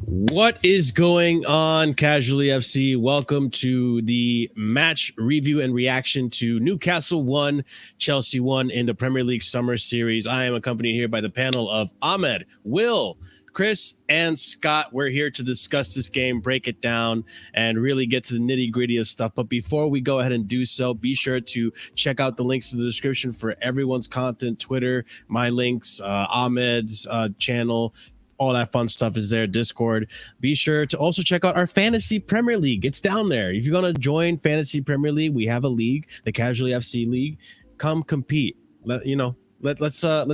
What is going on, Casually FC? Welcome to the match review and reaction to Newcastle 1, Chelsea 1 in the Premier League Summer Series. I am accompanied here by the panel of Ahmed, Will, Chris, and Scott. We're here to discuss this game, break it down, and really get to the nitty-gritty of stuff. But before we go ahead and do so, be sure to check out the links in the description for everyone's content, Twitter, my links, Ahmed's channel, all that fun stuff is there. Discord. Be sure to also check out our Fantasy Premier League. It's down there. If you're going to join Fantasy Premier League, we have a league, the Casually FC League. Come compete. Let's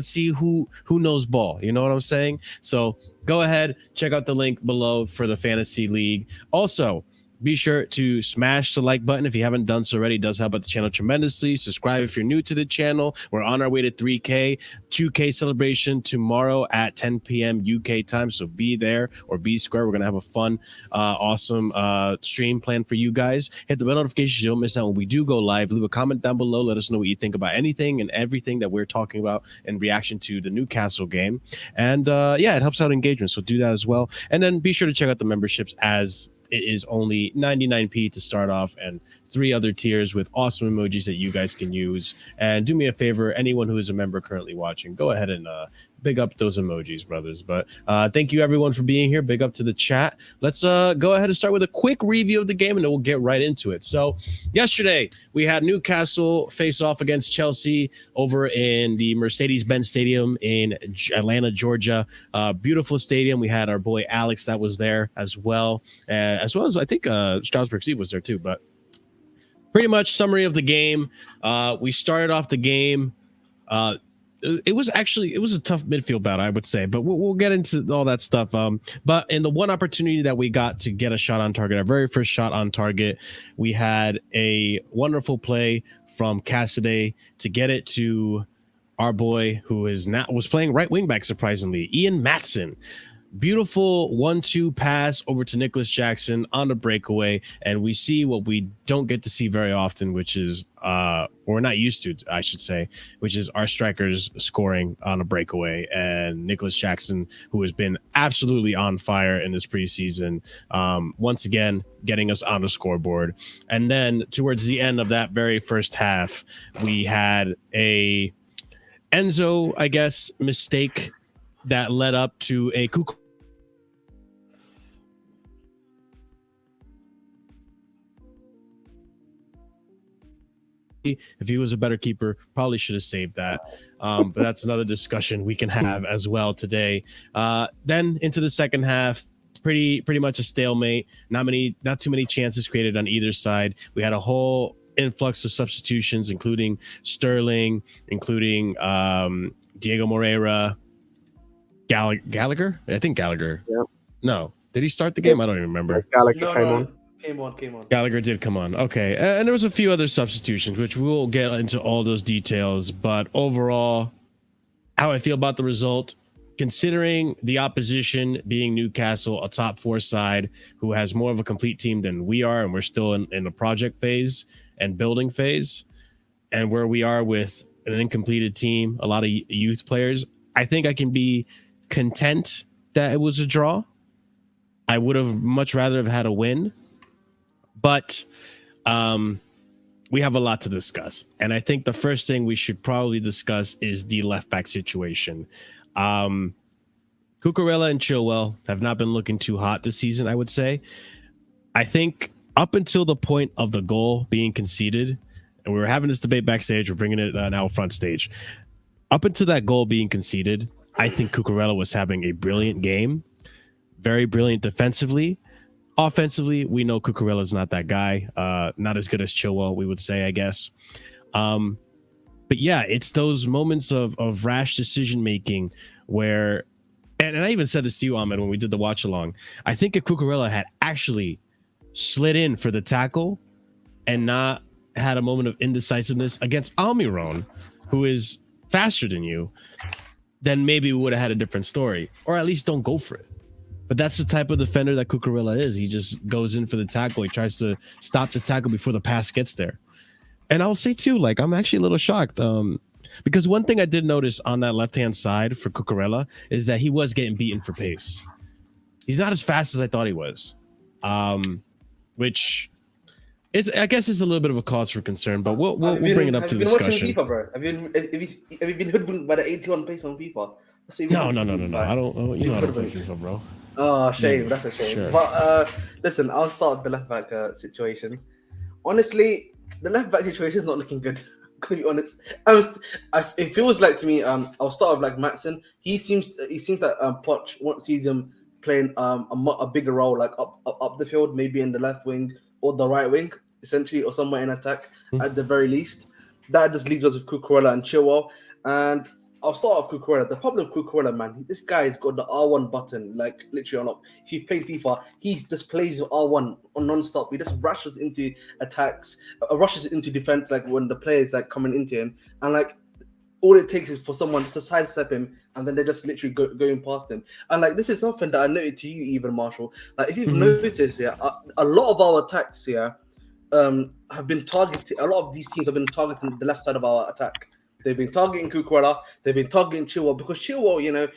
see who knows ball. You know what I'm saying? So go ahead, check out the link below for the Fantasy League. Also, be sure to smash the like button if you haven't done so already. It does help out the channel tremendously. Subscribe if you're new to the channel. We're on our way to 3K, 2K celebration tomorrow at 10 p.m. UK time. So be there or be square. We're going to have a fun, awesome stream planned for you guys. Hit the bell notifications so you don't miss out when we do go live. Leave a comment down below. Let us know what you think about anything and everything that we're talking about in reaction to the Newcastle game. And yeah, it helps out engagement. So do that as well. And then be sure to check out the memberships, as it is only 99p to start off and 3 other tiers with awesome emojis that you guys can use. And do me a favor, anyone who is a member currently watching, go ahead and big up those emojis, brothers. But thank you everyone for being here. Big up to the chat. Let's go ahead and start with a quick review of the game and then we'll get right into it. So yesterday we had Newcastle face off against Chelsea over in the Mercedes-Benz Stadium in Atlanta, Georgia. Beautiful stadium. We had our boy Alex that was there as well as I think Strasbourg Steve was there too. But pretty much summary of the game. We started off the game. It was a tough midfield battle, I would say, but we'll get into all that stuff. But in the one opportunity that we got to get a shot on target, our very first shot on target, we had a wonderful play from Cassidy to get it to our boy who was playing right wing back, surprisingly, Ian Matson. Beautiful 1-2 pass over to Nicolas Jackson on the breakaway, and we see what we don't get to see very often, which is we're not used to, I should say, which is our strikers scoring on a breakaway. And Nicolas Jackson, who has been absolutely on fire in this preseason, once again getting us on the scoreboard. And then towards the end of that very first half, we had a Enzo, I guess, mistake that led up to a if he was a better keeper, probably should have saved that. But that's another discussion we can have as well today. Then into the second half, pretty much a stalemate. Not too many chances created on either side. We had a whole influx of substitutions, including Sterling, including Diego Moreira, Gallagher. I think Gallagher. Yep. No, did he start the game? I don't even remember. Gallagher came on. Gallagher did come on. Okay. And there was a few other substitutions, which we'll get into all those details. But overall, how I feel about the result, considering the opposition being Newcastle, a top 4 side who has more of a complete team than we are, and we're still in the project phase and building phase, and where we are with an incompleted team, a lot of youth players, I think I can be content that it was a draw. I would have much rather have had a win. But we have a lot to discuss. And I think the first thing we should probably discuss is the left back situation. Cucurella and Chilwell have not been looking too hot this season, I would say. I think up until the point of the goal being conceded, and we were having this debate backstage, we're bringing it now front stage. Up until that goal being conceded, I think Cucurella was having a brilliant game. Very brilliant defensively. Offensively, we know Cucurella is not that guy. Not as good as Chilwell, we would say, I guess. But yeah, it's those moments of rash decision making where, and I even said this to you, Ahmed, when we did the watch along. I think if Cucurella had actually slid in for the tackle and not had a moment of indecisiveness against Almiron, who is faster than you, then maybe we would have had a different story, or at least don't go for it. But that's the type of defender that Cucurella is. He just goes in for the tackle. He tries to stop the tackle before the pass gets there. And I'll say too, like, I'm actually a little shocked because one thing I did notice on that left-hand side for Cucurella is that he was getting beaten for pace. He's not as fast as I thought he was, which I guess it's a little bit of a cause for concern. But we'll bring it up to discussion. Have you been watching FIFA, bro? Have you been hoodwinked by the 81 pace on FIFA? No. I don't. You know I don't play FIFA, bro. Oh, shame. That's a shame. Sure. But listen, I'll start with the left back situation. Honestly, the left back situation is not looking good. To be honest, it feels like to me. I'll start with like Maatsen. He seems that Poch sees him playing a bigger role, like up the field, maybe in the left wing or the right wing, essentially, or somewhere in attack at the very least. That just leaves us with Cucurella and Chilwell. And I'll start with Cucurella. The problem with Cucurella, man, this guy's got the R1 button, like literally on up. If you play FIFA, he just plays R1 on non-stop. He just rushes into attacks, rushes into defense, like when the players like coming into him, and like all it takes is for someone just to sidestep him, and then they're just literally going past him. And like this is something that I noted to you, even Marshall. Like if you've noticed here, a lot of our attacks here have been targeted. A lot of these teams have been targeting the left side of our attack. They've been targeting Cucurella. They've been targeting Chilwell because Chilwell, you know,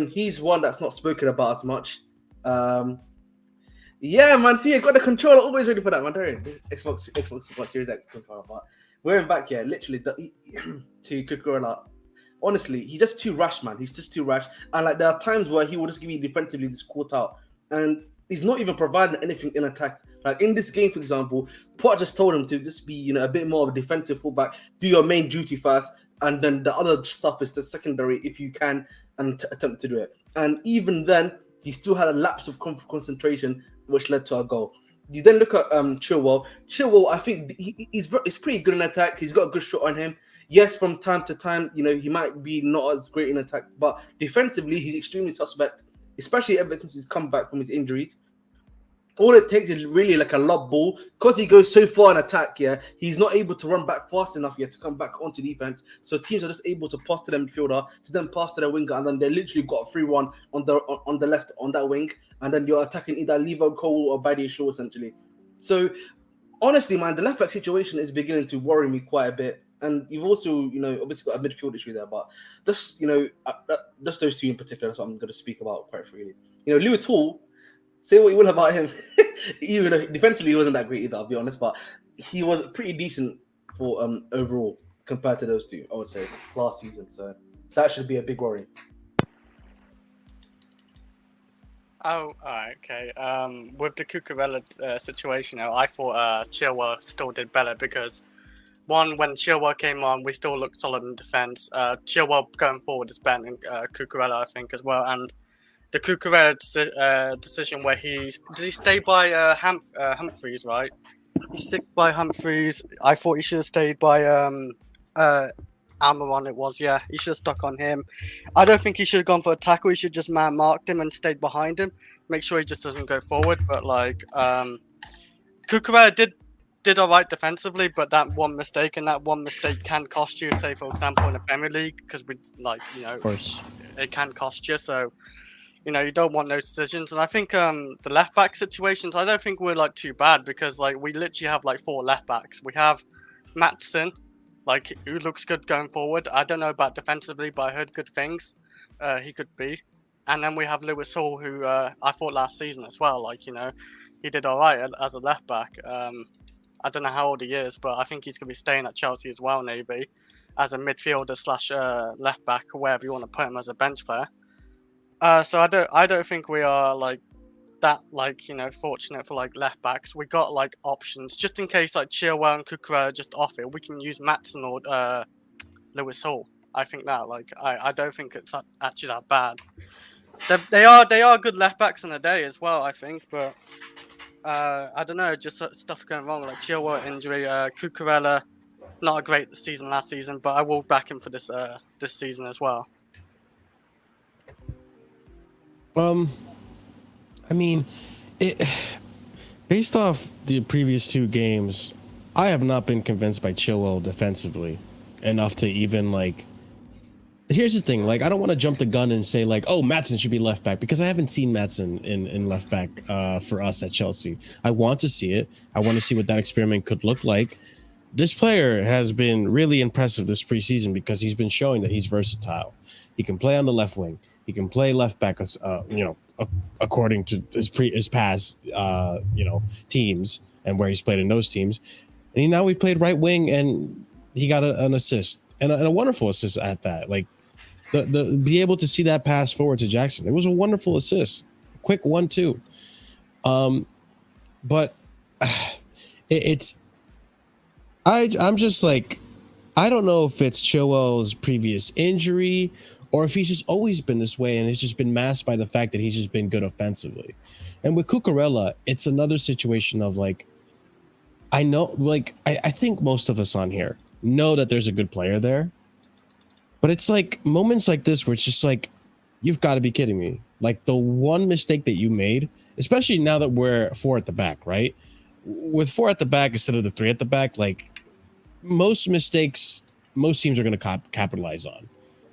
he's one that's not spoken about as much. Yeah, man. See, I got the controller always ready for that, man. Don't you? Xbox One Series X controller. But we're back here, literally to Cucurella. Honestly, he's just too rash, man. He's just too rash. And like there are times where he will just give you defensively this caught out, and he's not even providing anything in attack. Like in this game, for example, Potter just told him to just be, you know, a bit more of a defensive fullback, do your main duty first, and then the other stuff is the secondary if you can, and attempt to do it. And even then, he still had a lapse of concentration, which led to a goal. You then look at Chilwell. Chilwell, I think he's pretty good in attack. He's got a good shot on him. Yes, from time to time, you know, he might be not as great in attack, but defensively, he's extremely suspect, especially ever since he's come back from his injuries. All it takes is really like a lob ball. Because he goes so far in attack, yeah, he's not able to run back fast enough yet to come back onto defense. So teams are just able to pass to the midfielder, to then pass to the winger, and then they literally got a free one on the left on that wing, and then you're attacking either Levo, Cole, or Badi Shaw essentially. So honestly, man, the left back situation is beginning to worry me quite a bit. And you've also, you know, obviously got a midfield issue there, but just, you know, just those two in particular, that's what I'm going to speak about quite freely. You know, Lewis Hall. Say what you will about him. Even though defensively he wasn't that great either, I'll be honest, but he was pretty decent for overall compared to those two, I would say, last season. So that should be a big worry. Oh, okay. With the Cucurella situation, I thought Chilwell still did better because, one, when Chilwell came on, we still looked solid in defence. Chilwell going forward is better than Cucurella, I think, as well. And the Cucurella decision where did he stay by Humphreys, right? He stick by Humphreys. I thought he should have stayed by Almiron. It was, yeah. He should have stuck on him. I don't think he should have gone for a tackle. He should just man-marked him and stayed behind him. Make sure he just doesn't go forward. But like, Cucurella did all right defensively, but that one mistake can cost you. Say for example in the Premier League, because we of course, it can cost you. So. You know, you don't want those decisions. And I think the left back situations, I don't think we're like too bad because like we literally have like 4 left backs. We have Maatsen, like who looks good going forward. I don't know about defensively, but I heard good things. He could be. And then we have Lewis Hall, who I thought last season as well, like, you know, he did all right as a left back. I don't know how old he is, but I think he's going to be staying at Chelsea as well, maybe, as a midfielder / left back, or wherever you want to put him as a bench player. So I don't think we are like that, like, you know, fortunate for like left backs. We got like options just in case like Chilwell and Cucurella are just off it. We can use Maatsen or Lewis Hall. I think that I don't think it's actually that bad. They are good left backs in a day as well, I think, but I don't know, just stuff going wrong like Chilwell injury, Cucurella not a great season last season, but I will back him for this season as well. I mean, based off the previous 2 games, I have not been convinced by Chilwell defensively enough to even like. Here's the thing, like I don't want to jump the gun and say like, oh, Maatsen should be left back because I haven't seen Maatsen in left back for us at Chelsea. I want to see it. I want to see what that experiment could look like. This player has been really impressive this preseason because he's been showing that he's versatile. He can play on the left wing. He can play left back, according to his past teams and where he's played in those teams. And now we played right wing, and he got an assist and a wonderful assist at that. Like the be able to see that pass forward to Jackson, it was a wonderful assist, quick 1-2. But I'm just like, I don't know if it's Chilwell's previous injury or if he's just always been this way and it's just been masked by the fact that he's just been good offensively. And with Cucurella, it's another situation of like, I know, like, I think most of us on here know that there's a good player there, but it's like moments like this where it's just like, you've got to be kidding me. Like the one mistake that you made, especially now that we're 4 at the back, right? With 4 at the back instead of the 3 at the back, like most mistakes, most teams are going to capitalize on.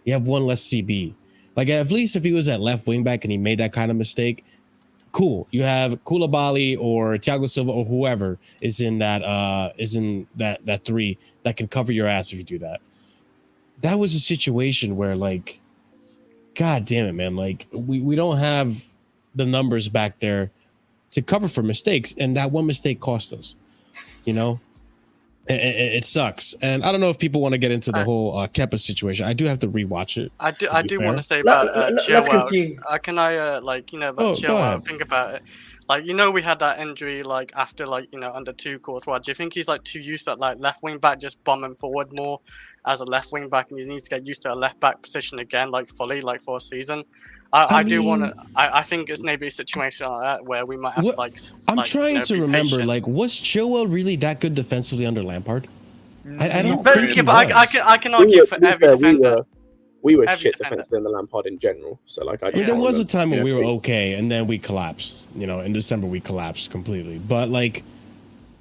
You have one less CB. Like at least if he was at left wing back and he made that kind of mistake, cool. You have Koulibaly or Thiago Silva or whoever is in that 3 that can cover your ass if you do that. That was a situation where like, God damn it, man. Like we don't have the numbers back there to cover for mistakes, and that one mistake cost us. You know, it sucks. And I don't know if people want to get into the whole Kepa situation. I do have to rewatch it. I do want to say about Chilwell. Can I about Chilwell? Think about it. Like, you know, we had that injury like after under Tuchel as well. Do you think he's like too used to like left wing back just bombing forward more as a left wing back, and he needs to get used to a left back position again, like fully, like for a season? I think it's maybe a situation like that where we might have to I'm trying to remember, patient. Like, was Chilwell really that good defensively under Lampard? I don't think he was. I can argue for every defender. We were shit defensively under Lampard in general. So like, there was a time when we were okay, and then we collapsed. You know, in December we collapsed completely. But like,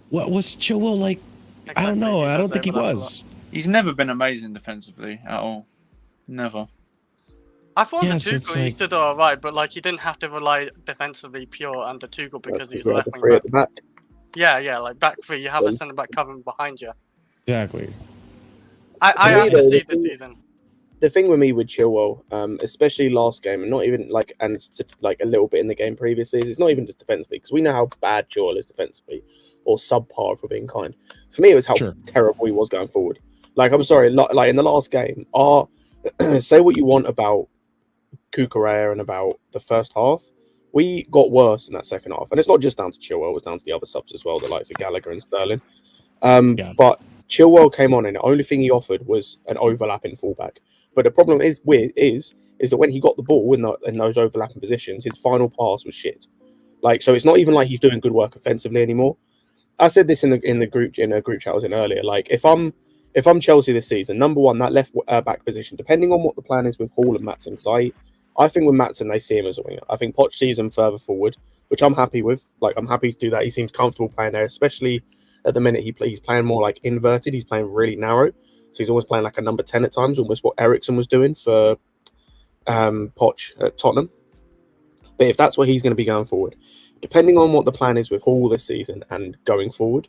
what was Chilwell like? Exactly. I don't know. I don't think he was. He's never been amazing defensively at all. Never. I thought under Tuchel he stood all right, but like he didn't have to rely defensively pure under Tuchel because he's left wing back. Yeah, like back 3. You have a centre back covering behind you. Exactly. I have to see this season. The thing with me with Chilwell, especially last game, and not even like, and like a little bit in the game previously, is it's not even just defensively, because we know how bad Chilwell is defensively, or subpar if we're being kind. For me, it was how terrible he was going forward. Like, I'm sorry, like in the last game, say what you want about Cucurella and about the first half, we got worse in that second half, and it's not just down to Chilwell; it was down to the other subs as well, the likes of Gallagher and Sterling. But Chilwell came on, and the only thing he offered was an overlapping fullback. But the problem is that when he got the ball in those overlapping positions, his final pass was shit. Like, so it's not even like he's doing good work offensively anymore. I said this in a group chat I was in earlier. Like, if I'm Chelsea this season, number one, that left back position, depending on what the plan is with Hall and Maatsen, because I think with Maatsen they see him as a winger. I think Poch sees him further forward, which I'm happy with. Like, I'm happy to do that. He seems comfortable playing there, especially at the minute he's playing more like inverted. He's playing really narrow. So he's always playing like a number 10 at times, almost what Eriksen was doing for Poch at Tottenham. But if that's where he's going to be going forward, depending on what the plan is with Hall this season and going forward,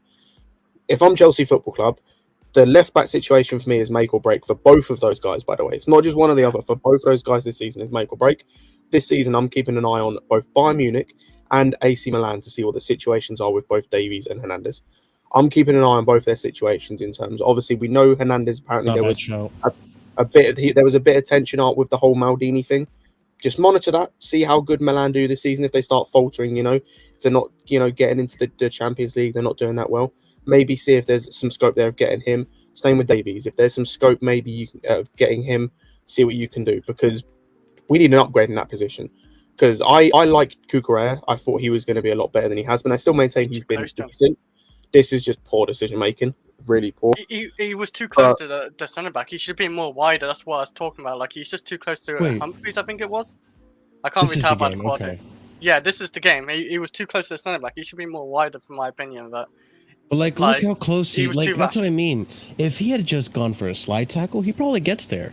if I'm Chelsea Football Club, the left-back situation for me is make or break for both of those guys, by the way. It's not just one or the other. For both those guys this season is make or break. This season, I'm keeping an eye on both Bayern Munich and AC Milan to see what the situations are with both Davies and Hernandez. I'm keeping an eye on both their situations in terms of, obviously, we know Hernandez, apparently there was there was a bit of tension out with the whole Maldini thing. Just monitor that, see how good Milan do this season. If they start faltering, if they're not, getting into the Champions League, they're not doing that well. Maybe see if there's some scope there of getting him. Same with Davies. If there's some scope, maybe you can, of getting him, see what you can do, because we need an upgrade in that position. Because I liked Cucurella. I thought he was going to be a lot better than he has been. I still maintain he's been decent. This is just poor decision making, really poor. He was too close to the centre back. He should be more wider. That's what I was talking about. Like, he's just too close to Humphries, I think it was. I can't really tell about the quad. Okay. Yeah, this is the game. He was too close to the centre back. He should be more wider, from my opinion. But look how close he was. Like, that's what I mean. If he had just gone for a slide tackle, he probably gets there.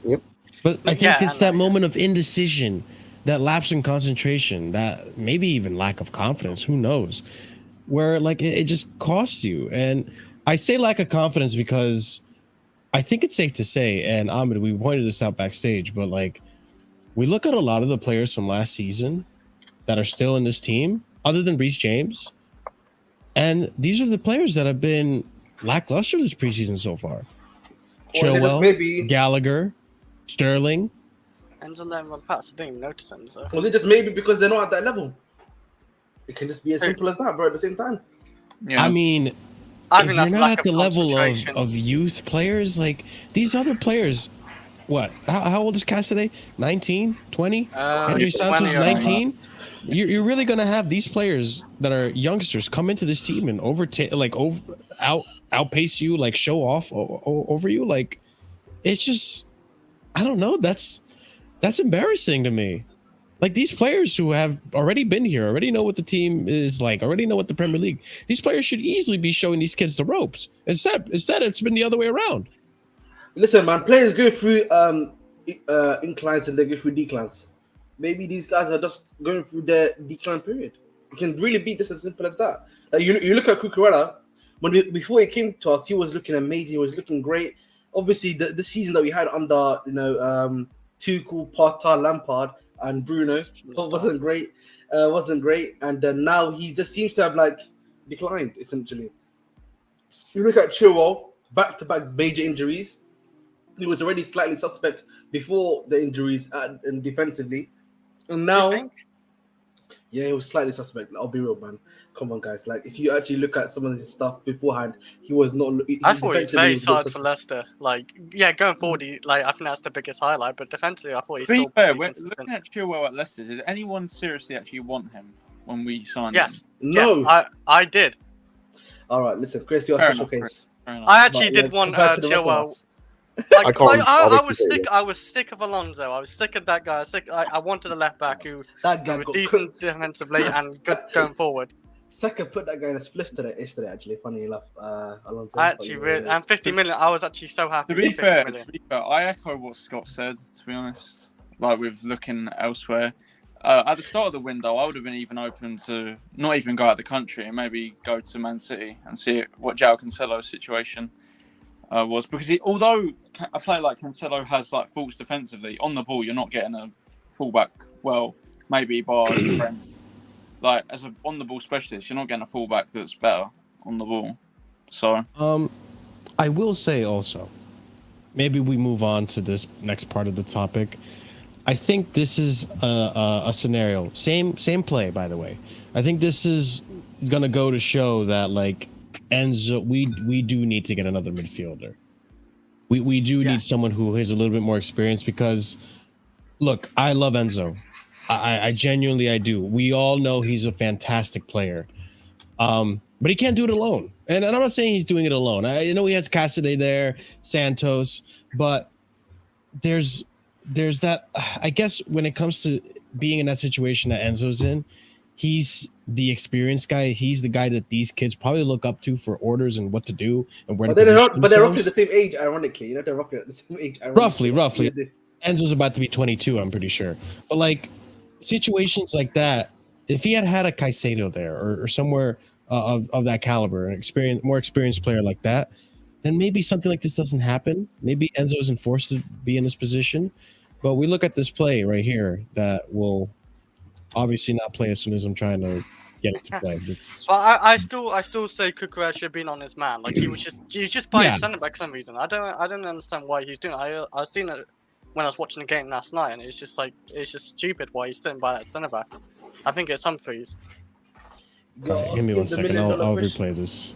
Yep. But I think it's that moment of indecision, that lapse in concentration, that maybe even lack of confidence. Who knows? Where like it just costs you. And I say lack of confidence because I think it's safe to say, and Ahmed, we pointed this out backstage, but like we look at a lot of the players from last season that are still in this team, other than Reece James. And these are the players that have been lackluster this preseason so far. Or they just Chilwell, maybe, Gallagher, Sterling. Enzo letting run past. I didn't even notice Enzo. was it just maybe because they're not at that level? It can just be as simple as that, bro. At the same time, Yeah. I mean, I if think you're that's not lack at the of level concentration. of youth players, like these other players, what? How old is Cassidy? 19, 20? Andrew Santos, 20 or 19? You're really going to have these players that are youngsters come into this team and outpace you, like show off over you. Like, it's just, I don't know. That's embarrassing to me. Like, these players who have already been here, already know what the team is like, already know what the Premier League. These players should easily be showing these kids the ropes. Instead, it's been the other way around. listen, man. Players go through inclines and they go through declines. Maybe these guys are just going through their decline period. It can really be just as simple as that. Like you look at Cucurella, before he came to us, he was looking amazing. He was looking great. Obviously, the season that we had under Tuchel, Potter, Lampard, and Bruno wasn't great. And now he just seems to have like declined essentially. You look at Chilwell, back-to-back major injuries. He was already slightly suspect before the injuries and defensively. And now, yeah, he was slightly suspect. I'll be real, man. Come on, guys. Like, if you actually look at some of his stuff beforehand, he was not. I thought he was very solid for Leicester. Like, yeah, going forward, I think that's the biggest highlight. But defensively, I thought he's still. To be fair, looking at Chilwell at Leicester, did anyone seriously actually want him when we signed him? No. Yes, I did. All right, listen, Chris, your special case. I actually did want Chilwell. Like, I was sick of Alonso. I was sick of that guy. I wanted a left back who was decent defensively and good going forward. Saka put that guy in a spliff yesterday. Actually, funny enough, Alonso. And 50 million. I was actually so happy. To be fair, I echo what Scott said. To be honest, like with looking elsewhere, at the start of the window, I would have been even open to not even go out of the country and maybe go to Man City and see what João Cancelo's situation was, because although a player like Cancelo has like faults defensively, on the ball you're not getting a fullback. Well, maybe by Brent. Like as a on the ball specialist, you're not getting a fullback that's better on the ball. So, I will say also, maybe we move on to this next part of the topic. I think this is a scenario. Same play, by the way. I think this is gonna go to show that like Enzo, we do need to get another midfielder. We do need someone who has a little bit more experience, because look, I love Enzo. I genuinely do. We all know he's a fantastic player. But he can't do it alone. And I'm not saying he's doing it alone. I know he has Cassidy there, Santos, but there's that, I guess when it comes to being in that situation that Enzo's in, he's the experienced guy. He's the guy that these kids probably look up to for orders and what to do and where to position themselves. But they're roughly the same age, ironically. They're roughly the same age. Roughly. Enzo's about to be 22, I'm pretty sure. But like situations like that, if he had a Caicedo there or somewhere of that caliber, an more experienced player like that, then maybe something like this doesn't happen. Maybe Enzo isn't forced to be in this position. But we look at this play right here that will obviously not play as soon as I'm trying to get it to play. But I still say Cucurella should have been on his man. Like he was just by his centre back for some reason. I don't understand why he's doing it. I seen it when I was watching the game last night, and it's just stupid why he's sitting by that centre back. I think it's Humphries. Give me 1 second. I'll replay this.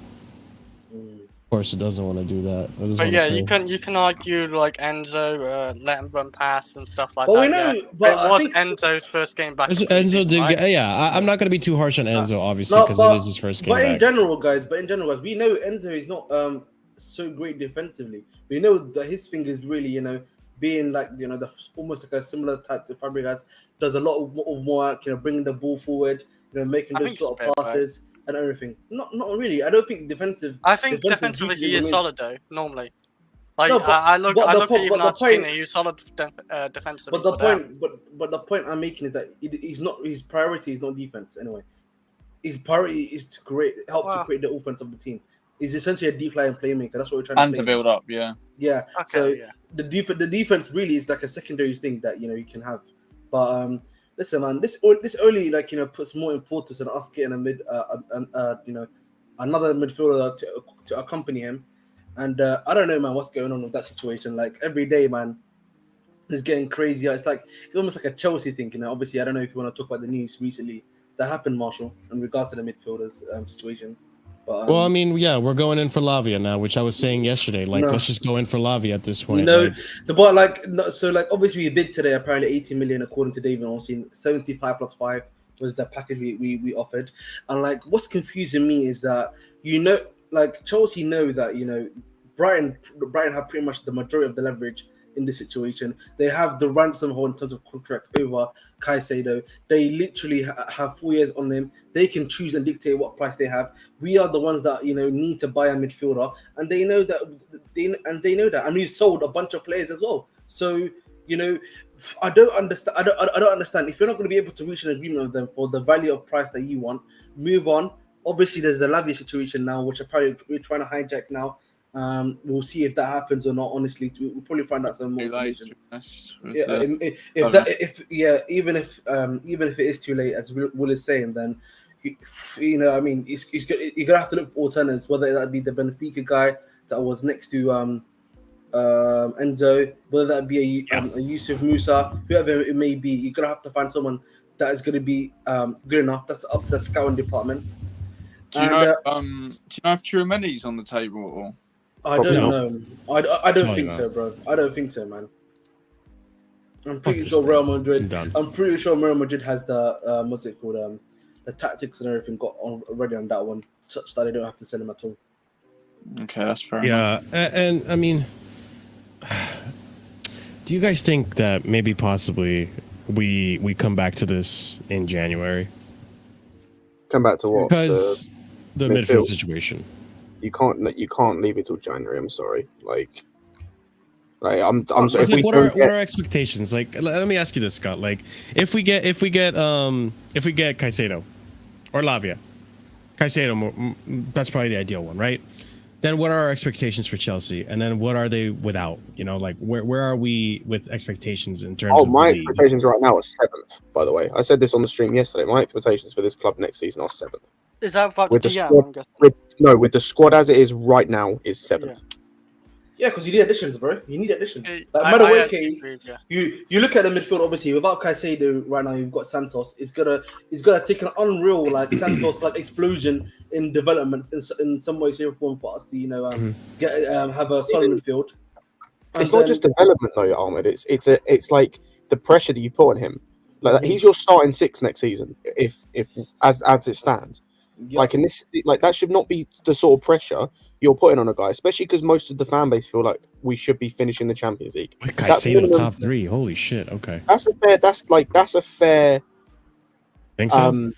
Of course, it doesn't want to do that. But yeah, you can argue like Enzo let him run past and stuff like but that. We know, yeah. but it was Enzo's first game back. Enzo did, right? I'm not going to be too harsh on Enzo, obviously, because it is his first game back. But in general, guys, we know Enzo is not so great defensively. We know that his thing is really, being like, almost like a similar type to Fabregas. Does a lot of more, bringing the ball forward, making those sort of passes. Right. And everything. Not really. I don't think defensive. I think defensively he is solid though. Normally, like no, I look at even Argentina. He's solid defensively. But the point I'm making is that he's not. His priority is not defense anyway. His priority is to help to create the offense of the team. He's essentially a deep lying playmaker. That's what we're trying to. And to build up, yeah. Yeah. Okay, so the defense really is like a secondary thing that you can have, but listen, man, this only like puts more importance on us getting a another midfielder to accompany him. And I don't know, man, what's going on with that situation. Like every day, man, it's getting crazier. It's almost like a Chelsea thing, Obviously, I don't know if you want to talk about the news recently that happened, Marshall, in regards to the midfielders situation. But, well, I mean, yeah, we're going in for Lavia now, which I was saying yesterday. Like, let's just go in for Lavia at this point. Obviously we bid today apparently 80 million according to David Olsen. 75 plus 5 was the package we offered. And like, what's confusing me is that Chelsea know that Brighton have pretty much the majority of the leverage in this situation. They have the ransom hold in terms of contract over Caicedo. They literally have 4 years on them. They can choose and dictate what price they have. We are the ones that need to buy a midfielder, and they know that. And we've sold a bunch of players as well. So I don't understand. I don't understand. If you're not going to be able to reach an agreement with them for the value of price that you want, move on. Obviously, there's the Lavia situation now, which apparently we're trying to hijack now. We'll see if that happens or not. Honestly, we'll probably find out some more information. Even if it is too late, as Will is saying, then you're gonna have to look for alternatives. Whether that be the Benfica guy that was next to Enzo, whether that be a Yusuf Musa, whoever it may be, you're gonna have to find someone that is gonna be good enough. That's up to the scouting department. Do you know if Tchouameni's on the table or? I don't know. I don't think so, bro. I don't think so, man. I'm pretty sure Real Madrid. I'm pretty sure Real Madrid has the what's it called? The tactics and everything got already on that one, such that they don't have to send him at all. Okay, that's fair. Yeah, and I mean, do you guys think that maybe possibly we come back to this in January? Come back to what? Because the midfield situation. You can't leave it till January. I'm sorry. I'm sorry. Like, what are our expectations? Like, let me ask you this, Scott. Like, if we get Caicedo or Lavia, Caicedo, that's probably the ideal one, right? Then what are our expectations for Chelsea? And then what are they without? Like, where are we with expectations in terms of my expectations right now are 7th, by the way. I said this on the stream yesterday. My expectations for this club next season are 7th. Is that with the squad as it is right now is 7th. Yeah, because you need additions, bro. You need additions. You look at the midfield. Obviously, without Caicedo right now, you've got Santos. It's gonna take an unreal Santos explosion in development in some way, shape, or form for us to have a solid midfield. It's not just development though, Ahmed. It's like the pressure that you put on him. Like he's your starting 6 next season, if as it stands. Yep. That should not be the sort of pressure you're putting on a guy, especially because most of the fan base feel like we should be finishing the Champions League. Caicedo top 3. Holy shit. Okay. That's a fair. Think so?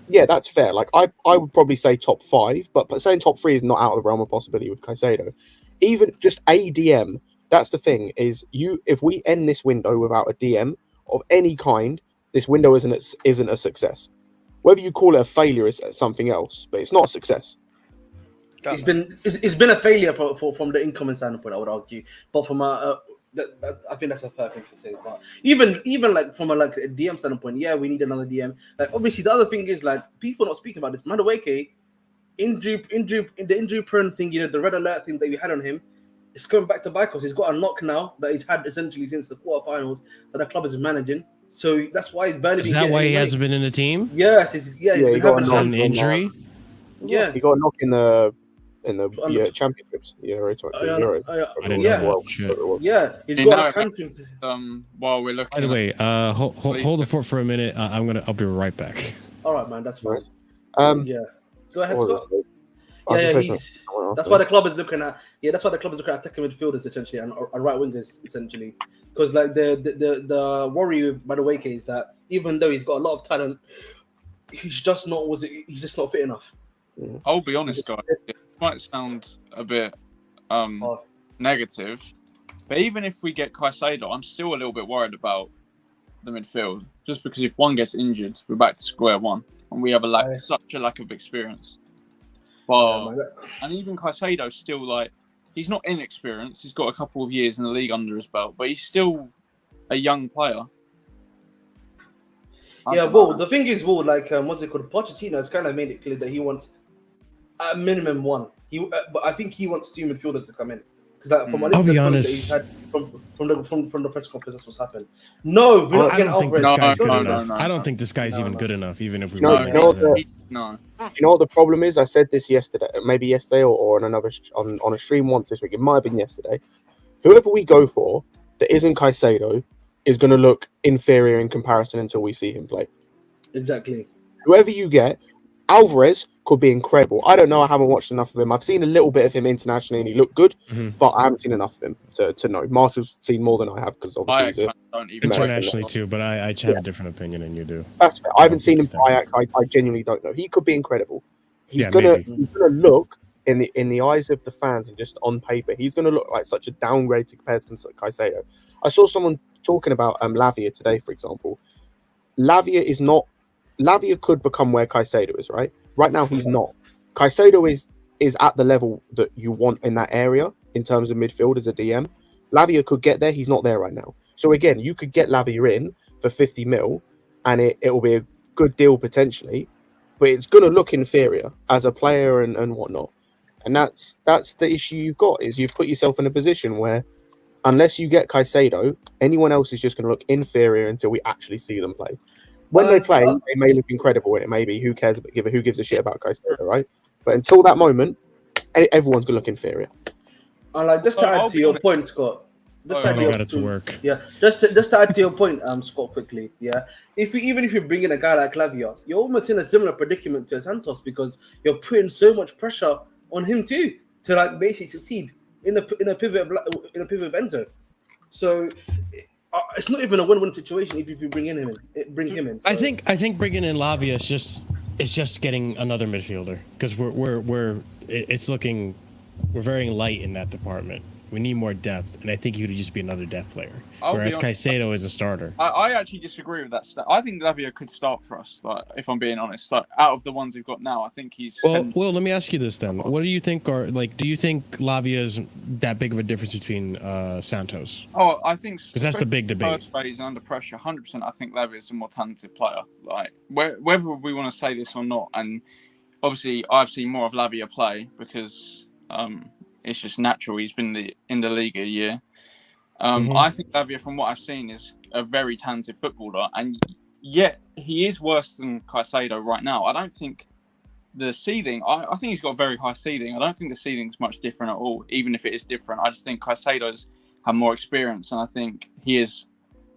Yeah, that's fair. Like I would probably say top 5, but saying top 3 is not out of the realm of possibility with Caicedo. Even just a DM. That's the thing is if we end this window without a DM of any kind, this window isn't a success. Whether you call it a failure is something else, but it's not a success. It's been a failure from the incoming standpoint, I would argue. But from I think that's a fair thing to say. But even like from a DM standpoint, yeah, we need another DM. Like obviously, the other thing is like people not speaking about this. Madueke, injury prone thing, the red alert thing that we had on him. It's going back to Bikos. He's got a knock now that he's had essentially since the quarterfinals that the club is managing. So that's why he's barely. Is that why he hasn't been in the team? Yes, he's been having an injury. Yeah, he got a knock in the championships. Yeah, right. I didn't know that. Yeah, he's got a hamstring. While we're looking. By the way, hold the fort for a minute. I'll be right back. All right, man. That's fine. Yeah, go ahead, Scott. That's why the club is looking at. Yeah, that's why the club is looking at attacking midfielders essentially and right wingers essentially. Because like the worry with Madueke is that even though he's got a lot of talent, he's just not fit enough. I'll be honest, guys. It might sound a bit negative, but even if we get Caicedo, I'm still a little bit worried about the midfield. Just because if one gets injured, we're back to square one, and we have such a lack of experience. But and even Caicedo still he's not inexperienced. He's got a couple of years in the league under his belt, but he's still a young player. Yeah, well, the thing is, well, like, what's it called? Pochettino has kind of made it clear that he wants at minimum one. But I think he wants 2 midfielders to come in because, like, from at I'll least be the honest. that he's had from the press conference, that's what's happened. No, we're not I getting don't think this Alvarez. guy's good No, enough. no, I don't no. think this guy's No, even no. good enough, even if we No, want to no, get him. no. Do you know what the problem is? I said this yesterday, maybe yesterday or on another on a stream once this week. It might have been yesterday. Whoever we go for that isn't Caicedo is going to look inferior in comparison until we see him play. Exactly. Whoever you get, Alvarez could be incredible. I don't know. I haven't watched enough of him. I've seen a little bit of him internationally, and he looked good, but I haven't seen enough of him to know. Marshall's seen more than I have because obviously he's a don't even Internationally too, but I have a different opinion than you do. That's fair. I haven't seen him think for Ajax. I genuinely don't know. He could be incredible. He's Yeah, gonna maybe. he's gonna look in the eyes of the fans and just on paper, he's gonna look like such a downgrade to compared to Caicedo. I saw someone talking about Lavia today, for example. Lavia could become where Caicedo is, right? Right now he's not. Caicedo is at the level that you want in that area in terms of midfield as a DM. Lavia could get there. He's not there right now. So again, you could get Lavia in for 50 mil and it will be a good deal potentially, but it's going to look inferior as a player and whatnot. And that's the issue you've got, is you've put yourself in a position where unless you get Caicedo, anyone else is just going to look inferior until we actually see them play. When they play, they may look incredible, and it may be who cares, who gives a shit about Caicedo, right? But until that moment, everyone's going to look inferior. And like, just to add to your point, Scott. Just to Oh add my your- god, it's work. Yeah, just to add to your point, Scott, quickly. Yeah, even if you bring in a guy like Lavia, you're almost in a similar predicament to Santos because you're putting so much pressure on him too to like basically succeed in a pivot of Enzo. So it's not even a win-win situation if you bring him in. So. I think bringing in Lavia is just getting another midfielder because we're very light in that department. We need more depth, and I think he would just be another depth player. Whereas Caicedo is a starter. I actually disagree with that. I think Lavia could start for us. Like, if I'm being honest, like out of the ones we've got now, I think he's. Well, let me ask you this then: what do you think do you think Lavia is that big of a difference between Santos? Oh, I think because that's the big debate. First phase and under pressure, 100%. I think Lavia is a more talented player. Like whether we want to say this or not, and obviously I've seen more of Lavia play because it's just natural. He's been in the league a year. I think Lavia, from what I've seen, is a very talented footballer, and yet he is worse than Caicedo right now. I don't think the ceiling. I think he's got a very high ceiling. I don't think the ceiling's much different at all, even if it is different. I just think Caicedo's had more experience, and I think he is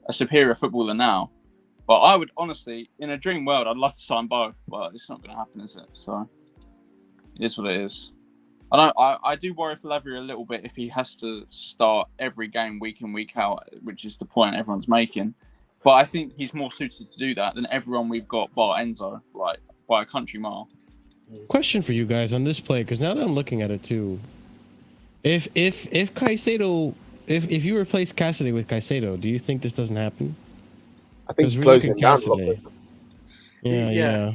a superior footballer now. But I would honestly, in a dream world, I'd love to sign both, but it's not going to happen, is it? So it is what it is. I do worry for Lavia a little bit if he has to start every game week in, week out, which is the point everyone's making. But I think he's more suited to do that than everyone we've got bar Enzo, like by a country mile. Question for you guys on this play, because now that I'm looking at it too, if Caicedo, if you replace Cassidy with Caicedo, do you think this doesn't happen? I think Because he's we look closing at down. Cassidy. Yeah.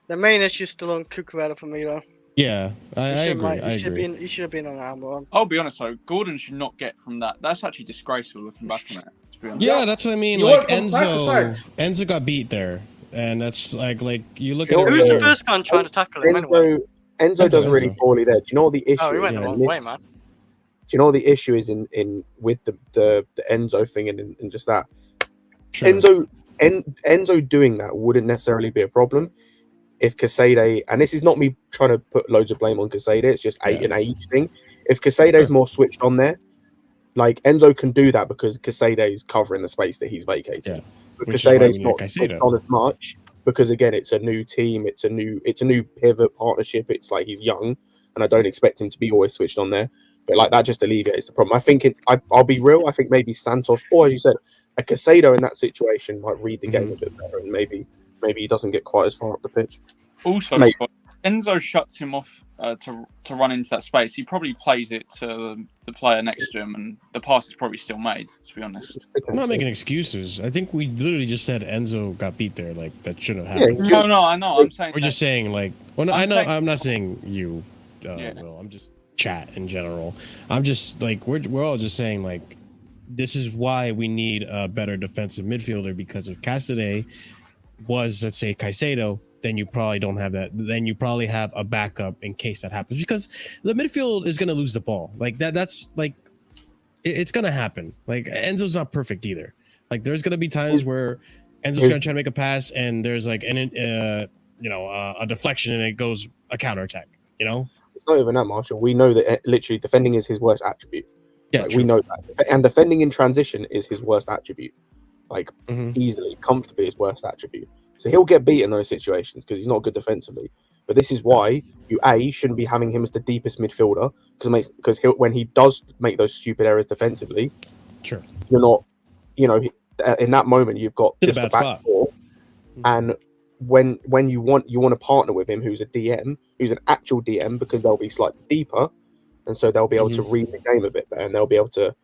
The main issue is still on Cucurella for me, though. Yeah, I agree. He should have been on number one. I'll be honest though, Gordon should not get from that. That's actually disgraceful looking back on it. To be honest. Yeah, that's what I mean. You Like went from side to side. Enzo got beat there, and that's like you look You at know it. Who's the here. first guy trying to tackle him anyway? Enzo does really poorly there. Do you know what the issue Oh, he is? went the Yeah. wrong way, man. Do you know what the issue is in with the Enzo thing and just that? Sure. Enzo doing that wouldn't necessarily be a problem if Casade, and this is not me trying to put loads of blame on Casade, it's just an age thing. If Casade is more switched on there, like Enzo can do that because Casade is covering the space that he's vacating. Yeah. But Which is why Casade's we need not Caicedo. switched on as much because again, it's a new team, it's a new pivot partnership. It's like he's young, and I don't expect him to be always switched on there. But like that just alleviates the problem. I think I'll be real. I think maybe Santos, or as you said, a Casado in that situation might read the game a bit better, and maybe he doesn't get quite as far up the pitch. Also, Mate. Scott, Enzo shuts him off to run into that space. He probably plays it to the player next to him, and the pass is probably still made. To be honest, I'm not making excuses. I think we literally just said Enzo got beat there. Like that shouldn't have happened. no, I know. I'm saying We're just saying like. Well, no, I'm I know. saying- I'm not saying you. Yeah. Will. I'm just chat in general. I'm just like we're all just saying like this is why we need a better defensive midfielder, because if Cassidy was, let's say, Caicedo, then you probably don't have that. Then you probably have a backup in case that happens, because the midfield is going to lose the ball. Like that's like, it's going to happen. Like Enzo's not perfect either. Like there's going to be times where Enzo's going to try to make a pass and there's like a deflection and it goes a counterattack, you know? It's not even that, Marshall. We know that literally defending is his worst attribute. Yeah, we know that. And defending in transition is his worst attribute. Like easily, comfortably his worst attribute. So he'll get beat in those situations because he's not good defensively. But this is why you shouldn't be having him as the deepest midfielder, because when he does make those stupid errors defensively, sure, you're not, in that moment you've got just the back four, and when you want to partner with him, who's a DM, who's an actual DM, because they'll be slightly deeper, and so they'll be able to read the game a bit better, and they'll be able to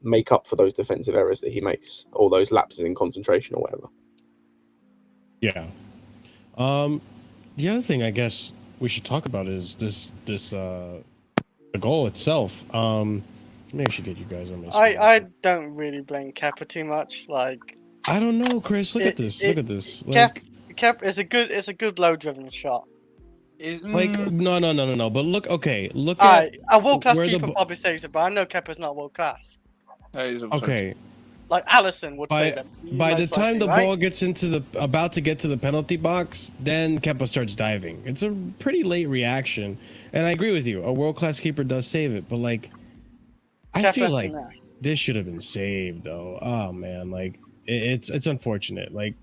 make up for those defensive errors that he makes, or those lapses in concentration or whatever. Yeah. The other thing I guess we should talk about is the goal itself. Maybe I should get you guys on this. I don't really blame Kepa too much. Like, I don't know, Chris. Look at this. Look at this. Kepa is a good low driven shot. No. But look at a world class keeper probably saves it, but I know Kepa's not world class. Okay. Like Allison would say that. By the time the ball gets about to get to the penalty box, then Kepa starts diving. It's a pretty late reaction, and I agree with you. A world-class keeper does save it, but like, I feel like this should have been saved, though. Oh man, like it's unfortunate. Like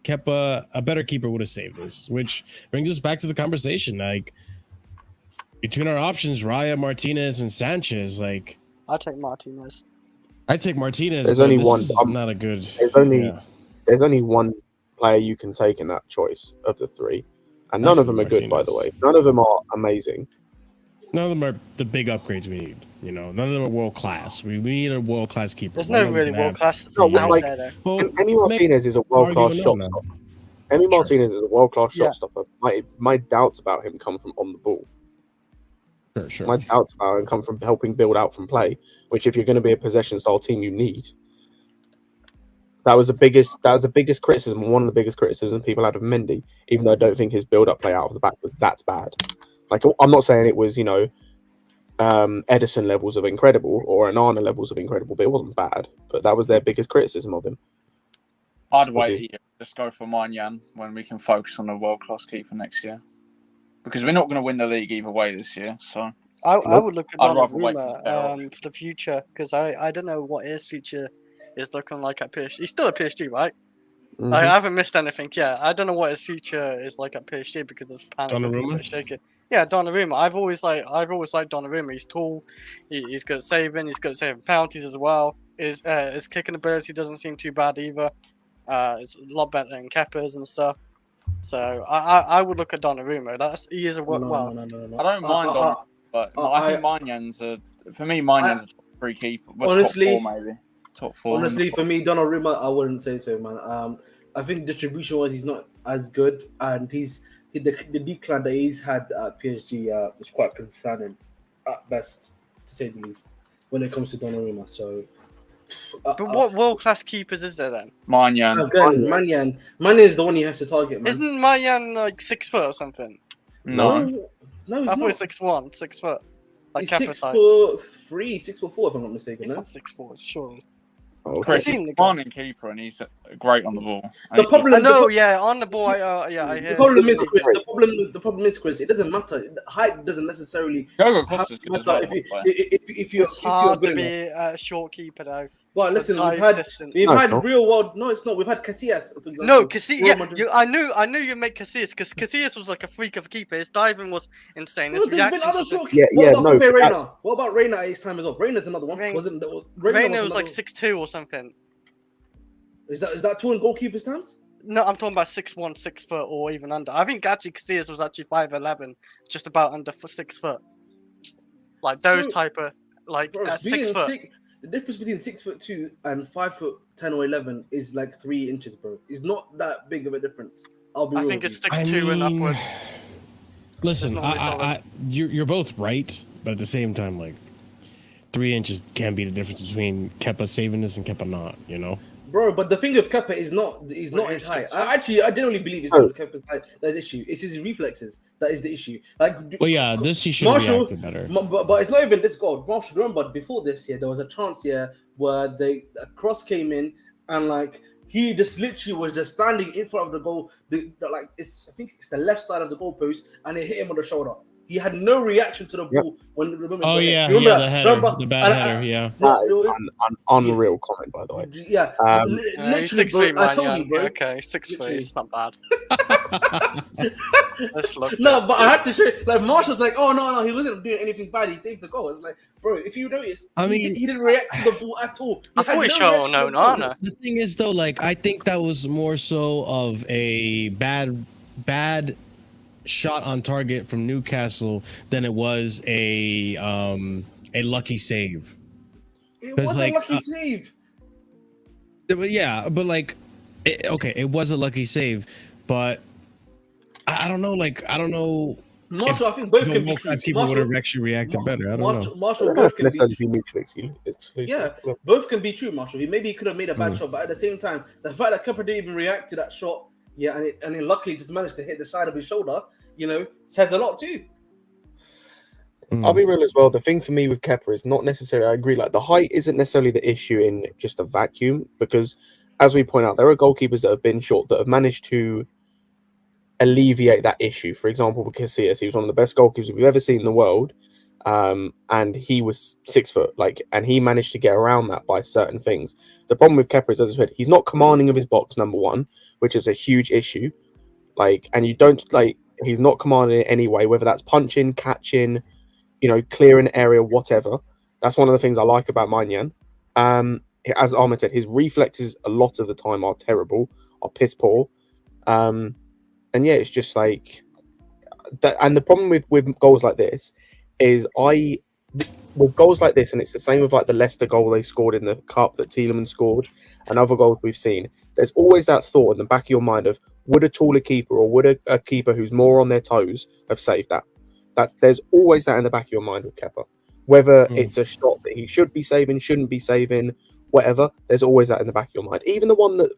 Kepa, a better keeper would have saved this, which brings us back to the conversation. Like between our options, Raya, Martinez, and Sanchez, like I'll take Martinez. I take Martinez. There's only one. Not a good. There's only one player you can take in that choice of the three, and none of them are good, by the way. None of them are amazing. None of them are the big upgrades we need. None of them are world class. We need a world class keeper. There's no really world class. Emi Martinez is a world class shot stopper. Emi Martinez is a world class shot stopper. My doubts about him come from on the ball. Sure. My doubts about him come from helping build out from play, which if you're going to be a possession style team, you need. That was the biggest criticism, one of the biggest criticisms people had of Mendy, even though I don't think his build up play out of the back was that bad. Like, I'm not saying it was, Edison levels of incredible or Anana levels of incredible, but it wasn't bad. But that was their biggest criticism of him. I'd wait here. Just go for Maignan when we can focus on a world class keeper next year. Because we're not going to win the league either way this year, so I would look at Donnarumma for the future, because I don't know what his future is looking like at PSG. He's still at PSG, right? Mm-hmm. I haven't missed anything yet. I don't know what his future is like at PSG because it's Donnarumma. shaking. Yeah, Donnarumma. I've always liked Donnarumma. He's tall. He's good at saving. He's good at saving penalties as well. His kicking ability doesn't seem too bad either. It's a lot better than Kepa's and stuff. So I would look at Donnarumma. He is a work well. I don't mind Donnarumma, but I think Maignan a top 3 keeper. Honestly, top 4 maybe. Top 4. Honestly, for me, Donnarumma, I wouldn't say so, man. I think distribution-wise, he's not as good, and the decline that he's had at PSG is quite concerning at best, to say the least, when it comes to Donnarumma. So. But what world-class keepers is there then? Maignan. Maignan is the one you have to target, man. Isn't Maignan like 6 foot or something? No, he's I thought he's 6'1", 6 foot. Like he's 6'3", 6'4", if I'm not mistaken. He's not 6'4", surely. Chris, he's a fine keeper and he's great on the ball. On the ball. I hear. The problem is, Chris, it doesn't matter. Height doesn't necessarily matter if you're hard good to be enough. a short keeper though. Well, listen, we've had real world. No, it's not. We've had Casillas, for example. No, Casillas. Yeah, I knew you'd make Casillas because Casillas was like a freak of a keeper. His diving was insane. His there's been other short. What about Reina at his time as well? Reina's another one. Reina was like 6'2" or something. Is that 2 in goalkeepers' times? No, I'm talking about 6'1", 6 foot, or even under. I think actually Casillas was actually 5'11", just about under 6 foot. Like those type of at 6 foot. The difference between 6'2" and 5'10" or 11 is like 3 inches, bro. It's not that big of a difference. I think it's 6'2" and upwards. Listen, you're both right, but at the same time, like 3 inches can be the difference between Kepa saving this and Kepa not, you know? Bro, but the thing with Kepa is not his height. I genuinely believe it's not Kepa's height that's the issue. It's his reflexes that is the issue. Like, Well, yeah, this he should have reacted better. But it's not even this goal. Marshall, remember before this year, there was a chance here where a cross came in and like he just literally was just standing in front of the goal. I think it's the left side of the goalpost, and it hit him on the shoulder. He had no reaction to the ball when the Oh yeah, remember the header, the bad header, yeah. That is an unreal comment, by the way. Yeah, literally, 6 bro, feet, man. I told you, bro. Okay, 6 feet. It's not bad. Let's look. No, but I had to show. Like Marshall's like, oh no, he wasn't doing anything bad. He saved the goal. It's like, bro, if you notice, I mean, he didn't react to the ball at all. I thought he showed no. The thing is, though, like I think that was more so of a bad shot on target from Newcastle than it was a lucky save. It was like, a lucky save. Yeah, but like, it was a lucky save, but I don't know. Like, I don't know. Marshall, I think both can be true. People would have actually reacted better. I don't know. Marshall, both can be mutually. Yeah, both can be true, Marshall. Maybe he could have made a bad shot, but at the same time, the fact that Kepa didn't even react to that shot, yeah, and he luckily just managed to hit the side of his shoulder, you know, says a lot too. I'll be real as well. The thing for me with Kepa is not necessarily, I agree, like the height isn't necessarily the issue in just a vacuum, because as we point out, there are goalkeepers that have been short that have managed to alleviate that issue. For example, with Casillas, he was one of the best goalkeepers we've ever seen in the world. And he was 6 foot, and he managed to get around that by certain things. The problem with Kepa is, as I said, he's not commanding of his box, number one, which is a huge issue. And you don't, he's not commanding it anyway, whether that's punching, catching, you know, clearing area, whatever. That's one of the things I like about Maignan. As Ahmed said, his reflexes a lot of the time are terrible, are piss poor. And yeah, it's just like that. And the problem with goals like this is with goals like this, and it's the same with like the Leicester goal they scored in the cup that Tielemans scored, and other goals we've seen. There's always that thought in the back of your mind of, would a taller keeper or would a keeper who's more on their toes have saved that? That there's always that in the back of your mind with Kepa. Whether it's a shot that he should be saving, shouldn't be saving, whatever, there's always that in the back of your mind. Even the one that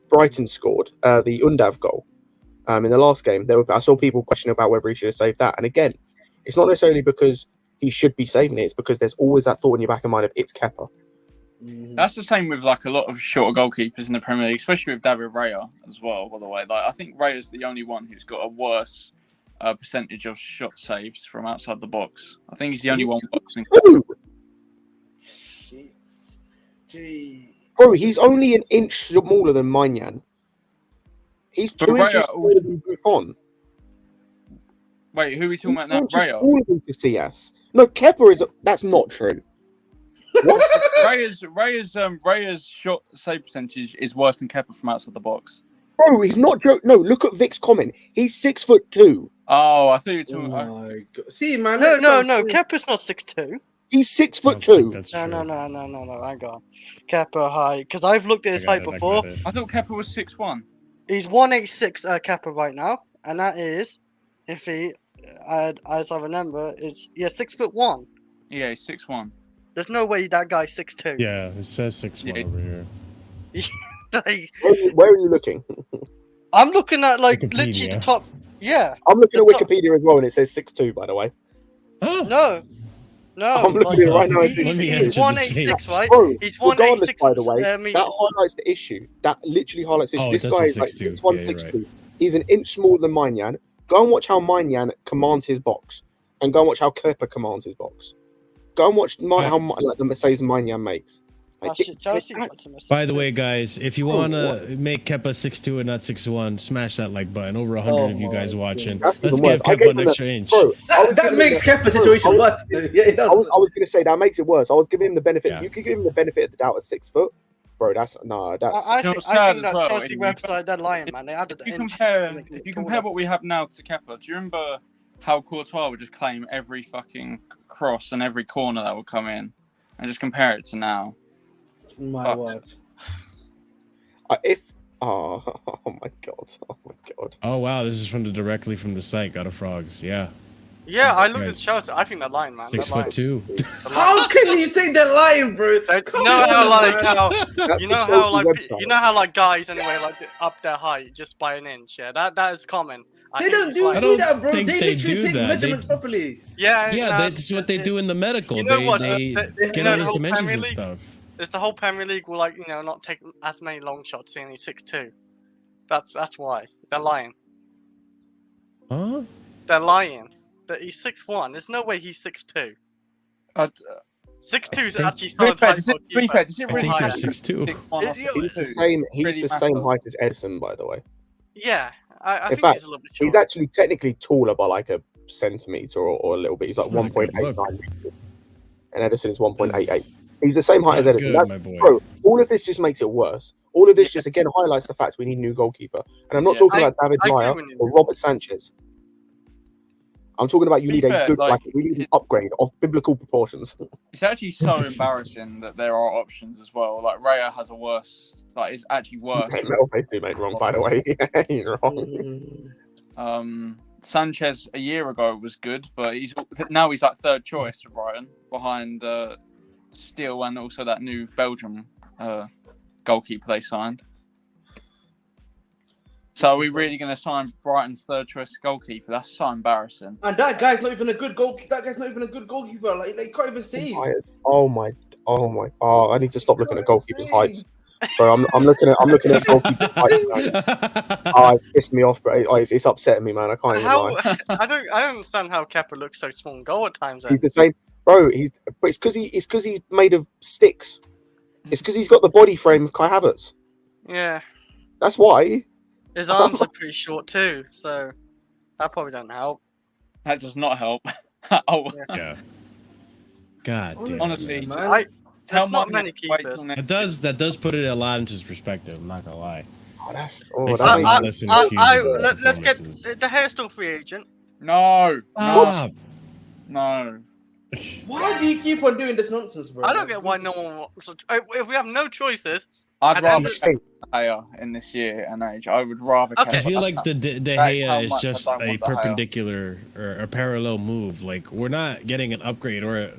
Brighton scored, the Undav goal in the last game, I saw people questioning about whether he should have saved that. And again, it's not necessarily because he should be saving it, it's because there's always that thought in your back of mind of, it's Kepa. That's the same with like a lot of shorter goalkeepers in the Premier League, especially with David Raya as well, by the way. I think Raya's the only one who's got a worse percentage of shot saves from outside the box. I think he's the only one. Bro, he's only an inch smaller than Maignan. He's 2 inches smaller than Buffon. Wait, who are we talking about now? Raya? Smaller than Casillas. No, Kepa is. That's not true. What? Raya's shot save percentage is worse than Kepa from outside the box. Bro, he's not joking. No, look at Vic's comment. He's 6'2". Oh, I thought you were talking Oh about... my God. See, man. No. Kepa's not 6'2". He's 6'2". No. Hang on. Kepa height, because I've looked at his height before. I thought Kepa was 6'1". He's 186 Kepa right now, and that is, if he, as I remember, it's 6'1". Yeah, he's 6'1". There's no way that guy's 6'2". Yeah, it says 6'1" over here. Where are you looking? I'm looking at Wikipedia. literally the top. Yeah. I'm looking at Wikipedia as well, and it says 6'2", by the way. No. I'm looking at it right now. He's 186, right? Bro, He's regardless, 186. by the way, that highlights the issue. That literally highlights the issue. This guy is 6'2". 6'1", Yeah, 6'2". He's an inch smaller than Maignan. Go and watch how Maignan commands his box, and go and watch how Kepa commands his box. Go and watch how the saves Maignan makes. By the way, guys, if you want to make Kepa 6'2" and not 6'1", smash that like button. Over 100 of you guys watching. Let's give Kepa an extra inch. Bro, that makes Kepa's situation worse. Yeah, it does. I was going to say that makes it worse. I was giving him the benefit. Yeah. You could give him the benefit of the doubt at 6 foot. Bro, that's... I think that Chelsea website, they're lying, man. They added the inch. If you compare what we have now to Kepa, do you remember how Courtois would just claim every fucking cross and every corner that would come in? And just compare it to now. My word. Oh my god. Oh wow, this is directly from the site. God of Frogs. Yeah. Yeah, I looked at Nice. Chelsea. I think they're lying, man. 6'2". How can you say they're lying, bro? You Come know on, how like man. how That's you the know how Chelsea like website. you know how like guys anyway like up their height just by an inch. Yeah, that is common. I They think don't it's do like- I don't that, bro. think They they literally do take that. measurements properly. Yeah, Yeah, nah, that's what they do in the medical. You know they what, they the- get no, all the these whole dimensions Premier and League- stuff. It's the whole Premier League will like not take as many long shots, seeing he's 6'2". That's why they're lying. Huh? They're lying. That he's 6'1". There's no way he's 6'2". 6'2 is think- actually To be solid fair, height does for a it, to be keeper. fair, does it I really think they're matter? 6'2". 6'1" or He's the 6'2"? same. He's Pretty the same massive. height as Edison, by the way. Yeah, I In think fact, he's a little bit He's short. actually technically taller by like a centimeter or a little bit. He's like It's not a good 1.89 meters, and Edison is 1.88. He's the same height as Not Edison. good, That's my boy. bro. All of this just makes it worse. All of this just again highlights the fact we need a new goalkeeper. And I'm not Yeah, talking about David I agree Raya with you. or Robert Sanchez. I'm talking about you To be need a fair, good, like, we need an upgrade of biblical proportions. It's actually so embarrassing that there are options as well. Like Raya has a worse, like it's actually worse. Okay, Metal Face 2 made wrong, by the way. You're wrong. Sanchez a year ago was good, but now he's like third choice to Brighton behind Steele and also that new Belgium goalkeeper they signed. So are we really going to sign Brighton's third choice goalkeeper? That's so embarrassing. And that guy's not even a good goalkeeper. That guy's not even a good goalkeeper. Like they can't even save. Oh my! Oh, I need to stop looking at goalkeepers' heights. Bro, I'm looking at goalkeepers' heights. Oh, it's pissed me off, bro. Oh, it's upsetting me, man. I can't even How lie. I don't understand how Kepa looks so small in goal at times. Then. He's the same, bro. But it's because he's made of sticks. It's because he's got the body frame of Kai Havertz. Yeah, That's why. his arms are pretty short too, so that probably doesn't help. That does not help. Oh, Yeah. God damn. honestly, man. I tell There's not Martin many to wait keepers. till next- That does put it a lot into perspective. I'm not gonna lie. Oh, They that said makes less inexcusable let's get performances. the hair still free agent. No, Stop. no. Why do you keep on doing this nonsense, bro? I don't get why no one wants. If we have no choices, I'd And rather that's- take Gea in this year and age. I would rather. Okay. I feel like the De That is how Gea is much I just don't a want the Gea. perpendicular or a parallel move. Like we're not getting an upgrade, or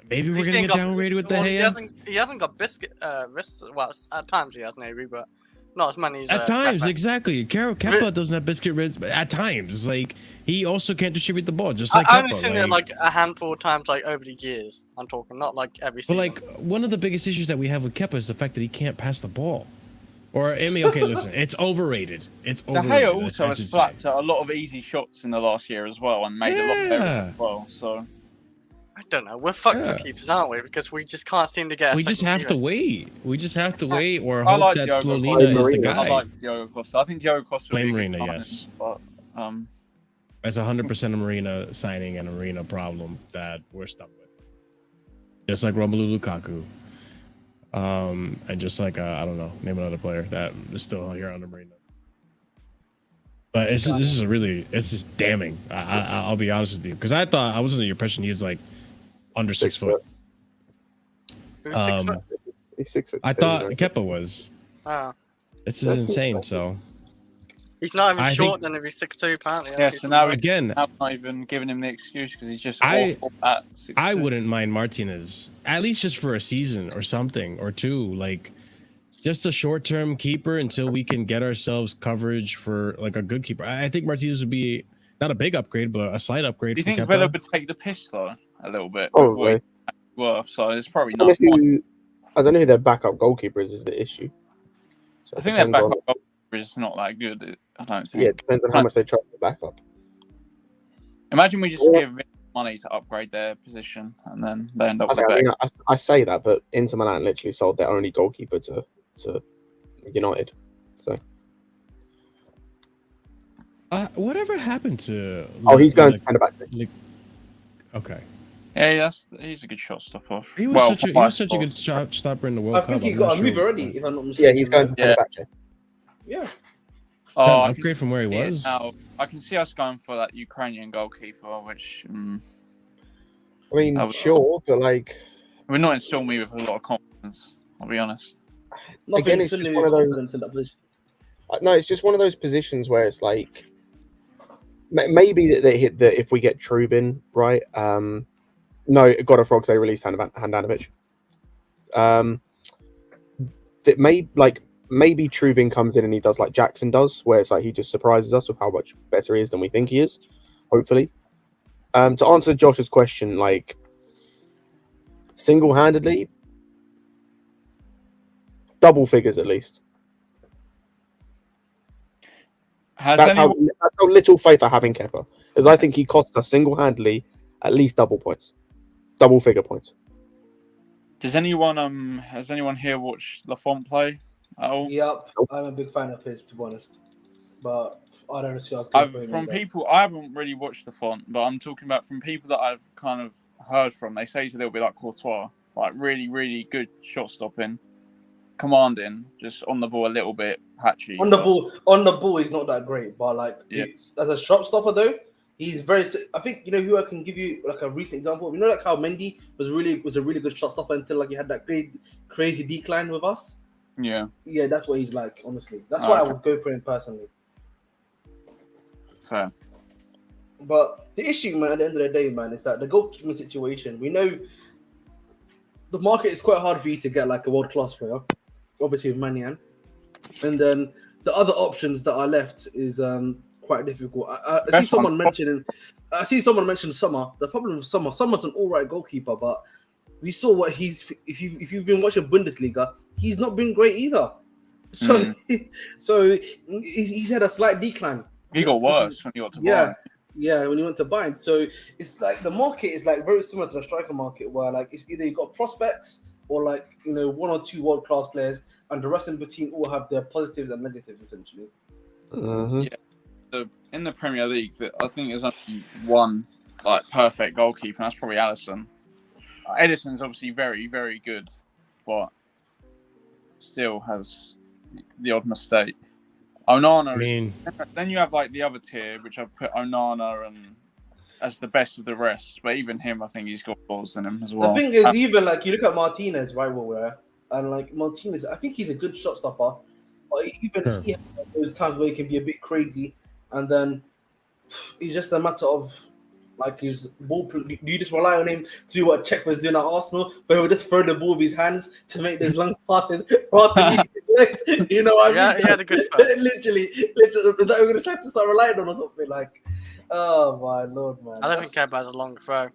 maybe we're he's gonna ain't get got- downgraded with the well, Gea. He hasn't got biscuit wrists. Well, at times he has maybe, but not as many as At times, Kepa. exactly. Kepa doesn't have biscuit wrists, but at times, like he also can't distribute the ball, just I- like I've only Kepa. seen it like a handful of times, like over the years. I'm talking, not like every But season. like one of the biggest issues that we have with Kepa is the fact that he can't pass the ball. Or I mean, okay, listen, it's overrated. It's De overrated. Gea also I has should say. slapped at a lot of easy shots in the last year as well and made a lot of Yeah. errors as well. So I don't know. We're fucked Yeah. for keepers, aren't we? Because we just can't seem to get. We just have to wait. We just have to wait, or I hope like that Diogo Slolina Costa. is the I guy. I like Diogo Costa. I think Diogo Costa would be a Blame good Reina, signing, yes. But, That's 100% a Marina signing and a Marina problem that we're stuck with. Just like Romelu Lukaku. And just like, I don't know, name another player that is still here under Marina. But this is it's just damning. I'll be honest with you. Because I was under the impression he was like under 6 foot. Who's 6 foot? He's 6 foot. I two, thought you know. Kepa was. Oh. This is insane. So, He's not even I short than if he's 6'2", apparently. yeah, so now again, I'm not even giving him the excuse because he's just I- awful at 6'2". I wouldn't mind Martinez, at least just for a season or something or two, like just a short-term keeper until we can get ourselves coverage for like a good keeper. I think Martinez would be not a big upgrade, but a slight upgrade. Do you for think Kepa. Villa would take the piss though a little bit? Oh, with what he's worth? So it's probably I not. don't know who their backup goalkeeper is the issue. So I it think their depends on- backup goalkeeper is not that good. I don't think. Yeah, it depends on how much they try to back up. Imagine we just Or- give Villa money to upgrade their position and then they end up I with say, a I, better. mean, I say that, but Inter Milan literally sold their only goalkeeper to United. So whatever happened to? he's going to Fenerbahce. Okay, Yeah, he's a good shot stopper. he was Well, such for my a score. good shot stopper in the World I Cup. think he I'm got not a move sure. already, if I'm not mistaken. Yeah, he's going to Yeah. Fenerbahce. Yeah. Oh, An I can upgrade from where he see it was. now. I can see us going for that Ukrainian goalkeeper, which I mean, Oh, sure, but like would not instill me with a lot of confidence. I'll be honest. Nothing Again, it's silly just one of those- confidence in that position. no, it's just one of those positions where it's like maybe that they hit that if we get Trubin right. No, God of Frogs they released Handanovic. That maybe Trubin comes in and he does like Jackson does, where it's like he just surprises us with how much better he is than we think he is. Hopefully, to answer Josh's question, like single-handedly, double figures at least. That's how little faith I have in Kepa, as I think he costs us single-handedly at least double figure points. Has anyone here watched Lafont play at all? Yep, I'm a big fan of his, to be honest. But I don't see us from people, I haven't really watched Lafont, but I'm talking about from people that I've kind of heard from. They say he's a little bit like Courtois, like really, really good shot stopping, commanding, just on the ball a little bit patchy. On the ball, he's not that great, but like as a shot stopper though, he's very. I think you know who I can give you like a recent example. You know, like how Mendy was a really good shot stopper until like he had that crazy decline with us. Yeah, that's what he's like. Honestly, that's why I would go for him personally. Fair. But the issue, man, at the end of the day, man, is that the goalkeeping situation. We know the market is quite hard for you to get like a world class player, obviously with Manian, and then the other options that are left is quite difficult. I see someone mention Sommer. The problem with Sommer's an all right goalkeeper, but we saw what he's. If you've been watching Bundesliga, he's not been great either. So he's had a slight decline. He got worse when he got to Bayern. Yeah, when he went to Bayern. So it's like the market is like very similar to the striker market, where like it's either you got prospects or like you know one or two world class players, and the rest in between all have their positives and negatives essentially. Mm-hmm. Yeah. So in the Premier League, I think there's only one like perfect goalkeeper, and that's probably Alisson. Edison's obviously very, very good, but still has the odd mistake. Onana then you have like the other tier, which I've put Onana and as the best of the rest. But even him, I think he's got balls in him as well. The thing is, even like you look at Martinez, right? And like Martinez, I think he's a good shot stopper. But even he has those times where he can be a bit crazy, and then it's just a matter of like his ball. Do you just rely on him to do what Czech was doing at Arsenal, where he would just throw the ball with his hands to make those long passes rather than use his legs? You know what I mean? Yeah, the good stuff. literally, is that we're going to have to start relying on or something? Like, oh my lord, man! I don't think Kepa has a long throw.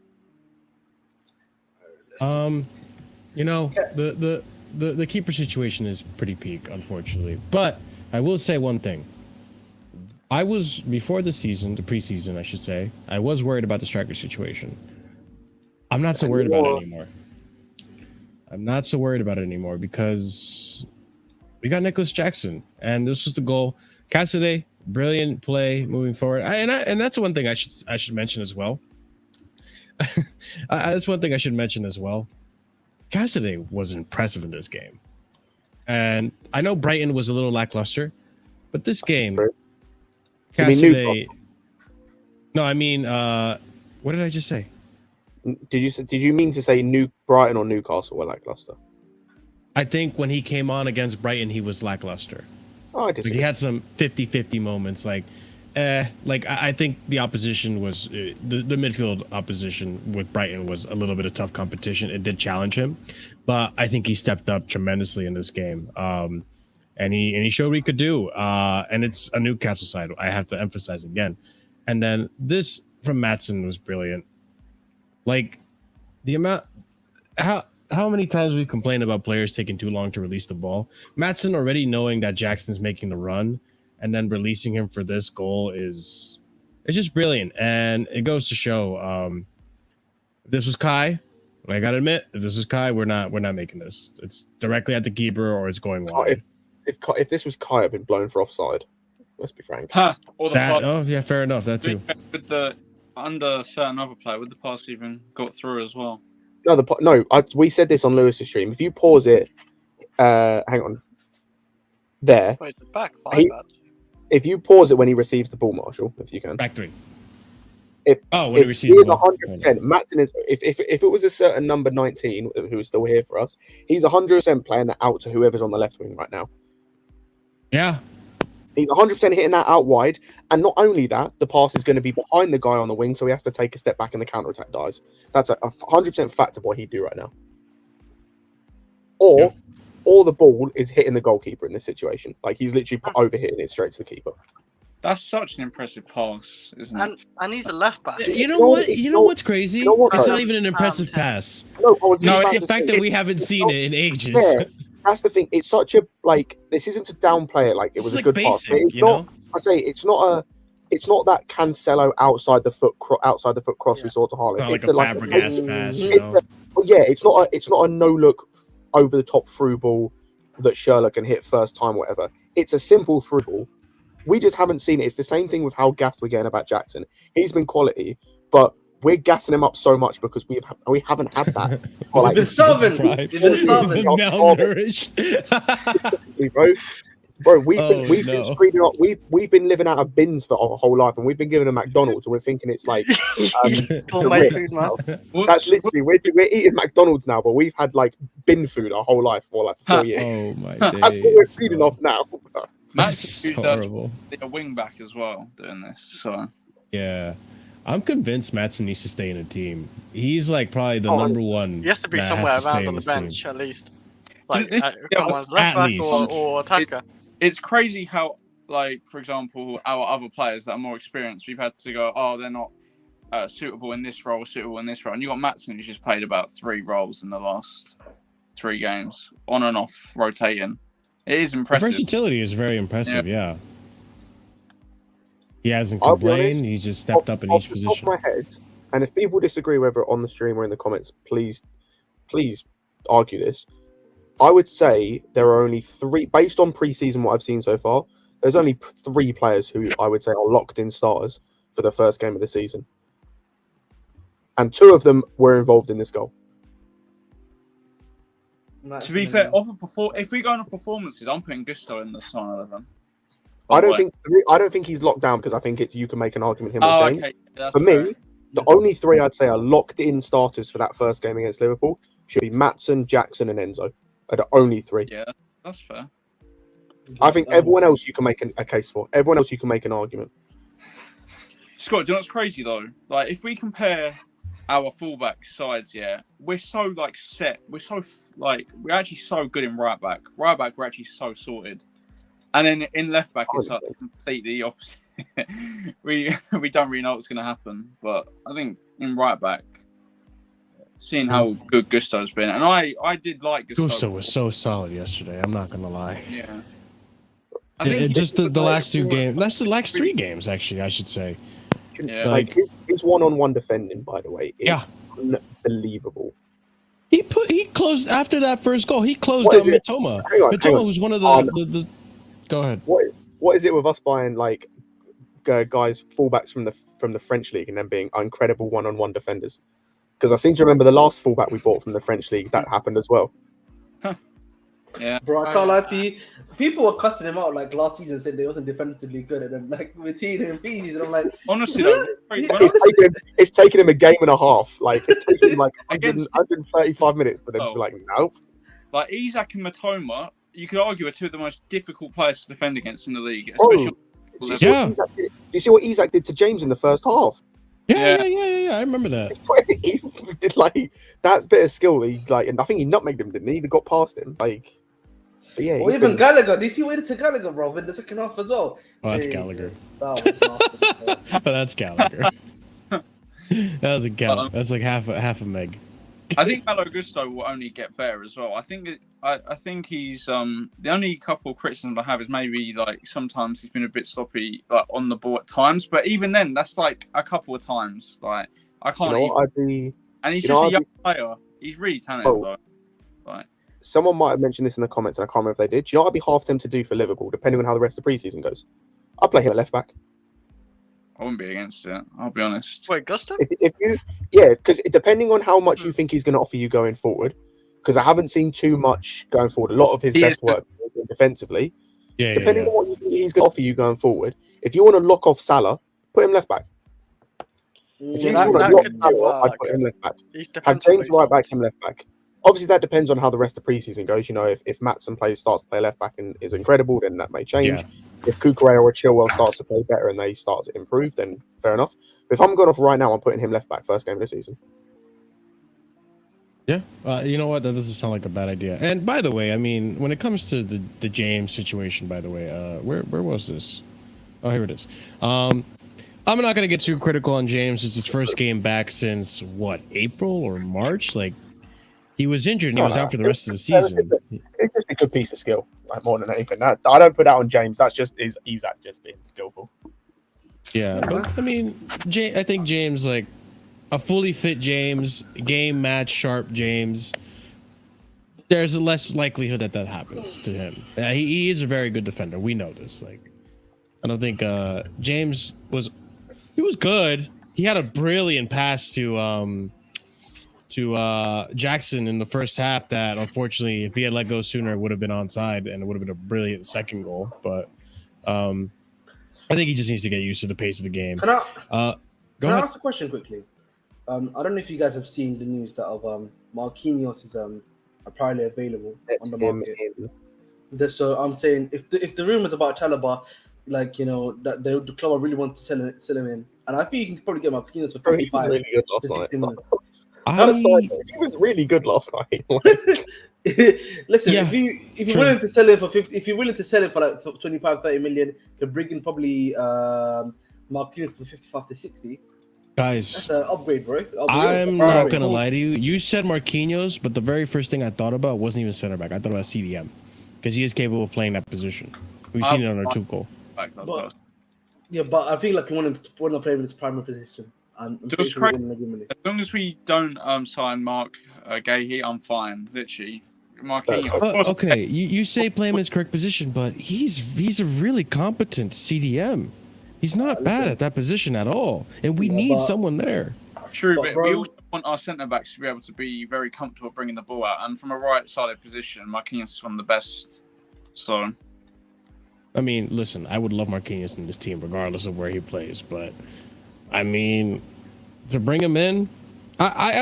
You know, the keeper situation is pretty peak, unfortunately. But I will say one thing. I was, before the preseason, I should say, I was worried about the striker situation. I'm not so worried about it anymore. I'm not so worried about it anymore because we got Nicolas Jackson, and this was the goal. Cassidy, brilliant play moving forward. And that's one thing I should mention as well. That's one thing I should mention as well. Cassidy was impressive in this game. And I know Brighton was a little lackluster, but this game... Cassidy. No, I mean, what did I just say? Did you mean to say Brighton or Newcastle were lackluster? I think when he came on against Brighton, he was lackluster. Oh, I disagree. Like he had some 50-50 moments. I think the opposition was the midfield opposition with Brighton was a little bit of tough competition. It did challenge him, but I think he stepped up tremendously in this game. And he showed what he could do. And it's a Newcastle side, I have to emphasize again. And then this from Maatsen was brilliant. Like the amount, how many times we've complained about players taking too long to release the ball. Maatsen already knowing that Jackson's making the run and then releasing him for this goal it's just brilliant. And it goes to show if this was Kai, I gotta admit, if this is Kai, we're not making this. It's directly at the keeper or it's going wide. If this was Kai, I'd been blown for offside. Let's be frank. Or the fair enough. That too. With the under certain other player, would the pass even got through as well? No, we said this on Lewis's stream. If you pause it, hang on. There. Wait, the back five. If you pause it when he receives the ball, Marshall, if you can. Back three. When he receives the ball. 100%. Maatsen is. If it was a certain number 19 who is still here for us, he's 100% playing that out to whoever's on the left wing right now. Yeah. He's 100% hitting that out wide. And not only that, the pass is going to be behind the guy on the wing, so he has to take a step back and the counter-attack dies. That's a 100% fact of what he'd do right now. Or the ball is hitting the goalkeeper in this situation. Like, he's literally overhitting it straight to the keeper. That's such an impressive pass, isn't it? And he's a left back. You know what? You know what's crazy? You know what, It's though? not even an impressive pass. No, It's the fact that we haven't seen it in ages. Yeah, that's the thing. It's such a, like, this isn't to downplay it. Like, it was It's a good pass. basic, It's you not, know? I say it's not that Cancelo outside the foot cross we saw to Haaland. Not like It's a like Fabregas pass, you it's know? it's not a no look over the top through ball that Sherlock can hit first time, whatever. It's a simple through ball. We just haven't seen it. It's the same thing with how gassed we're getting about Jackson. He's been quality, but we're gassing him up so much because we haven't had that. We've been starving. Right. We've been starving. Malnourished. Bro, we've been no. screening up. We've been living out of bins for our whole life, and we've been given a McDonald's, and we're thinking it's like Homemade food, man. that's literally we're eating McDonald's now, but we've had like bin food our whole life for like 4 years. Oh my That's days. what we're feeding bro. off now. Matt's It's horrible. a wing back as well doing this. So Yeah. I'm convinced Mattson needs to stay in a team. He's like probably the number one. He has to be that somewhere has to stay around in on the this team. bench at least. Like, This- come on, at left back least. or attacker. it's crazy how, like, for example, our other players that are more experienced, we've had to go, oh, they're not suitable in this role, and you got Mattson who's just played about 3 roles in the last 3 games, on and off, rotating. It is The impressive. versatility is very impressive, yeah. He hasn't I'll be complained. honest, He's just stepped up in each Off the top position. of my head, and if people disagree, whether on the stream or in the comments, please argue this. I would say there are only 3, based on preseason what I've seen so far. There's only 3 players who I would say are locked in starters for the first game of the season, and 2 of them were involved in this goal. To be fair, if we're going off performances, I'm putting Gusto in the starting 11. I don't think he's locked down because I think it's you can make an argument him or Oh, James. okay. That's For fair. me, the only 3 I'd say are locked in starters for that first game against Liverpool should be Maatson, Jackson, and Enzo. Are the only 3. Yeah, that's fair. I think everyone else you can make a case for. Everyone else you can make an argument. Scott, do you know what's crazy though? Like, if we compare our fullback sides, yeah, we're so like set. We're so like we're actually so good in right back. Right back, we're actually so sorted. And then in left back, it's like completely opposite. we don't really know what's going to happen. But I think in right back, seeing how good Gusto's been, and I did like Gusto. Gusto was so solid yesterday. I'm not gonna lie. Yeah. I think Just the last 2 games. That's the last 3 games, actually. I should say. Yeah. Like his one-on-one defending, by the way, is unbelievable. He closed after that first goal. He closed What out is it? Mitoma. Hang on. Mitoma was one of the. Go ahead. What is it with us buying like guys fullbacks from the French league and then being incredible one-on-one defenders? Because I seem to remember the last fullback we bought from the French league that happened as well. Yeah. Bro, I can't lie to you. People were cussing him out like last season, said they wasn't defensively good, and then like we're teeing him fees, and I'm like, Honestly, though, It's taken him a game and a half. Like it's taken him like 100, Against- 135 minutes for them to be like, nope. like Isak and Matoma, you could argue are 2 of the most difficult players to defend against in the league, Bro, especially. Do you see what Isak did? Do you see what Isak did to James in the first half? Yeah. I remember that. He did like that's a bit of skill. He like, and I think he nutmegged him, didn't he? He got past him. Like, but yeah. or even Gallagher. Do you see what he did to Gallagher, bro, in the second half as well? Oh, that's Jesus, Gallagher. That was nasty, bro. Oh, that's Gallagher. That was a Gallagher. That's like half a meg. I think Malo Gusto will only get better as well. I think he's the only couple of criticisms I have is maybe like sometimes he's been a bit sloppy like on the ball at times, but even then that's like a couple of times. Like I can't. You know what, and he's you just know, a young player. He's really talented though. Like someone might have mentioned this in the comments, and I can't remember if they did. Do you know what I'd be half tempted to do for Liverpool, depending on how the rest of the preseason goes? I'll play him at left back. I wouldn't be against it. I'll be honest. Wait, Gusto? If you, because depending on how much you think he's going to offer you going forward, because I haven't seen too much going forward. A lot of his best work defensively. Yeah. Depending on what you think he's going to offer you going forward, if you want to lock off Salah, put him left back. If you that want to lock could Salah be off, I'd work. put him left back. He's Have James right back, him left back. Obviously, that depends on how the rest of preseason goes. You know, if Maatson starts to play left back and is incredible, then that may change. Yeah. If Cucurella or Chilwell starts to play better and they start to improve, then fair enough. But if I'm going off right now, I'm putting him left back first game of the season. Yeah, you know what? That doesn't sound like a bad idea. And by the way, I mean, when it comes to the James situation, by the way, where was this? Oh, here it is. I'm not gonna get too critical on James. It's his first game back since what, April or March? Like, he was injured and he was out for the rest of the season. It's just a good piece of skill, like, more than anything. I don't put that on James. That's just he's at just being skillful. Yeah, but I mean, I think James, like a fully fit James, game match sharp James, there's a less likelihood that happens to him. He is a very good defender. We know this. Like, I don't think James was good. He had a brilliant pass to Jackson in the first half that, unfortunately, if he had let go sooner, it would have been onside and it would have been a brilliant second goal. But I think he just needs to get used to the pace of the game. Can I ask a question quickly? I don't know if you guys have seen the news that of Marquinhos is apparently available on the market. So I'm saying if the rumors about Chalobah, like, you know, that the club really want to sell him in, and I think you can probably get Marquinhos for 55. He was really good last night. He was really good last night. Listen, Yeah, if you're willing to sell it for 50, if you're willing to sell it for like 25-30 million, you can bring in probably Marquinhos for 55 to 60. guys, That's an upgrade, bro. I'm not gonna lie to you. You said Marquinhos, but the very first thing I thought about wasn't even center back. I thought about CDM because he is capable of playing that position. We've seen it on our Tuchel. But I feel like you want to play with his primary position. And as long as we don't sign Mark Gahey, I'm fine. Literally, Okay, you say play him in his correct position, but he's a really competent CDM. He's not bad at that position at all, and we need someone there. True, but we also want our centre backs to be able to be very comfortable bringing the ball out, and from a right-sided position, Marquinhos is one of the best. So, I mean, listen, I would love Marquinhos in this team, regardless of where he plays. But I mean, to bring him in, I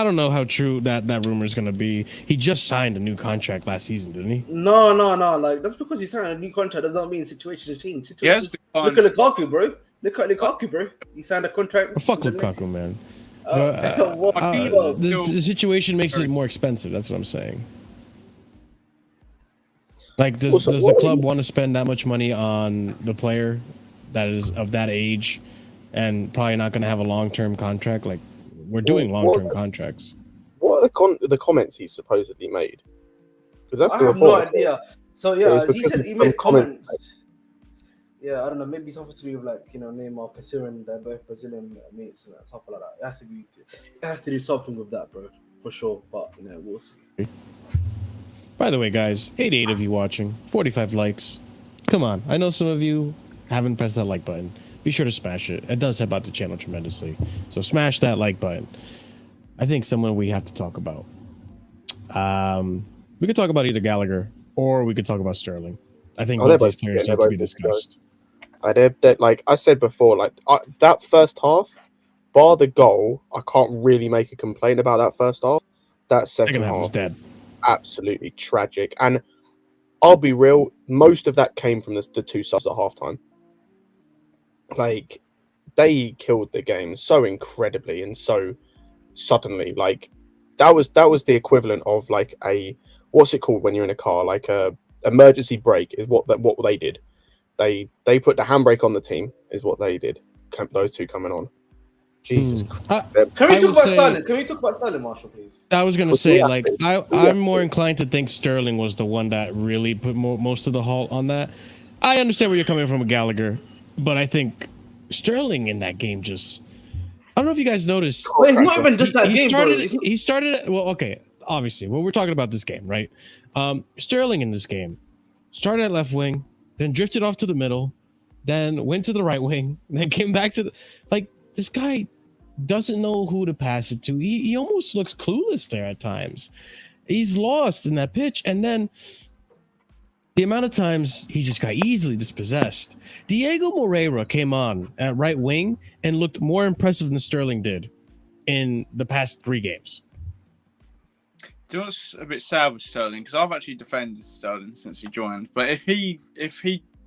don't know how true that rumor is going to be. He just signed a new contract last season, didn't he? No. Like, that's because he signed a new contract does not mean situations change. Yes, look at Lukaku, bro. Look at Lukaku, bro. He signed a contract. Fuck Lukaku, man. The situation makes it more expensive. That's what I'm saying. Like, does the club want to spend that much money on the player that is of that age and probably not going to have a long-term contract? Like, we're doing long-term contracts. What are the comments he supposedly made? Because that's the report. I have no idea. So yeah, he said he made comments. Yeah, I don't know. Maybe something to do with, like, you know, Neymar considering they're both Brazilian mates and stuff like that. It has to do something with that, bro, for sure. But, you know, we'll see. By the way, guys, 88 of you watching, 45 likes. Come on, I know some of you haven't pressed that like button. Be sure to smash it. It does help out the channel tremendously. So smash that like button. I think someone we have to talk about. We could talk about either Gallagher or we could talk about Sterling. I think both these players need to be discussed. Like I said before, like that first half, bar the goal, I can't really make a complaint about that first half. That second half was dead. Absolutely tragic. And I'll be real, most of that came from the two subs at halftime. Like, they killed the game so incredibly and so suddenly. Like, that was the equivalent of like a, what's it called when you're in a car? Like a emergency brake is what they did. They put the handbrake on the team is what they did. Those two coming on. Jesus Christ. Can we talk about Sterling, Marshall, please? I was going to say, like, I'm more inclined to think Sterling was the one that really put most of the halt on that. I understand where you're coming from with Gallagher, but I think Sterling in that game just... I don't know if you guys noticed. Well, it's not even just that game, bro. He started... Well, okay, obviously. Well, we're talking about this game, right? Sterling in this game started at left wing, then drifted off to the middle, then went to the right wing, then came back to the... Like, this guy doesn't know who to pass it to. He almost looks clueless there at times. He's lost in that pitch. And then the amount of times he just got easily dispossessed. Diego Moreira came on at right wing and looked more impressive than Sterling did in the past 3 games. Do you know what's a bit sad with Sterling? Because I've actually defended Sterling since he joined. But if he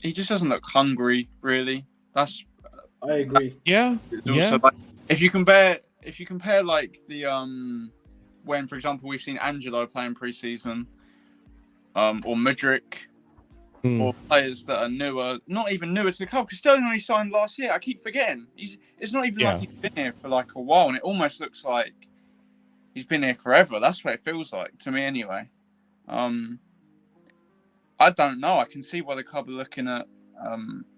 he just doesn't look hungry. Really, that's I agree. Yeah, yeah. also like if you compare like the when, for example, we've seen Angelo playing preseason, or Mudryk, or players that are newer, not even newer to the club, because Sterling only signed last year. I keep forgetting. It's not even like he's been here for like a while, and it almost looks like he's been here forever. That's what it feels like to me, anyway. I don't know. I can see why the club are looking at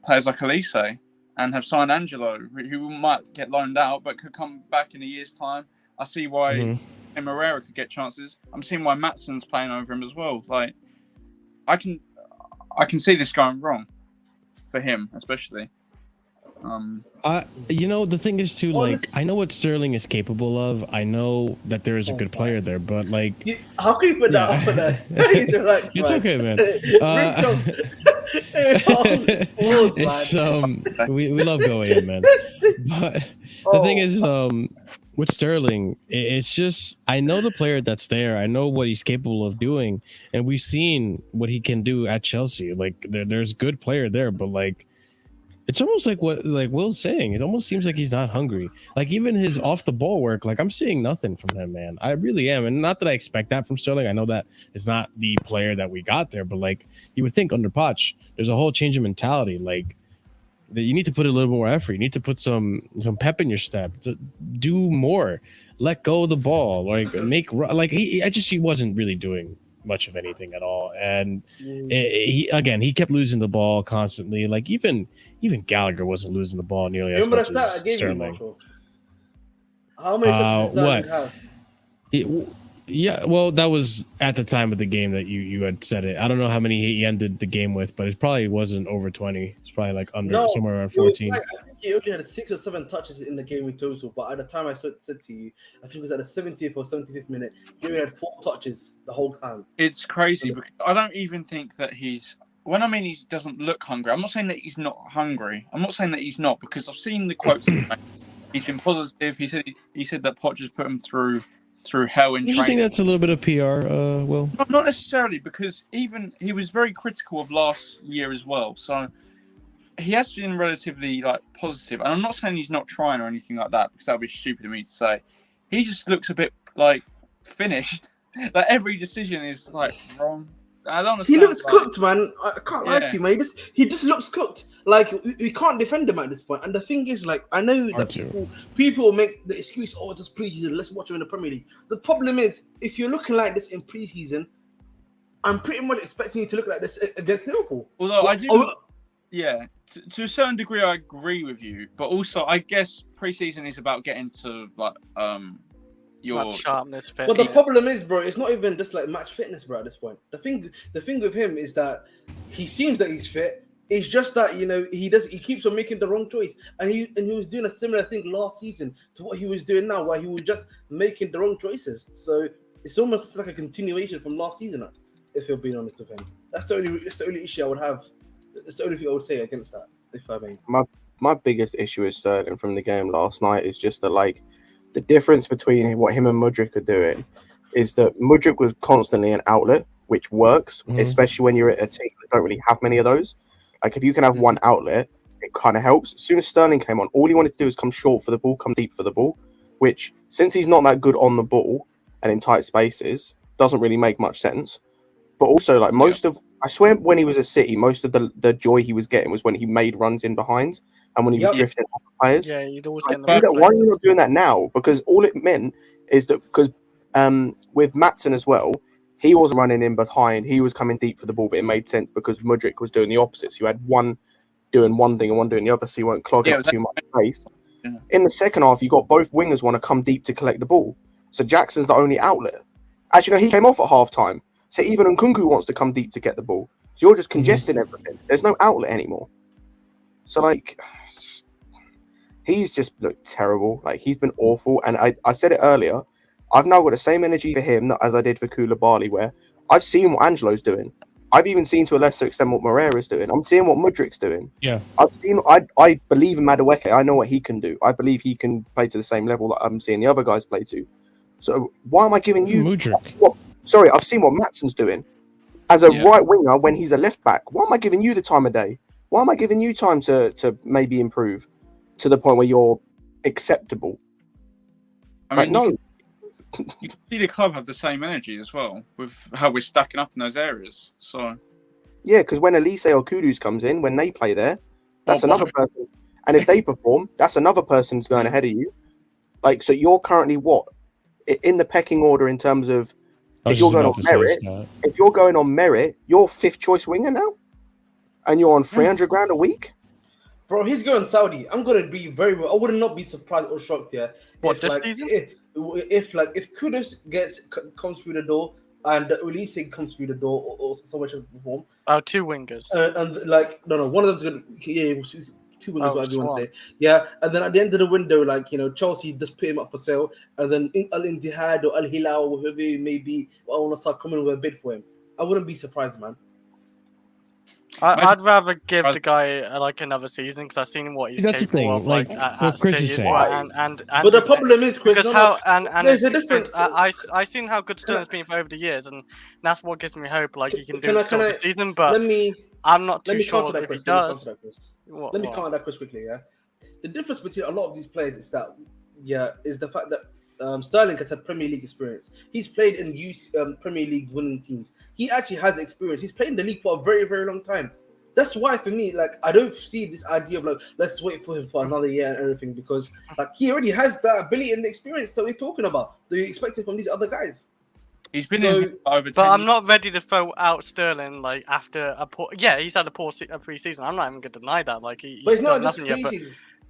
players like Elise and have signed Angelo, who might get loaned out but could come back in a year's time. I see why Herrera could get chances. I'm seeing why Matson's playing over him as well. Like, I can see this going wrong for him, especially. The thing is too, like, I know what Sterling is capable of. I know that there is a good player there, but like, how can you put that up on that? It's okay, man. It's we love going in, man. But the thing is, with Sterling, it's just, I know the player that's there. I know what he's capable of doing, and we've seen what he can do at Chelsea. Like, there's good player there, but like, it's almost like what like Will's saying. It almost seems like he's not hungry. Like, even his off the ball work, like, I'm seeing nothing from him, man. I really am. And not that I expect that from Sterling. I know that it's not the player that we got there, but like, you would think under Poch, there's a whole change of mentality. Like, that you need to put a little more effort. You need to put some pep in your step. To do more. Let go of the ball. Like, he wasn't really doing much of anything at all, and he kept losing the ball constantly. Like, even Gallagher wasn't losing the ball nearly as much as Sterling. How many touches does Sterling have? Yeah, well, that was at the time of the game that you had said it. I don't know how many he ended the game with, but it probably wasn't over 20. It's probably like somewhere around 14. I think he only had 6 or 7 touches in the game in total, but at the time I said to you, I think it was at the 70th or 75th minute, he only had 4 touches the whole time. It's crazy because I don't even think that he's... When I mean he doesn't look hungry, I'm not saying that he's not hungry. I'm not saying that he's not, because I've seen the quotes. He's been positive. He said that Poch has put him through hell in training. Do you think that's a little bit of PR, Will? Not necessarily, because even he was very critical of last year as well. So he has been relatively like positive. And I'm not saying he's not trying or anything like that, because that would be stupid of me to say. He just looks a bit like finished. Like, every decision is like wrong. I don't understand. He looks cooked, man. I can't lie to you, man. He just looks cooked. Like, we can't defend him at this point. And the thing is, like, I know that people make the excuse, oh, it's just preseason, let's watch him in the Premier League. The problem is, if you're looking like this in preseason, I'm pretty much expecting you to look like this against Liverpool. Although I do, to a certain degree, I agree with you. But also, I guess preseason is about getting to like your sharpness. But the problem is, bro, it's not even just like match fitness, bro. At this point, the thing with him is that he seems that he's fit. It's just that, you know, he keeps on making the wrong choice, and he was doing a similar thing last season to what he was doing now, where he was just making the wrong choices. So it's almost like a continuation from last season, if you're being honest with him. That's the only issue I would have. That's the only thing I would say against that, if I may. My biggest issue with Sterling from the game last night is just that, like, the difference between what him and Mudryk are doing is that Mudryk was constantly an outlet, which works, especially when you're at a team that don't really have many of those. Like, if you can have one outlet, it kind of helps. As soon as Sterling came on, all he wanted to do was come short for the ball, come deep for the ball, which, since he's not that good on the ball and in tight spaces, doesn't really make much sense. But also, like, I swear when he was at City, most of the joy he was getting was when he made runs in behind and when he was drifting off the players. Yeah, you'd always Like, get why are you not doing that now? Because all it meant is that, because with Matson as well, he wasn't running in behind. He was coming deep for the ball, but it made sense because Mudryk was doing the opposite. So you had one doing one thing and one doing the other, so you weren't clogging up too much space. Yeah. In the second half, you got both wingers want to come deep to collect the ball. So Jackson's the only outlet. Actually, no, he came off at half-time. So even Nkunku wants to come deep to get the ball. So you're just congesting everything. There's no outlet anymore. So, like, he's just looked terrible. Like, he's been awful. And I said it earlier, I've now got the same energy for him as I did for Koulibaly, where I've seen what Angelo's doing. I've even seen to a lesser extent what Moreira's doing. I'm seeing what Mudryk's doing. Yeah. I believe in Madueke. I know what he can do. I believe he can play to the same level that I'm seeing the other guys play to. So why am I giving you... Mudryk. I've seen what Matson's doing. As a right winger, when he's a left back, why am I giving you the time of day? Why am I giving you time to maybe improve to the point where you're acceptable? I mean, no. You can see the club have the same energy as well with how we're stacking up in those areas. So Yeah, because when Elise or Kudus comes in, when they play there, that's another person. And if they perform, that's another person's going ahead of you. Like, so you're currently what? In the pecking order in terms of if you're going on merit, you're 5th choice winger now? And you're on 300 grand a week? Bro, he's going Saudi. I'm gonna be very. I would not be surprised or shocked. Yeah. What, if, this like, season? If Kudus comes through the door and Ulisse comes through the door or so much of form. 2 wingers. And like no, one of them's gonna two wingers, whatever you want to say. Yeah, and then at the end of the window, like Chelsea just put him up for sale, and then Al Ittihad or Al Hilal or whoever it may be, I want to start coming with a bid for him. I wouldn't be surprised, man. I'd rather give the guy like another season because I've seen what he's capable of. Like what Chris is saying. But the problem is, Chris, because there's a difference. I've seen how good Sterling's been for over the years, and that's what gives me hope. Like he can do it this season, but I'm not too sure if he does. Let me counter that, Chris, quickly. Yeah, the difference between a lot of these players is that is the fact that Sterling has had Premier League experience. He's played in Premier League winning teams. He actually has experience. He's played in the league for a very, very long time. That's why, for me, like I don't see this idea of like let's wait for him for another year and everything because like he already has that ability and the experience that we're talking about. That you expect it from these other guys. He's been in over. But I'm not ready to throw out Sterling like after a poor. Yeah, he's had a poor pre-season. I'm not even gonna deny that. Like he's done nothing yet.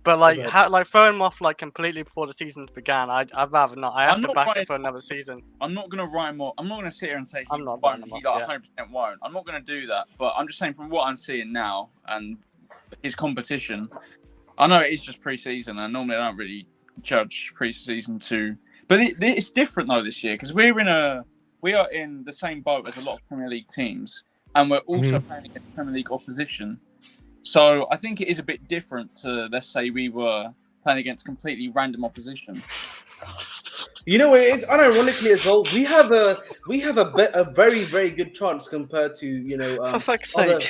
But like, throwing him off like completely before the season began, I'd rather not. I have to back him for another season. I'm not gonna write him off. I'm not gonna sit here and say I'm not won't. He 100% won't. I'm not gonna do that. But I'm just saying from what I'm seeing now and his competition, I know it is just pre-season, and normally I don't really judge pre-season too. But it's different though this year because we are in the same boat as a lot of Premier League teams, and we're also playing against Premier League opposition. So I think it is a bit different to, let's say, we were playing against completely random opposition. You know what it is? Unironically as well, we have a very, very good chance compared to For fuck's sake.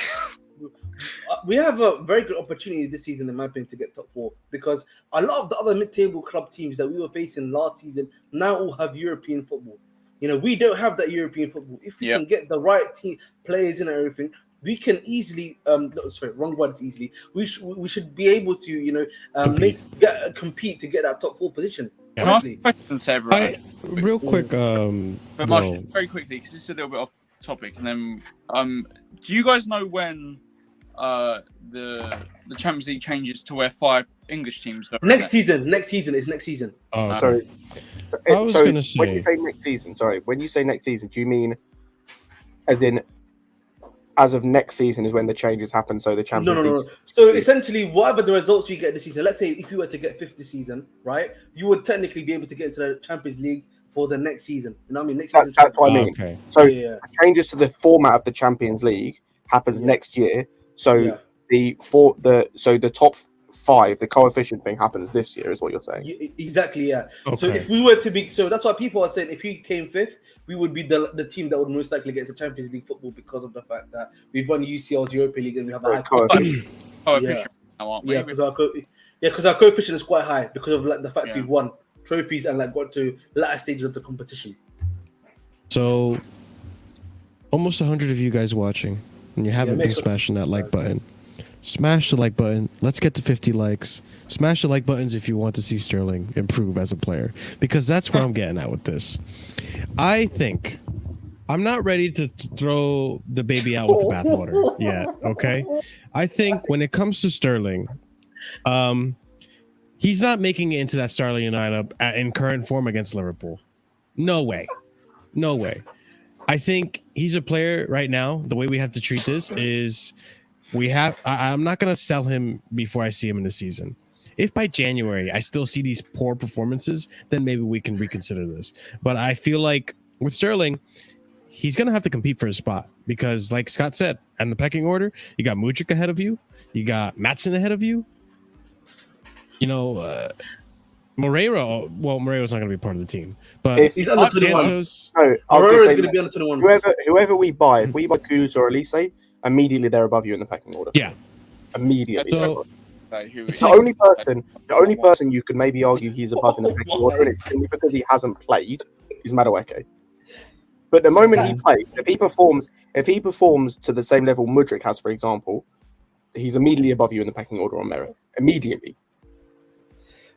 We have a very good opportunity this season, in my opinion, to get top 4 because a lot of the other mid-table club teams that we were facing last season now all have European football. We don't have that European football. If we can get the right team players in and everything, we can easily wrong word is easily. We should be able to compete to get that top 4 position. Honestly, real quick, but Marshall, very quickly because this is a little bit off topic, and then do you guys know when the Champions League changes to where 5 English teams go? Next season. It's next season. Oh, sorry. I was going to say when you say next season. Sorry, when you say next season, do you mean as in? As of next season is when the changes happen, so the Champions League... No. So essentially, whatever the results you get this season, let's say if you were to get 5th this season, right, you would technically be able to get into the Champions League for the next season. You know what I mean? That's what I mean. Okay. So changes to the format of the Champions League happens next year. So the top 5, the coefficient thing happens this year, is what you're saying. Exactly, yeah. Okay. So if we were to be... So that's why people are saying if he came 5th, we would be the team that would most likely get to Champions League football because of the fact that we've won UCL's Europa League and we have a high coefficient. Because our coefficient is quite high because of like the fact we've won trophies and like got to latter stages of the competition. So, almost 100 of you guys watching, and you haven't been smashing that like button. Smash the like button. Let's get to 50 likes. Smash the like buttons if you want to see Sterling improve as a player, because that's where I'm getting at with this. I think I'm not ready to throw the baby out with the bathwater yet. Okay, I think when it comes to Sterling, he's not making it into that starting lineup in current form against Liverpool. No way. I think he's a player right now. The way we have to treat this is I'm not going to sell him before I see him in the season. If by January I still see these poor performances, then maybe we can reconsider this. But I feel like with Sterling, he's going to have to compete for his spot because, like Scott said, in the pecking order, you got Mudryk ahead of you, you got Maatsen ahead of you. Moreira. Well, Moreira's not going to be part of the team, but if he's under Santos. No, Moreira's going to be under 21. Whoever we buy, if we buy Kudus or Elise, immediately they're above you in the pecking order. Yeah. immediately. So- It's the only person you could maybe argue he's above in the pecking order, and it's simply because he hasn't played, is Madueke. But the moment he plays, if he performs to the same level Mudryk has, for example, he's immediately above you in the pecking order on merit. Immediately.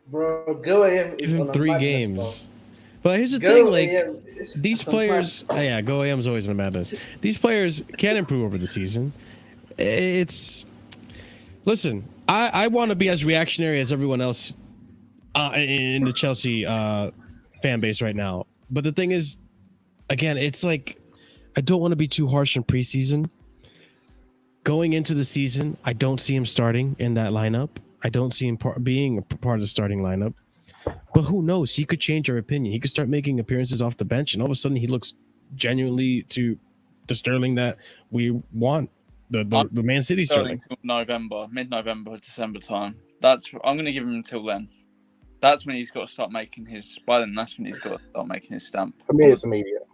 Bro, Go AM is Give him on a 3 madness, games. But here's the Go thing, like AM is these on players, madness. Go AM is always in a madness. These players can improve over the season. Listen, I want to be as reactionary as everyone else in the Chelsea fan base right now. But the thing is, again, it's like I don't want to be too harsh in preseason. Going into the season, I don't see him starting in that lineup. I don't see him being a part of the starting lineup. But who knows? He could change our opinion. He could start making appearances off the bench, and all of a sudden he looks genuinely to the Sterling that we want, the Man City Sterling. Till November, mid-November, December time. I'm going to give him until then. That's when he's got to start making his. Well, then that's when he's got to start making his stamp. For me, it's immediate.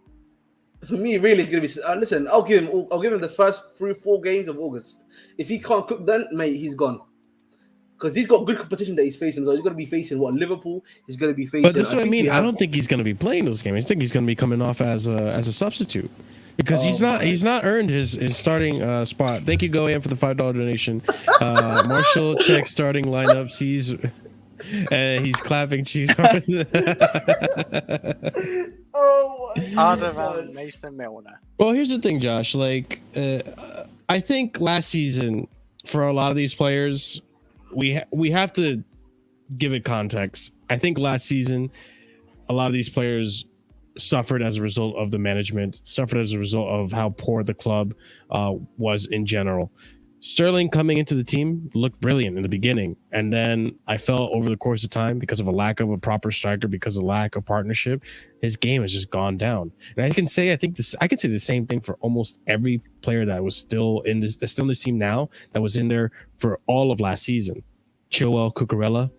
For me, really, it's gonna be. Listen, I'll give him the first 3-4 games of August. If he can't cook, then mate, he's gone. Because he's got good competition that he's facing. So he's going to be facing Liverpool. He's going to be facing. But this is what I mean. I don't think he's going to be playing those games. I think he's going to be coming off as a substitute because he's not earned his starting spot. Thank you, Go AM, for the $5 donation. Marshall check starting lineup sees. And he's clapping cheese hard. Oh my Harder God. than Mason Milner. Well, here's the thing, Josh. Like, I think last season for a lot of these players, we have to give it context. I think last season, a lot of these players suffered as a result of the management, suffered as a result of how poor the club was in general. Sterling coming into the team looked brilliant in the beginning, and then I felt over the course of time, because of a lack of a proper striker, because of lack of partnership, his game has just gone down. And I can say the same thing for almost every player that was still in this team now, that was in there for all of last season. Chilwell, Cucurella,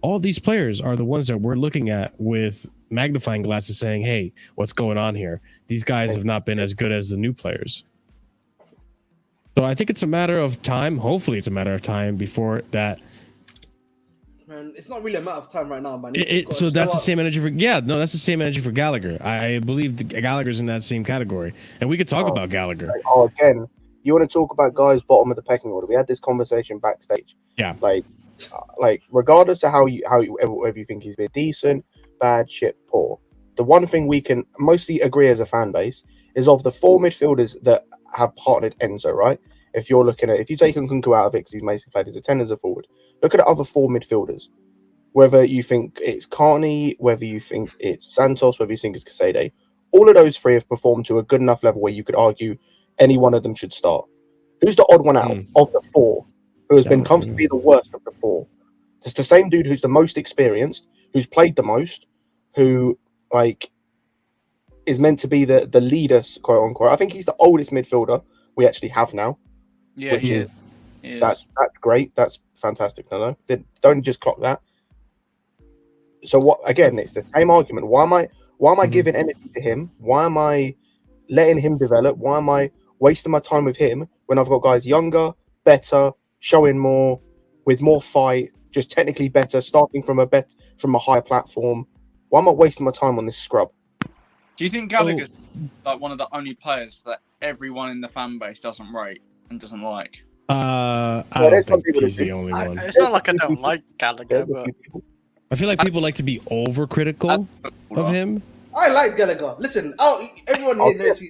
all these players are the ones that we're looking at with magnifying glasses, saying, "Hey, what's going on here? These guys have not been as good as the new players." So I think it's a matter of time. Hopefully, it's a matter of time before that. Man, it's not really a matter of time right now, man. So that's the same energy for that's the same energy for Gallagher. I believe Gallagher's in that same category, and we could talk about Gallagher. Again, you want to talk about guys bottom of the pecking order? We had this conversation backstage. Yeah, like regardless of how you whether you think he's been decent, bad, shit, poor. The one thing we can mostly agree as a fan base is of the 4 midfielders that have partnered Enzo, right? If you're looking at, if you take Nkunku out of it, because he's mostly played as a 10 as a forward, look at the other 4 midfielders. Whether you think it's Carney, whether you think it's Santos, whether you think it's Casade, all of those 3 have performed to a good enough level where you could argue any one of them should start. Who's the odd one out of the 4 who has been comfortably the worst of the 4? It's the same dude who's the most experienced, who's played the most, who is meant to be the leader, quote unquote. I think he's the oldest midfielder we actually have now. Yeah, which is. That's great. That's fantastic. No, don't just clock that. So what? Again, it's the same argument. Why am I giving energy to him? Why am I letting him develop? Why am I wasting my time with him when I've got guys younger, better, showing more, with more fight, just technically better, starting from a higher platform? Why am I wasting my time on this scrub? Do you think Gallagher's like one of the only players that everyone in the fan base doesn't rate and doesn't like? I don't think he's the only one. It's not like I don't like Gallagher, but I feel like people like to be overcritical of him. I like Gallagher. Listen, everyone here knows who.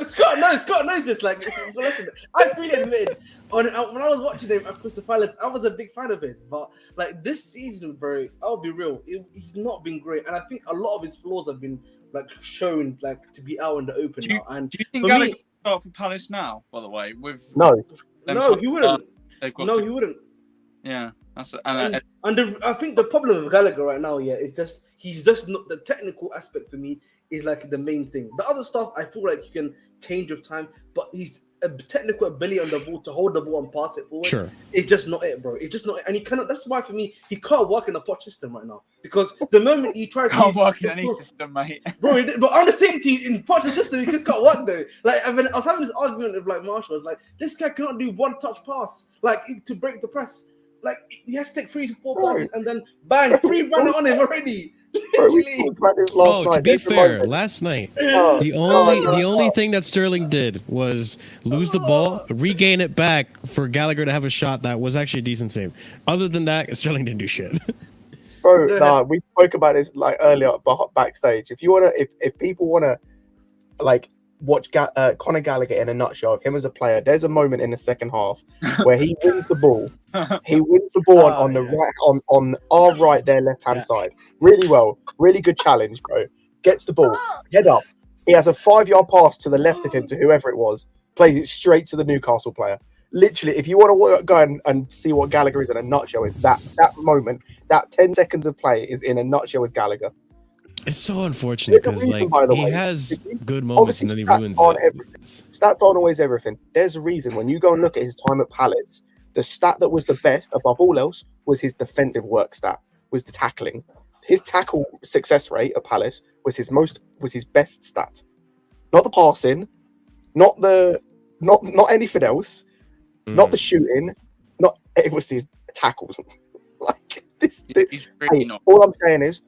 Scott knows this. Like, listen, I freely admitted when I was watching him at Crystal Palace, I was a big fan of his. But like this season, bro, I'll be real, he's not been great, and I think a lot of his flaws have been like shown like to be out in the open now. And do you think Gallagher would start for Palace now? By the way, no, he wouldn't. He wouldn't. Yeah. I think the problem with Gallagher right now, is he's just not the technical aspect for me is like the main thing. The other stuff I feel like you can change with time, but a technical ability on the ball to hold the ball and pass it forward. Sure. It's just not it, bro. It's just not it. And he cannot. That's why for me, he can't work in a pot system right now. Because the moment he tries Can't to work in any system, mate. bro, but I'm just saying to you, in pot system, he just can't work though. Like I was having this argument with like Marshall. I was like, this guy cannot do one touch pass, like to break the press. Like he has to take 3 to 4 passes and then bang, 3 run on him already. Bro, we talked about this last night. To be There's a fair, moment- last night Oh, the only thing that Sterling did was lose the ball, regain it back for Gallagher to have a shot that was actually a decent save. Other than that, Sterling didn't do shit. Bro, nah, we spoke about this like earlier backstage. If you wanna, if people wanna, like watch Conor Gallagher in a nutshell of him as a player, there's a moment in the second half where he wins the ball. He wins the ball on the right, on our right, their left hand side. Really well, really good challenge, bro. Gets the ball, head up. He has a 5-yard pass to the left of him to whoever it was. Plays it straight to the Newcastle player. Literally, if you want to go and see what Gallagher is in a nutshell, is that moment, that 10 seconds of play is in a nutshell with Gallagher. It's so unfortunate There's a because reason, like by the he way. has good moments and then he ruins aren't it. everything. Stats aren't always everything. There's a reason when you go and look at his time at Palace, the stat that was the best above all else was his defensive work stat, was the tackling. His tackle success rate at Palace was his best stat. Not the passing, not anything else, not the shooting, it was his tackles. Like this. He's really Hey, not. all I'm saying is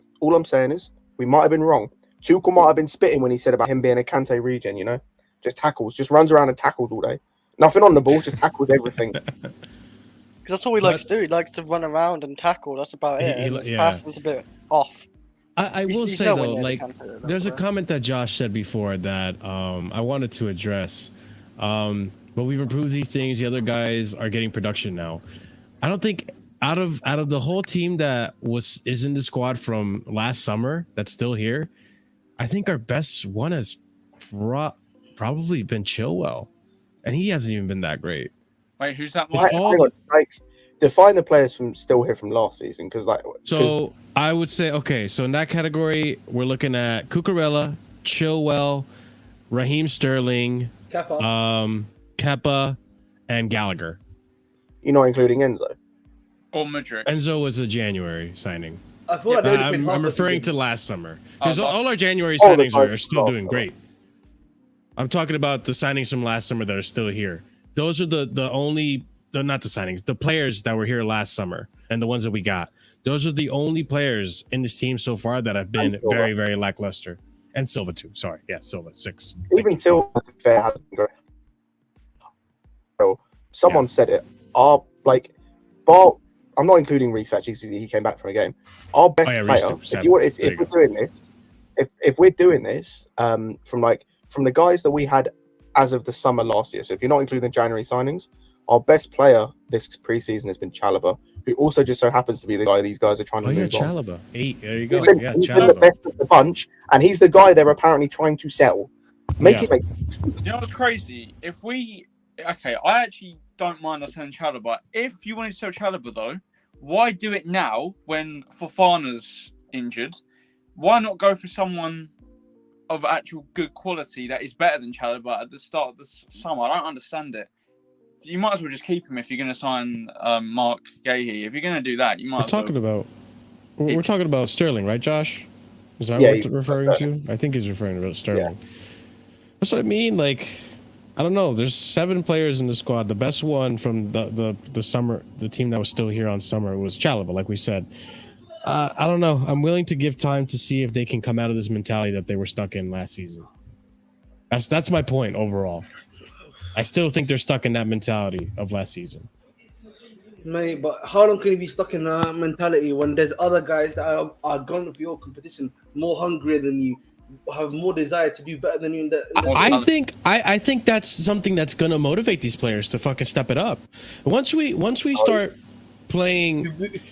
we might have been wrong. Tuchel might have been spitting when he said about him being a Kante regen, you know? Just tackles, just runs around and tackles all day. Nothing on the ball, just tackles everything. Because that's all he likes to do. He likes to run around and tackle. That's about it. And his passing's a bit off. I will He's say nowhere though, near like the Kante level, there's a right? comment that Josh said before that I wanted to address. But we've improved these things. The other guys are getting production now. I don't think out of the whole team that is in the squad from last summer that's still here, I think our best one has probably been Chilwell, and he hasn't even been that great. Wait, who's that? It's Mark? all like define the players from still here from last season, because like so I would say okay. So in that category, we're looking at Cucurella, Chilwell, Raheem Sterling, Kepa, and Gallagher. you're not including Enzo. Or Mudryk? Enzo was a January signing. I feel like they've only been I'm half the referring to season. last summer because Oh, all our January Oh, the signings are guys- still oh, doing oh. great. I'm talking about the signings from last summer that are still here. Those are the only not the signings, the players that were here last summer and the ones that we got. Those are the only players in this team so far that have been And Silva. very, very lackluster. And Silva too. Sorry, yeah, Silva 6. Even Silva, to be fair, hasn't been great. So, someone said it. I'm not including Reece, actually, he came back from a game. Our best Reece player, too, if seven. we're doing this, if we're doing this, from the guys that we had as of the summer last year, so if you're not including January signings, our best player this preseason has been Chalobah, who also just so happens to be the guy these guys are trying to Oh yeah, move on. Chalobah 8. There you go. He's been, Yeah, he's been the Chalobah. best of the bunch, and he's the guy they're apparently trying to sell. Make it make sense. You know what's crazy? I actually don't mind us selling Chalobah. If you wanted to sell Chalobah, though, why do it now when Fofana's injured? Why not go for someone of actual good quality that is better than Chalobah at the start of the summer? I don't understand it. You might as well just keep him if you're going to sign Mark Gahey. If you're going to do that, you might. We're talking about Sterling, right, Josh? Is that Yeah, what you're referring to? I think he's referring to Sterling. That's what I mean. Like, I don't know. There's 7 players in the squad. The best one from the summer, the team that was still here on summer, was Chalobah, like we said. I don't know. I'm willing to give time to see if they can come out of this mentality that they were stuck in last season. That's my point overall. I still think they're stuck in that mentality of last season. Mate, but how long can you be stuck in that mentality when there's other guys that are going for your competition, more hungrier than you, have more desire to do better than you? I think that's something that's gonna motivate these players to fucking step it up. Once we start playing,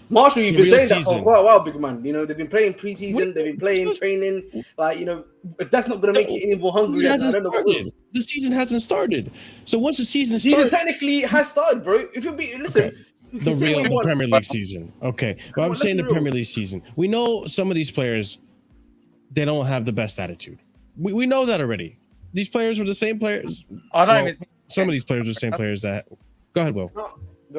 Marshall, you've the been real saying that for season. quite a while, big man. You know, they've been playing preseason, they've been playing training. Like, you know, if that's not going to make you any more hungry, I don't know what will. The season hasn't started. So once the season Season starts, technically has started, bro. If you be listen, you the can say what real you want. Premier League season. Okay, but I'm Let's saying be the real. Premier League season. We know some of these players, they don't have the best attitude. We know that already. These players were the same players. I don't Well, even think some of these players are the same players that. Go ahead, Will.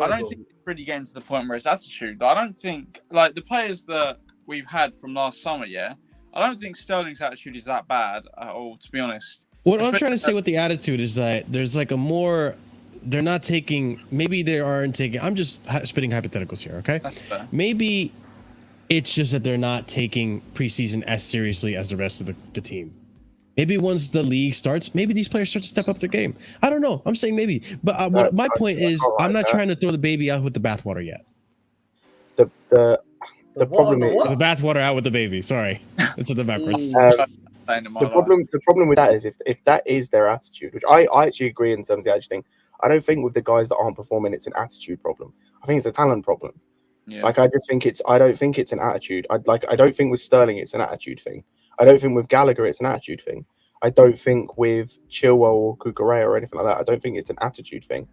I don't think it's really getting to the point where it's attitude. I don't think like the players that we've had from last summer. Yeah, I don't think Sterling's attitude is that bad at all. To be honest, What I'm trying to say with the attitude is that there's like a more. They're not taking. Maybe they aren't taking. I'm just spitting hypotheticals here. Okay. That's fair. Maybe it's just that they're not taking preseason as seriously as the rest of the team. Maybe once the league starts, maybe these players start to step up their game. I don't know. I'm saying maybe. But my point is, I'm not trying to throw the baby out with the bathwater yet. The problem is The bathwater out with the baby. Sorry. It's at the backwards. the problem with that is if that is their attitude, which I actually agree in terms of the attitude thing, I don't think with the guys that aren't performing it's an attitude problem. I think it's a talent problem. Yeah. Like I don't think it's an attitude. I don't think with Sterling it's an attitude thing. I don't think with Gallagher it's an attitude thing. I don't think with Chilwell or Cucurella or anything like that. I don't think it's an attitude thing.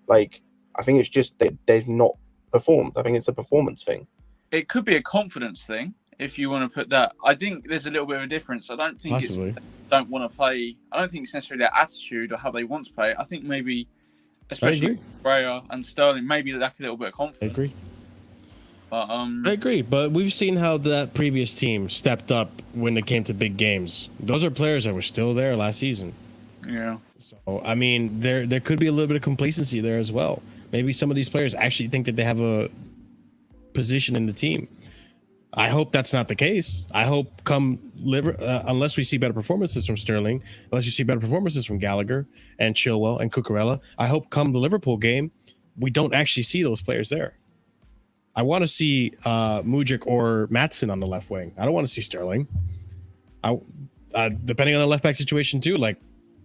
Like I think it's just they've not performed. I think it's a performance thing. It could be a confidence thing if you want to put that. I think there's a little bit of a difference. I don't think Possibly. it's don't want to play. I don't think it's necessarily their attitude or how they want to play. I think maybe, especially Cucurella and Sterling, maybe that's a little bit of confidence. I agree. But, I agree, but we've seen how that previous team stepped up when it came to big games. Those are players that were still there last season. Yeah. So I mean, there could be a little bit of complacency there as well. Maybe some of these players actually think that they have a position in the team. I hope that's not the case. I hope unless we see better performances from Sterling, unless you see better performances from Gallagher and Chilwell and Cucurella, I hope come the Liverpool game, we don't actually see those players there. I want to see Mudryk or Maatsen on the left wing. I don't want to see Sterling. Depending on the left back situation too, like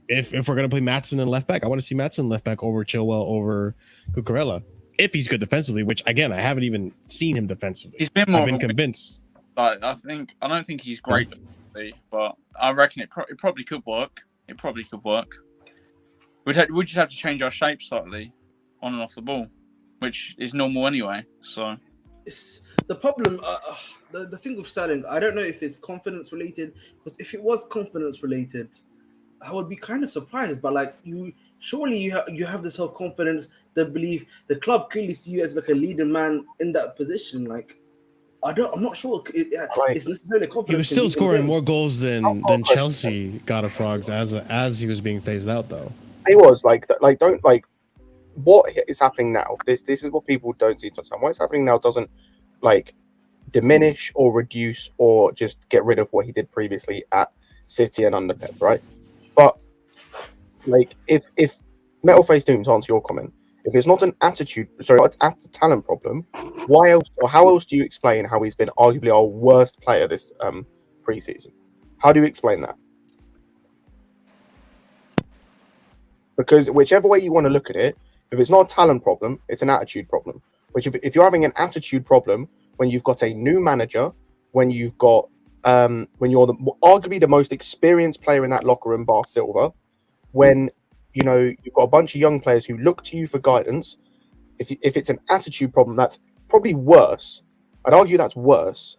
if we're going to play Maatsen and left back, I want to see Maatsen left back over Chilwell over Cucurella. If he's good defensively, which again, I haven't even seen him defensively. He's been more I've been convinced. But I don't think he's great defensively, but I reckon it probably could work. It probably could work. We'd just have to change our shape slightly on and off the ball, which is normal anyway. So it's the problem. The thing with Sterling, I don't know if it's confidence related. Because if it was confidence related, I would be kind of surprised. But like you have this self confidence, the belief. The club clearly see you as like a leading man in that position. Like I'm not sure it's necessarily confidence. He was still scoring more goals than Chelsea got a frogs as he was being phased out though. He was don't what is happening now. This is what people don't seem to understand. What's happening now doesn't like diminish or reduce or just get rid of what he did previously at City and under Pep, right? But like if Metal Face Doom, to answer your comment, if it's not an not a talent problem, why else or how else do you explain how he's been arguably our worst player this preseason? How do you explain that? Because whichever way you want to look at it, if it's not a talent problem, it's an attitude problem. Which if you're having an attitude problem when you've got a new manager, when you've got when you're arguably the most experienced player in that locker room, bar Silva, when you know you've got a bunch of young players who look to you for guidance. If it's an attitude problem, that's probably worse. I'd argue that's worse.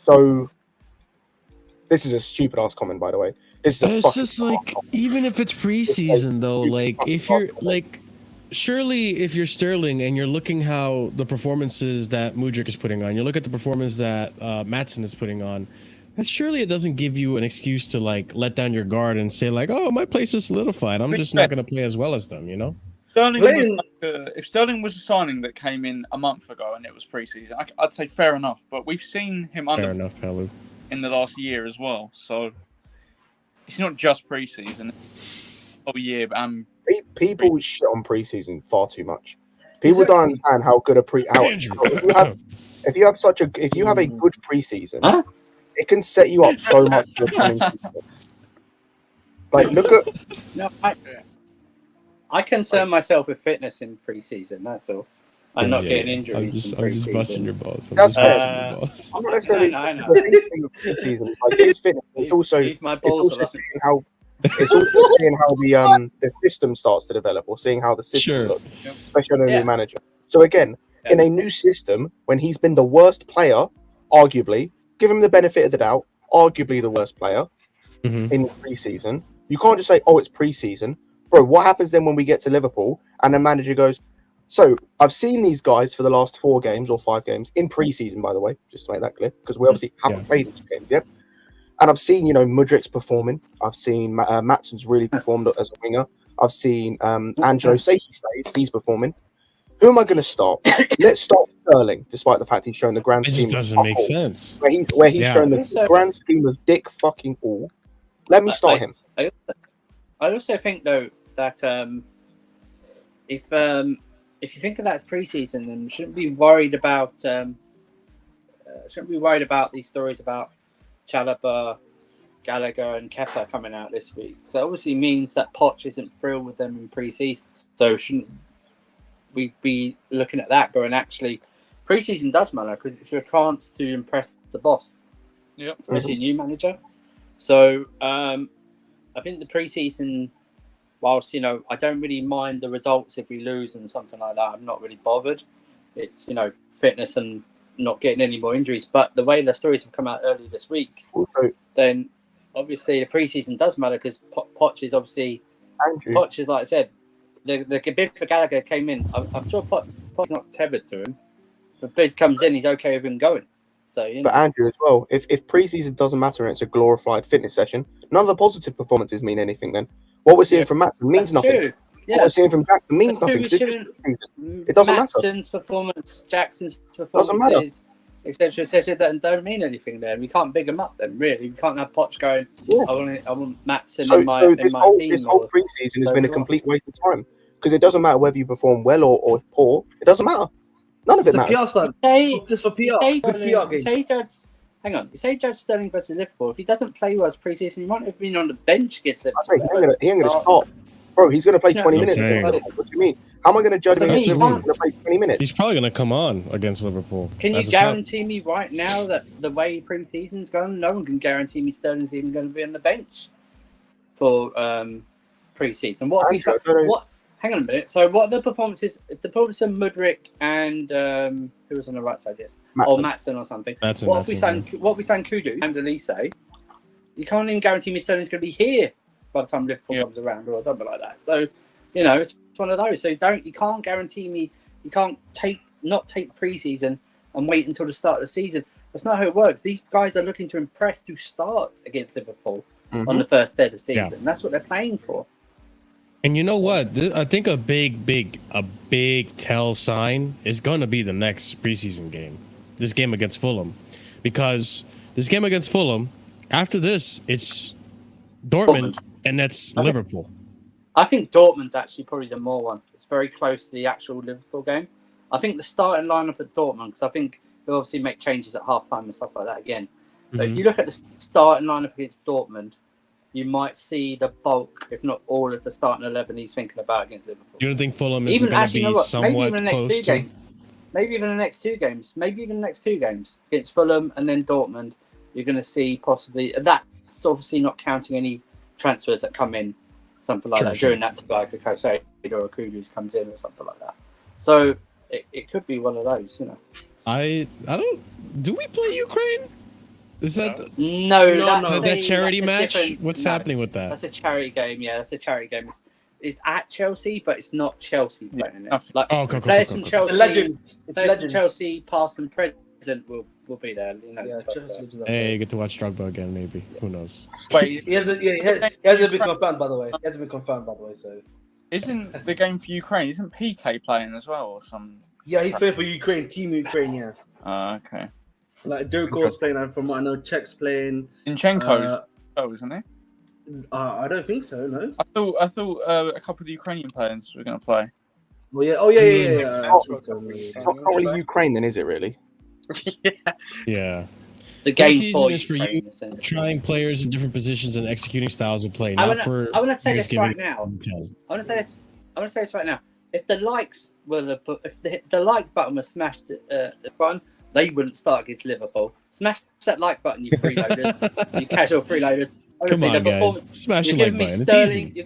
So this is a stupid ass comment, by the way. It's just like even if it's preseason though, like if you're like. Surely, if you're Sterling and you're looking how the performances that Mudryk is putting on, you look at the performance that Maatsen is putting on, surely it doesn't give you an excuse to like let down your guard and say like, "Oh, my place is solidified. I'm just not going to play as well as them," you know. If Sterling was a signing that came in a month ago and it was preseason, I'd say fair enough. But we've seen him in the last year as well, so it's not just preseason. Oh yeah, people shit on preseason far too much. People don't understand how good a if you have a good preseason, it can set you up so much for the coming season. Like look at no, I concern myself with fitness in preseason. That's all. I'm not getting injuries. I'm just busting your balls. I'm not necessarily. I know. The thing with preseason, like it's fitness. It's also seeing how the system starts to develop, or seeing how the system looks, especially on a new manager. So again, in a new system, when he's been the worst player, arguably, give him the benefit of the doubt, arguably the worst player in preseason, You can't just say, "Oh, it's pre-season." Bro, what happens then when we get to Liverpool and the manager goes, "So I've seen these guys for the last 4 games or 5 games in pre-season, by the way, just to make that clear, because we obviously haven't played these games yet. And I've seen, Mudrik's performing. I've seen Matson's really performed as a winger. I've seen Angelo say he stays. He's performing. Who am I going to start? Let's start Sterling, despite the fact he's shown the grand It scheme. just doesn't make sense. Where he's shown the grand scheme of dick fucking all. Let me start him. I also think though that if you think of that as pre-season, then shouldn't be worried about these stories about Chalobah, Gallagher, and Kepa coming out this week. So obviously means that Poch isn't thrilled with them in pre-season. So shouldn't we be looking at that going, actually, pre-season does matter because it's your chance to impress the boss, especially a new manager. So I think the pre-season, whilst I don't really mind the results if we lose and something like that, I'm not really bothered. It's fitness and not getting any more injuries. But the way the stories have come out earlier this week, then obviously the pre-season does matter because Poch is obviously Poch is, like I said, the bid for Gallagher came in. I'm sure Poch's not tethered to him. If the bid comes in, he's okay with him going. So, But Andrew as well, if pre-season doesn't matter and it's a glorified fitness session, none of the positive performances mean anything then. What we're seeing from Matson means nothing. True. What we're seeing from Jackson means nothing. It doesn't matter. Jackson's performances, etc., that don't mean anything then. We can't big them up then, really. We can't have Poch going, I want Matson in my team. This whole pre-season has been a complete waste of time because it doesn't matter whether you perform well or poor. It doesn't matter. None of it matters. Just for PR. Hang on. You say Judge Sterling versus Liverpool. If he doesn't play well as pre-season, he might have been on the bench against Liverpool. He ain't going to start. Bro, he's going to play 20 minutes against Liverpool. What do you mean? How am I going to judge him against Liverpool? He's going to play 20 minutes. He's probably going to come on against Liverpool. Can you guarantee me right now that the way pre-season's gone, no one can guarantee me Sterling's even going to be on the bench for pre-season? Hang on a minute. So what are the performances? The performance of Mudryk and who was on the right side? Yes, or Matson or something. What if we sang Kudu and Elise? You can't even guarantee me Sterling's going to be here by the time Liverpool comes around or something like that. So it's one of those. So you can't guarantee me. You can't not take pre-season and wait until the start of the season. That's not how it works. These guys are looking to impress to start against Liverpool on the first day of the season. Yeah. That's what they're playing for. And you know what? I think a big tell sign is going to be the next preseason game. This game against Fulham. Because this game against Fulham, after this, it's Dortmund. And that's Liverpool. I think Dortmund's actually probably the more one. It's very close to the actual Liverpool game. I think the starting lineup at Dortmund, because I think they'll obviously make changes at halftime and stuff like that again. But if you look at the starting lineup against Dortmund, you might see the bulk, if not all, of the starting 11 he's thinking about against Liverpool. You don't think Fulham is going to be somewhat close to? Maybe even the next two games. Against Fulham and then Dortmund, you're going to see possibly... That's obviously not counting any transfers that come in, something like that, during that time, like a Kosei or a Kudus comes in or something like that. So it could be one of those, I don't... Do we play Ukraine? Is that no? That charity match? What's happening with that? That's a charity game. Yeah, that's a charity game. It's at Chelsea, but it's not Chelsea playing it. Players from Chelsea, legends from Chelsea, past and present, will be there. Hey, you get to watch Drogba again, maybe. Who knows? Wait, he hasn't been confirmed, by the way. So isn't the game for Ukraine? Isn't PK playing as well, or some? Yeah, he's playing for Ukraine, Team Ukraine. Yeah. Okay. Like Durkov's playing, and from what I know, Czech's playing. Zinchenko, isn't he? I don't think so. No. I thought a couple of the Ukrainian players were going to play. Well, yeah. Oh, yeah. It's not probably Ukraine, then, is it really? Yeah. The game season is for you trying players in different positions and executing styles of play. I want to say this right now. I want to say this right now. If the likes were if the like button was smashed the button, they wouldn't start against Liverpool. Smash that like button, you freeloaders, you casual freeloaders. Come on, guys. Smash the like button. It's easy. You're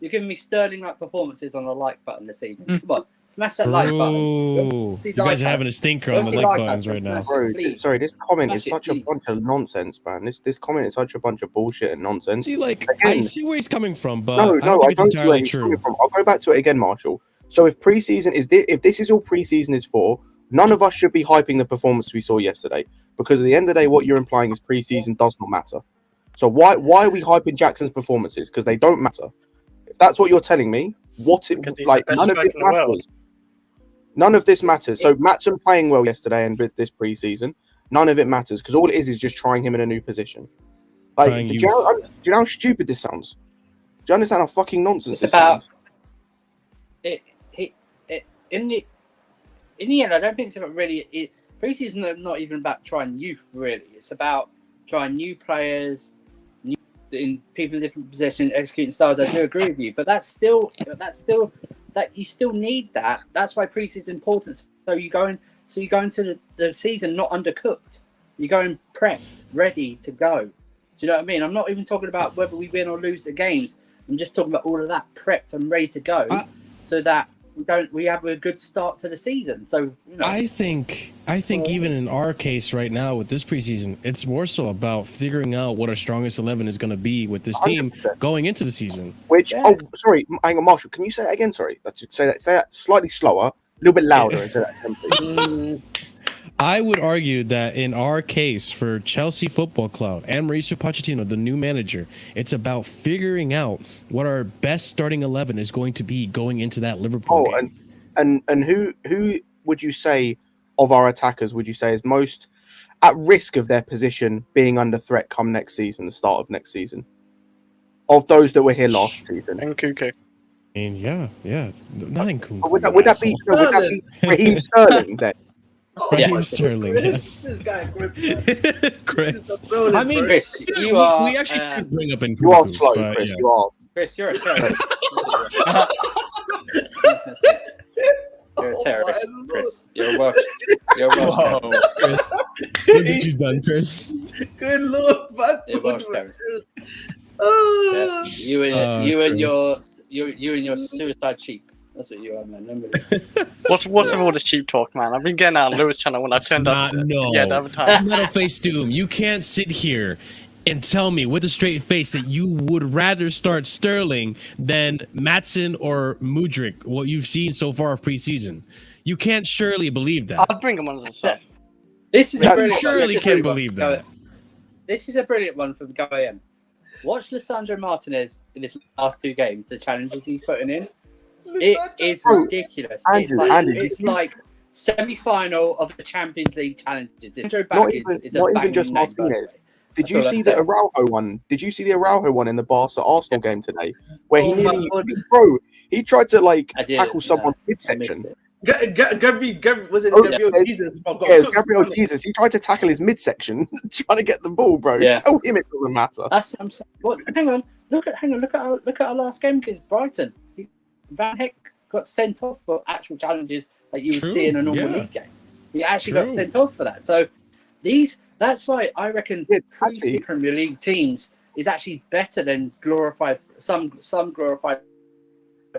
giving me Sterling like performances on the like button this season. Come on, Smash that like button. Ooh, you guys are having a stinker on the like buttons right now. Bro, Please. sorry, this comment is Smash it, such a please. bunch of nonsense, man. This comment is such a bunch of bullshit and nonsense. See, like, Again, I see where he's coming from, but no, I don't think it's don't see where entirely he's true. coming from. I'll go back to it again, Marshall. So if preseason is if this is all preseason is for, none of us should be hyping the performance we saw yesterday, because at the end of the day, what you're implying is preseason does not matter. So why are we hyping Jackson's performances? Because they don't matter. If that's what you're telling me, none of this matters. None of this matters. So Maatsen playing well yesterday and with this preseason, none of it matters, because all it is just trying him in a new position. Like, do you know how stupid this sounds? Do you understand how fucking nonsense this sounds? In the end, I don't think it's about really. Preseason is not even about trying youth, really. It's about trying new players, in people in different positions, executing styles. I do agree with you, but that's still that you still need that. That's why preseason is important. So you go into the season not undercooked. You go in prepped, ready to go. Do you know what I mean? I'm not even talking about whether we win or lose the games. I'm just talking about all of that prepped and ready to go, so that we have a good start to the season. So you know. I think even in our case right now with this preseason, it's more so about figuring out what our strongest 11 is going to be with this team 100%. going into the season. Which sorry, hang on, Marshall, can you say that again? Sorry, say that slightly slower, a little bit louder, and say that again, please. I would argue that in our case for Chelsea Football Club and Mauricio Pochettino, the new manager, it's about figuring out what our best starting 11 is going to be going into that Liverpool game. And who would you say of our attackers would you say is most at risk of their position being under threat come next season, the start of next season? Of those that were here last season. And Kuku. I mean, yeah, not in Kuku. Would that be Raheem Sterling then? Raheem Sterling, Chris, yes. this guy, Chris. Chris. Building, I mean, Chris, we actually should bring up in Kuku. You are slow, but, Chris. yeah. You are. Chris, you're a terrorist. You're a terrorist, Chris. You're a Welsh. You're a Welsh terrorist. Chris, what did you done, Chris? Good Lord, man. You're a Welsh terrorist. Oh. Yeah. You and your suicide sheep. That's what you are, man. What's with all this cheap talk, man? I've been getting out on Lewis channel when I turned up. Yeah, the other time. Metal Face Doom, you can't sit here and tell me with a straight face that you would rather start Sterling than Maatsen or Mudryk, what you've seen so far of preseason. You can't surely believe that. I'd bring him on as a sub. This is You surely can believe that. This is a brilliant one from Goyam. Watch Lisandro Martinez in his last two games, the challenges he's putting in. It is ridiculous. It's like semi-final of the Champions League challenges. Not even just Martinez. Did you see the Araujo one? Did you see the Araujo one in the Barca Arsenal game today, where he he tried to tackle someone's midsection. Gabriel, was it Gabriel Jesus? Yeah, it was Gabriel Jesus. He tried to tackle his midsection, trying to get the ball, bro. Yeah. Tell him it doesn't matter. That's what I'm saying. What? Hang on. Look at our last game against Brighton. Van Heck got sent off for actual challenges that you would see in a normal league game. He actually got sent off for that. So that's why I reckon Premier League teams is actually better than glorified some glorified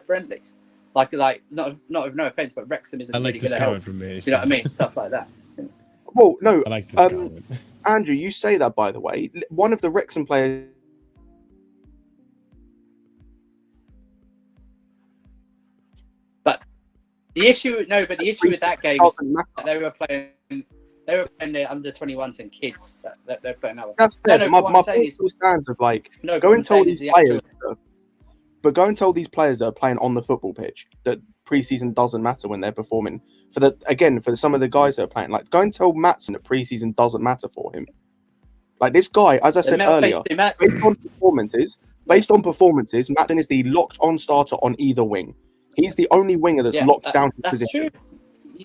friendlies. Like not with no offense, but Wrexham isn't really going to help. From me, you know what I mean? Stuff like that. Well, no, I like this comment. Andrew, you say that, by the way. One of the Wrexham players. The issue with that game is that they were playing their under 21s and kids that they're playing out. That's fair. My point still stands of go and tell these players. But go and tell these players that are playing on the football pitch that preseason doesn't matter when they're performing. For some of the guys that are playing, go and tell Maatsen that preseason doesn't matter for him. This guy, as I said earlier, based on performances, Maatsen is the locked-on starter on either wing. He's the only winger that's locked down his position. True.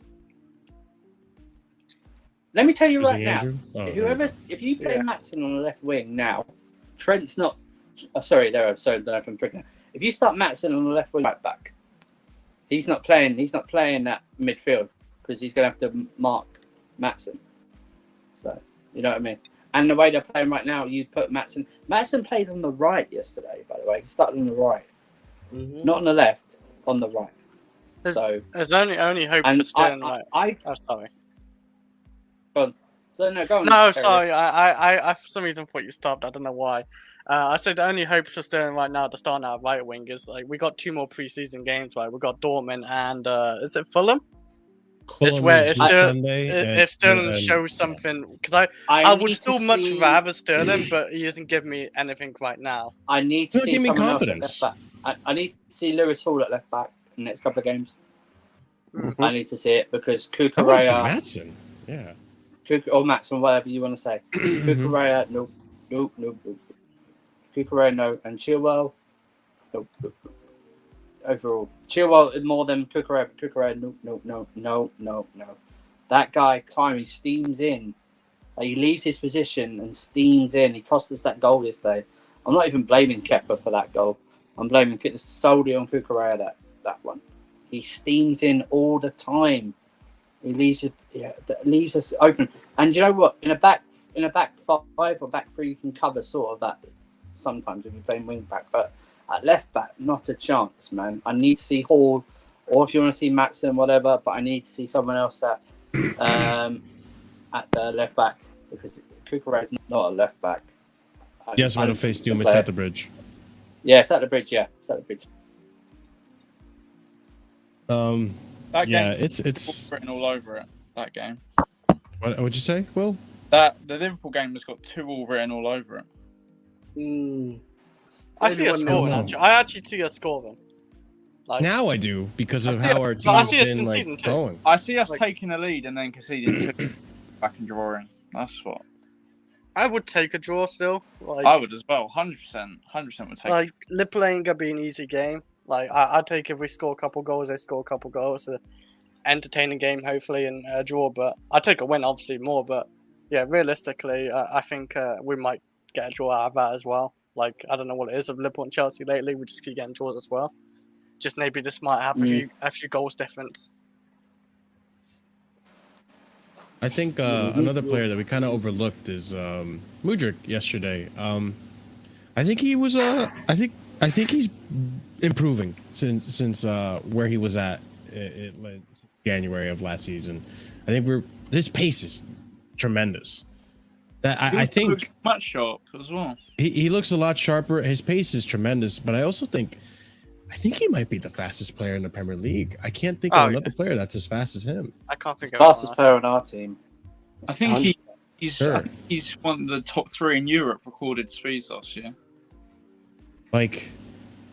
Let me tell you right now, if you play Maatsen on the left wing now, Trent's not. Sorry, if I'm tricking. If you start Maatsen on the left wing right back, he's not playing that midfield because he's going to have to mark Maatsen. So you know what I mean. And the way they're playing right now, you put Maatsen. Maatsen played on the right yesterday, by the way. He started on the right, not on the left. On the right. There's only hope for Sterling. Oh, sorry. Go on. So, no, go on. No, sorry. I for some reason thought you stopped. I don't know why. I said the only hope for Sterling right now to start out right wing is like we got 2 more preseason games, right? We got Dortmund and is it Fulham? It's where if Sterling shows something, because I would still much rather Sterling, but he doesn't give me anything right now. I need to see someone else at left back. I need to see Lewis Hall at left back in the next couple of games. I need to see it because Kukureya, Maatsen, yeah. Or Maatsen, whatever you want to say. Kukureya, nope. Kukureya, no. And Chilwell, nope. Overall, Chilwell is more than Kukureya. Kukureya, no. That guy, he steams in. Like, he leaves his position and steams in. He cost us that goal yesterday. I'm not even blaming Kepa for that goal. I'm blaming solely on Kukureya that one. He steams in all the time. He leaves us open. And you know what? In a back 5 or back 3, you can cover sort of that sometimes if you're playing wing back. But at left back, not a chance, man. I need to see Hall, or if you want to see Maatsen, whatever. But I need to see someone else at the left back because Kukureya is not a left back. Yes, I'm going to face Doom. It's at the bridge. Yeah, it's at the bridge. Yeah, it's at the bridge. That game, it's written all over it. That game. What would you say? Well, the Liverpool game has got 2 all written all over it. I see a score. I actually see a score then. Like, now I do because of how our team has been going. I see us taking a lead and then conceding 2 back and drawing. That's what. I would take a draw still. Like, I would as well. 100%. 100% would take. Like Liverpool ain't gonna be an easy game. Like I'd take if we score a couple goals, they score a couple goals. Entertaining game, hopefully, and a draw. But I'd take a win, obviously, more. But yeah, realistically, I think we might get a draw out of that as well. Like I don't know what it is of Liverpool and Chelsea lately. We just keep getting draws as well. Just maybe this might have a few goals difference. I think another player that we kind of overlooked is Mudryk yesterday. I think he was I think he's improving since where he was at in January of last season. I think his pace is tremendous. That I think looks much sharp as well. He looks a lot sharper. His pace is tremendous, but I also think he might be the fastest player in the Premier League. I can't think of another player that's as fast as him. I can't think of fastest player on our team. I think he's one of the top 3 in Europe recorded speeds last year. Like,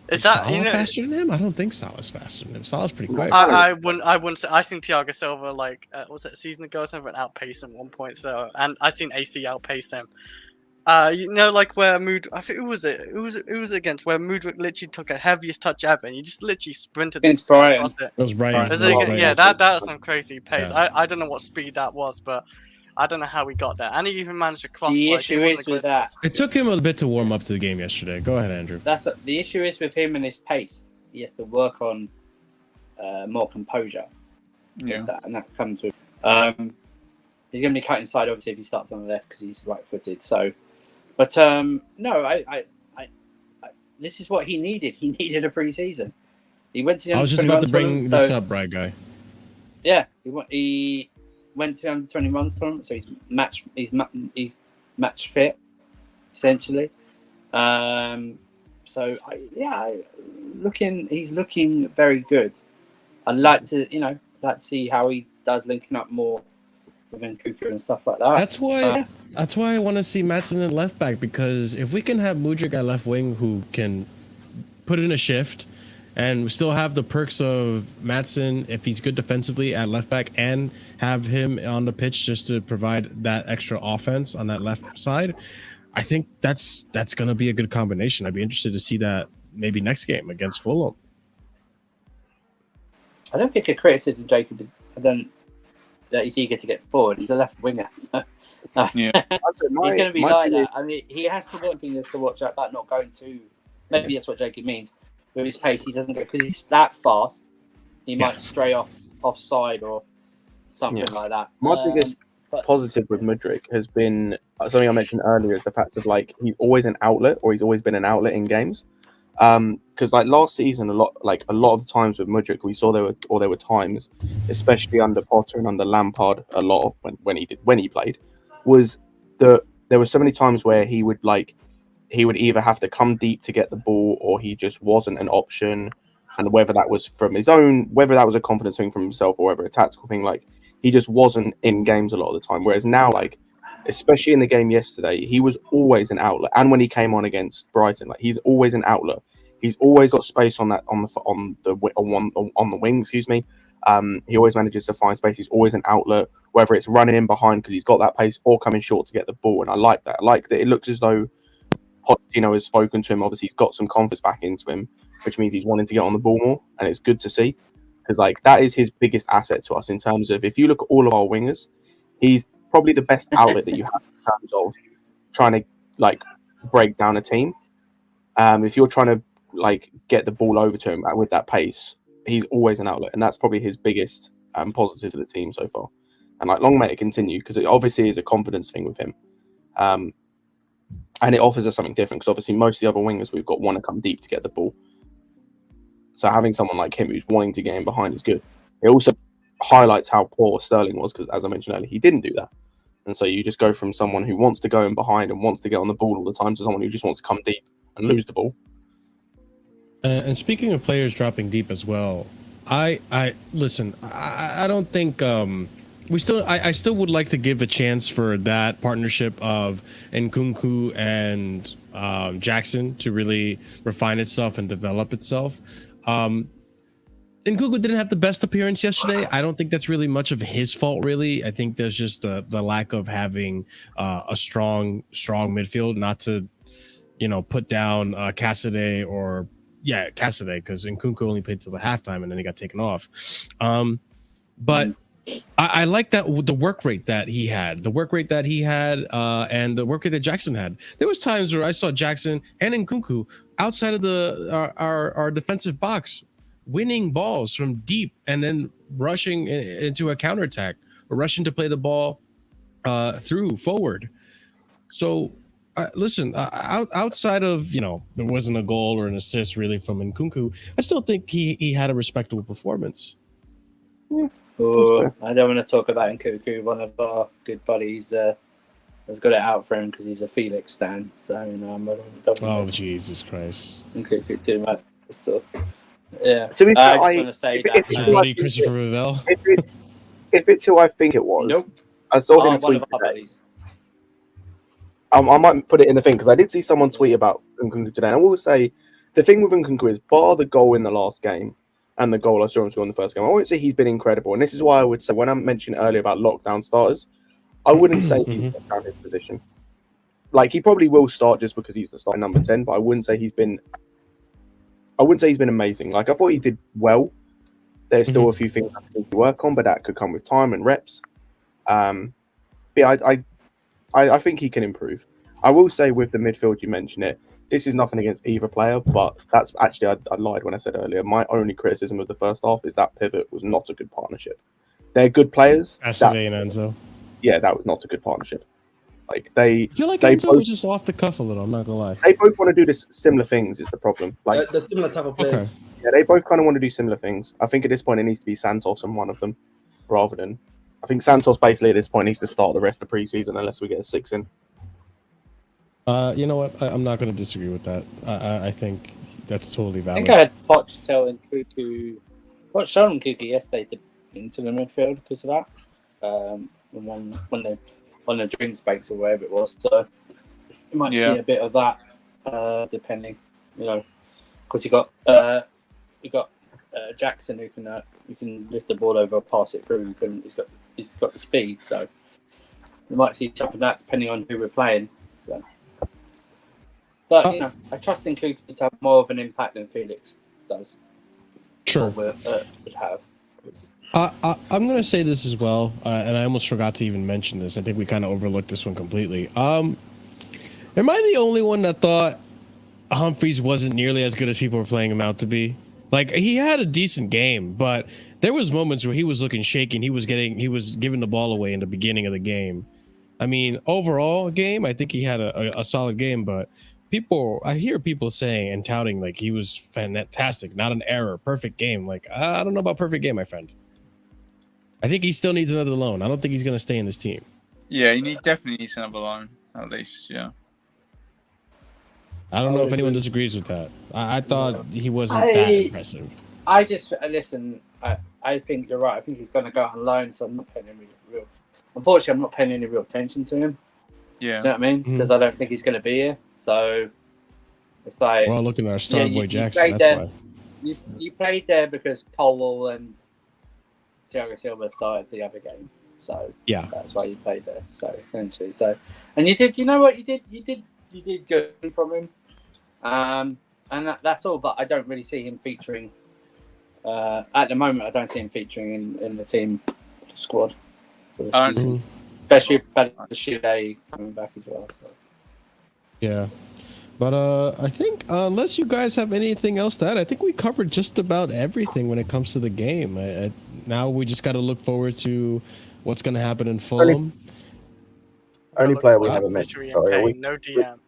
is that Salah faster than him? I don't think Salah's faster than him. Salah's pretty quick. I wouldn't say. I think Thiago Silva, like, was it a season ago or something, outpaced him at 1 point. So, and I seen AC outpace him. You know, like where I think it was against where Mudryk literally took a heaviest touch ever, and he just literally sprinted against Brighton. It was Brighton. Yeah, that's some crazy pace. Yeah. I don't know what speed that was, but I don't know how he got there. And he even managed to cross. The issue is with that. It took him a bit to warm up to the game yesterday. Go ahead, Andrew. The issue is with him and his pace. He has to work on more composure. Yeah, and that comes with. He's going to be cut inside, obviously, if he starts on the left because he's right-footed. So, but no, I this is what he needed. He needed a pre-season. He went to the I was just about to bring this up, right, guy? Yeah, he went to the under-21 tournament, so he's match fit, essentially. So he's looking very good. I'd like to see how he does linking up more with Nkuku and stuff like that. That's why I want to see Maatsen at left back, because if we can have Mudryk at left wing who can put in a shift and still have the perks of Maatsen if he's good defensively at left back and have him on the pitch just to provide that extra offense on that left side, I think that's going to be a good combination. I'd be interested to see that maybe next game against Fulham. I don't think a criticism, Jacob, that he's eager to get forward. He's a left winger. So, yeah. He's going to be like that. I mean, he has to watch out about not going too. Maybe that's what Jacob means. With his pace, he doesn't go because he's that fast. He might stray offside or something like that. My biggest positive with Mudryk has been something I mentioned earlier, is the fact of like he's always an outlet, or he's always been an outlet in games. because like last season, a lot of the times with Mudryk, we saw there were times, especially under Potter and under Lampard, a lot of when he played, was that there were so many times where he would either have to come deep to get the ball, or he just wasn't an option. And whether that was from his own, whether that was a confidence thing from himself, or whether a tactical thing, like he just wasn't in games a lot of the time. Whereas now, like especially in the game yesterday, he was always an outlet. And when he came on against Brighton, like he's always an outlet. He's always got space on the wing. Excuse me. He always manages to find space. He's always an outlet, whether it's running in behind because he's got that pace, or coming short to get the ball. And I like that. I like that. It looks as though Pochettino has spoken to him. Obviously, he's got some confidence back into him, which means he's wanting to get on the ball more, and it's good to see, because like that is his biggest asset to us in terms of, if you look at all of our wingers, he's probably the best outlet that you have in terms of trying to like break down a team. If you're trying to like get the ball over to him with that pace, he's always an outlet, and that's probably his biggest positive to the team so far. And like long may it continue, because it obviously is a confidence thing with him. And it offers us something different, because obviously most of the other wingers we've got want to come deep to get the ball. So having someone like him who's wanting to get in behind is good. It also highlights how poor Sterling was, because as I mentioned earlier, he didn't do that. And so you just go from someone who wants to go in behind and wants to get on the ball all the time to someone who just wants to come deep and lose the ball. And speaking of players dropping deep as well, I listen. I don't think I still would like to give a chance for that partnership of Nkunku and Jackson to really refine itself and develop itself. Nkunku didn't have the best appearance yesterday. I don't think that's really much of his fault, really. I think there's just the lack of having a strong midfield, not to, put down Cassidy because Nkunku only played till the halftime and then he got taken off. But I like that the work rate that he had, and the work rate that Jackson had. There was times where I saw Jackson and Nkunku outside of our defensive box, winning balls from deep and then rushing into a counterattack, or rushing to play the ball through forward. So listen, outside of, there wasn't a goal or an assist really from Nkunku, I still think he had a respectable performance. Yeah. Oh, I don't want to talk about Nkunku. One of our good buddies has got it out for him because he's a Felix stan. So Oh, Jesus Christ! Nkunku too much. So, yeah. To be fair, I just want to say that Christopher Ravel. If it's who I think it was, nope. I saw him tweet today. I might put it in the thing, because I did see someone tweet about Nkunku today. And I will say, the thing with Nkunku is, bar the goal in the last game and the goal I saw him score in the first game, I won't say he's been incredible. And this is why I would say, when I mentioned earlier about lockdown starters, I wouldn't say he's found his position. Like, he probably will start just because he's the starting number 10, but I wouldn't say he's been amazing. Like, I thought he did well. There's still a few things I need to work on, but that could come with time and reps. But I think he can improve. I will say, with the midfield, you mentioned it, this is nothing against either player, but that's actually, I lied when I said earlier, my only criticism of the first half is that pivot was not a good partnership. They're good players. Cassidy and Enzo. Yeah, that was not a good partnership. Like, I feel like Enzo was just off the cuff a little, I'm not gonna lie. They both want to do this similar things is the problem. Like the similar type of players. Okay. Yeah, they both kind of want to do similar things. I think at this point it needs to be Santos and one of them, rather than, I think Santos basically at this point needs to start the rest of pre-season unless we get a 6 in. You know what? I'm not going to disagree with that. I think that's totally I valid. think I had Poch telling Nkunku, showing Nkunku yesterday into the midfield because of that. When they on the drinks breaks or wherever it was, so you might see a bit of that, depending, because you got Jackson who can lift the ball over or pass it through. He's got the speed, so you might see something of that depending on who we're playing. So. But I trust in Nkunku to have more of an impact than Felix does. Sure. Would have. I'm going to say this as well, and I almost forgot to even mention this. I think we kind of overlooked this one completely. Am I the only one that thought Humphries wasn't nearly as good as people were playing him out to be? Like, he had a decent game, but there was moments where he was looking shaky and he was giving the ball away in the beginning of the game. I mean, overall game, I think he had a solid game, but I hear people saying and touting like he was fantastic, not an error, perfect game. Like I don't know about perfect game, my friend. I think he still needs another loan. I don't think he's going to stay in this team. Yeah, definitely needs another loan at least. Yeah. I don't know if anyone disagrees with that. I thought he wasn't that impressive. I just listen. I think you're right. I think he's going to go out on loan, so I'm not paying any real. Unfortunately, I'm not paying any real attention to him. Yeah. You know what I mean? Because I don't think he's going to be here. So it's like. Well, looking at our star boy Jackson, that's there, why. You played there because Colwell and Thiago Silva started the other game. So yeah, that's why you played there. So essentially, and you did. You know what you did? You did good from him. And that's all. But I don't really see him featuring. At the moment, I don't see him featuring in the team squad for the season, especially with Bashir coming back as well. So. Yeah, but I think unless you guys have anything else to add, I think we covered just about everything when it comes to the game. Now we just got to look forward to what's going to happen in Fulham. Only player we haven't mentioned. Sorry, no DM.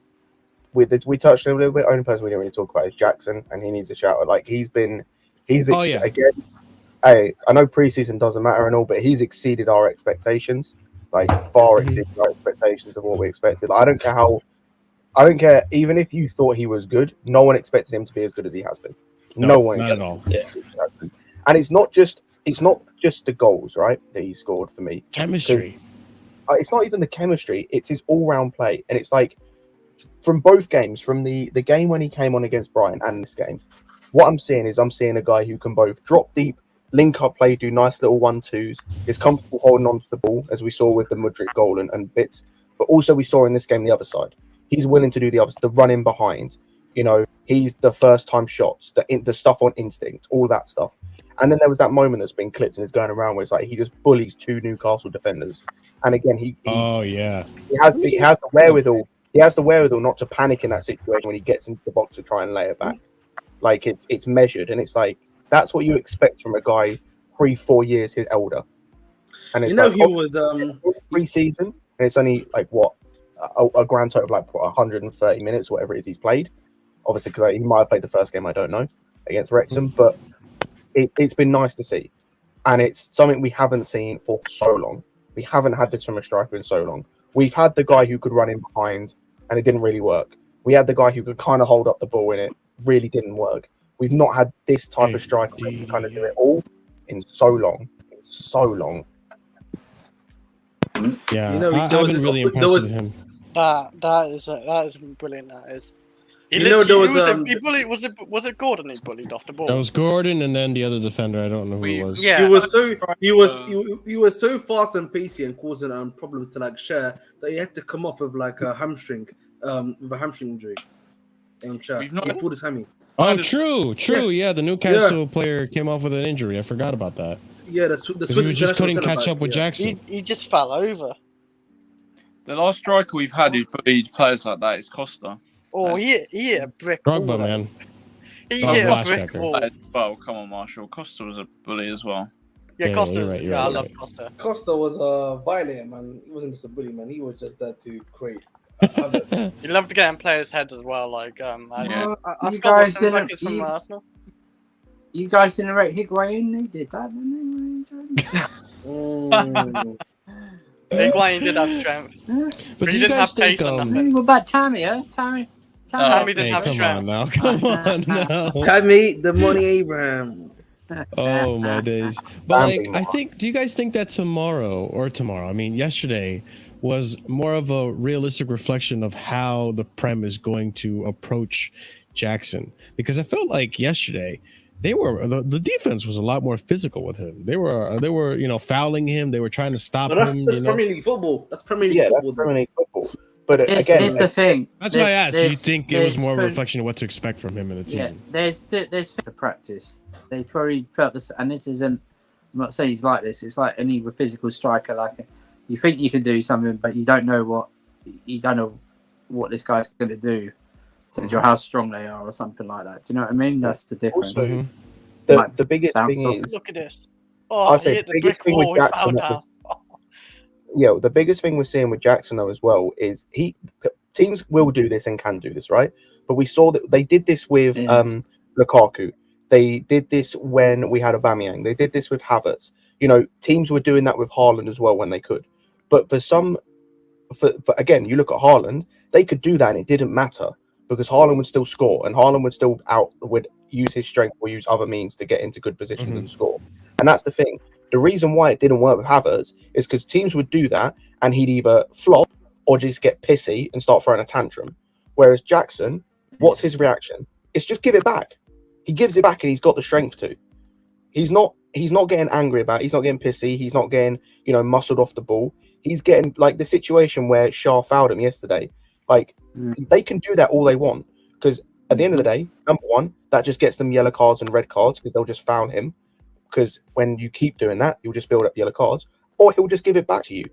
We touched on it a little bit. Only person we didn't really talk about is Jackson, and he needs a shout out. Like again. I know preseason doesn't matter and all, but he's exceeded our expectations. Like far exceeded our expectations of what we expected. Like, I don't care. Even if you thought he was good, no one expected him to be as good as he has been. No one, not at all. Yeah, and it's not just the goals, right, that he scored for me. Chemistry. It's not even the chemistry. It's his all-round play, and it's like from both games, from the game when he came on against Brighton and this game. What I'm seeing a guy who can both drop deep, link up play, do nice little 1-2s, is comfortable holding on to the ball, as we saw with the Mudryk goal and bits. But also we saw in this game the other side. He's willing to do the run in behind. You know, he's the first time shots, the stuff on instinct, all that stuff. And then there was that moment that's been clipped and is going around where it's like he just bullies 2 Newcastle defenders. And again, he has the wherewithal. He has the wherewithal not to panic in that situation when he gets into the box to try and lay it back. Like it's measured, and it's like that's what you expect from a guy 3-4 years his elder. And it's he was pre-season, and it's only like what a grand total of like 130 minutes, whatever it is he's played. Obviously, because he might have played the first game, I don't know, against Wrexham, but it's been nice to see, and it's something we haven't seen for so long. We haven't had this from a striker in so long. We've had the guy who could run in behind, and it didn't really work. We had the guy who could kind of hold up the ball, and it really didn't work. We've not had this type of striker trying to do it all in so long. Yeah, I've been really impressed with him. That is brilliant. That is. Was it Gordon he bullied off the ball? That was Gordon, and then the other defender. I don't know who it was. Yeah, he was so fast and pacey and causing problems to like share that he had to come off with like a hamstring, with a hamstring injury. He pulled his hammy. Oh, true. Yeah, the Newcastle player came off with an injury. I forgot about that. Yeah, the Swiss he just couldn't catch up with Jackson. He just fell over. The last striker we've had who's bullied players like that is Costa. Oh, he hit a brick wall. Drogba, man. He hit a brick wall. Well, come on, Marshall. Costa was a bully as well. Yeah, Costa. Right, I love Costa. Costa was a violator, man. He wasn't just a bully, man. He was just there to create. He loved to get in players' heads as well. Like, I you forgot guys what didn't. from Arsenal. You guys didn't rate Higuain. They did that, didn't Higuain did have strength, but he didn't have pace or nothing. What about Tammy? Tammy didn't have strength. Come on now. Tammy, the money Abraham. Oh my days! But like, I think. Do you guys think that yesterday was more of a realistic reflection of how the Prem is going to approach Jackson? Because I felt like yesterday the defense was a lot more physical with him. They were fouling him. They were trying to stop him. That's Premier League football. That's Premier League football. That's Premier League football. But it's the thing. That's why I asked. Do you think it was more of a reflection of what to expect from him in the season? There's to practice. They probably felt this, and this isn't. I'm not saying he's like this. It's like any physical striker. Like you think you can do something, but you don't know what this guy's going to do, or how strong they are, or something like that. Do you know what I mean? That's the difference. Also, the biggest thing is, look at this. Oh, he hit the brick wall. He fell down. Yeah, the biggest thing we're seeing with Jackson though as well is teams will do this and can do this, right? But we saw that they did this with Yes. Lukaku. They did this when we had Aubameyang. They did this with Havertz. You know, teams were doing that with Haaland as well when they could. But for again, you look at Haaland, they could do that and it didn't matter because Haaland would still score and Haaland would use his strength or use other means to get into good positions and score. And that's the thing. The reason why it didn't work with Havertz is because teams would do that and he'd either flop or just get pissy and start throwing a tantrum. Whereas Jackson, what's his reaction? It's just give it back. He gives it back and he's got the strength to. He's not getting angry about it. He's not getting pissy. He's not getting, muscled off the ball. He's getting like the situation where Shah fouled him yesterday. Like they can do that all they want because at the end of the day, number one, that just gets them yellow cards and red cards because they'll just foul him. Because when you keep doing that, you'll just build up yellow cards, or he'll just give it back to you,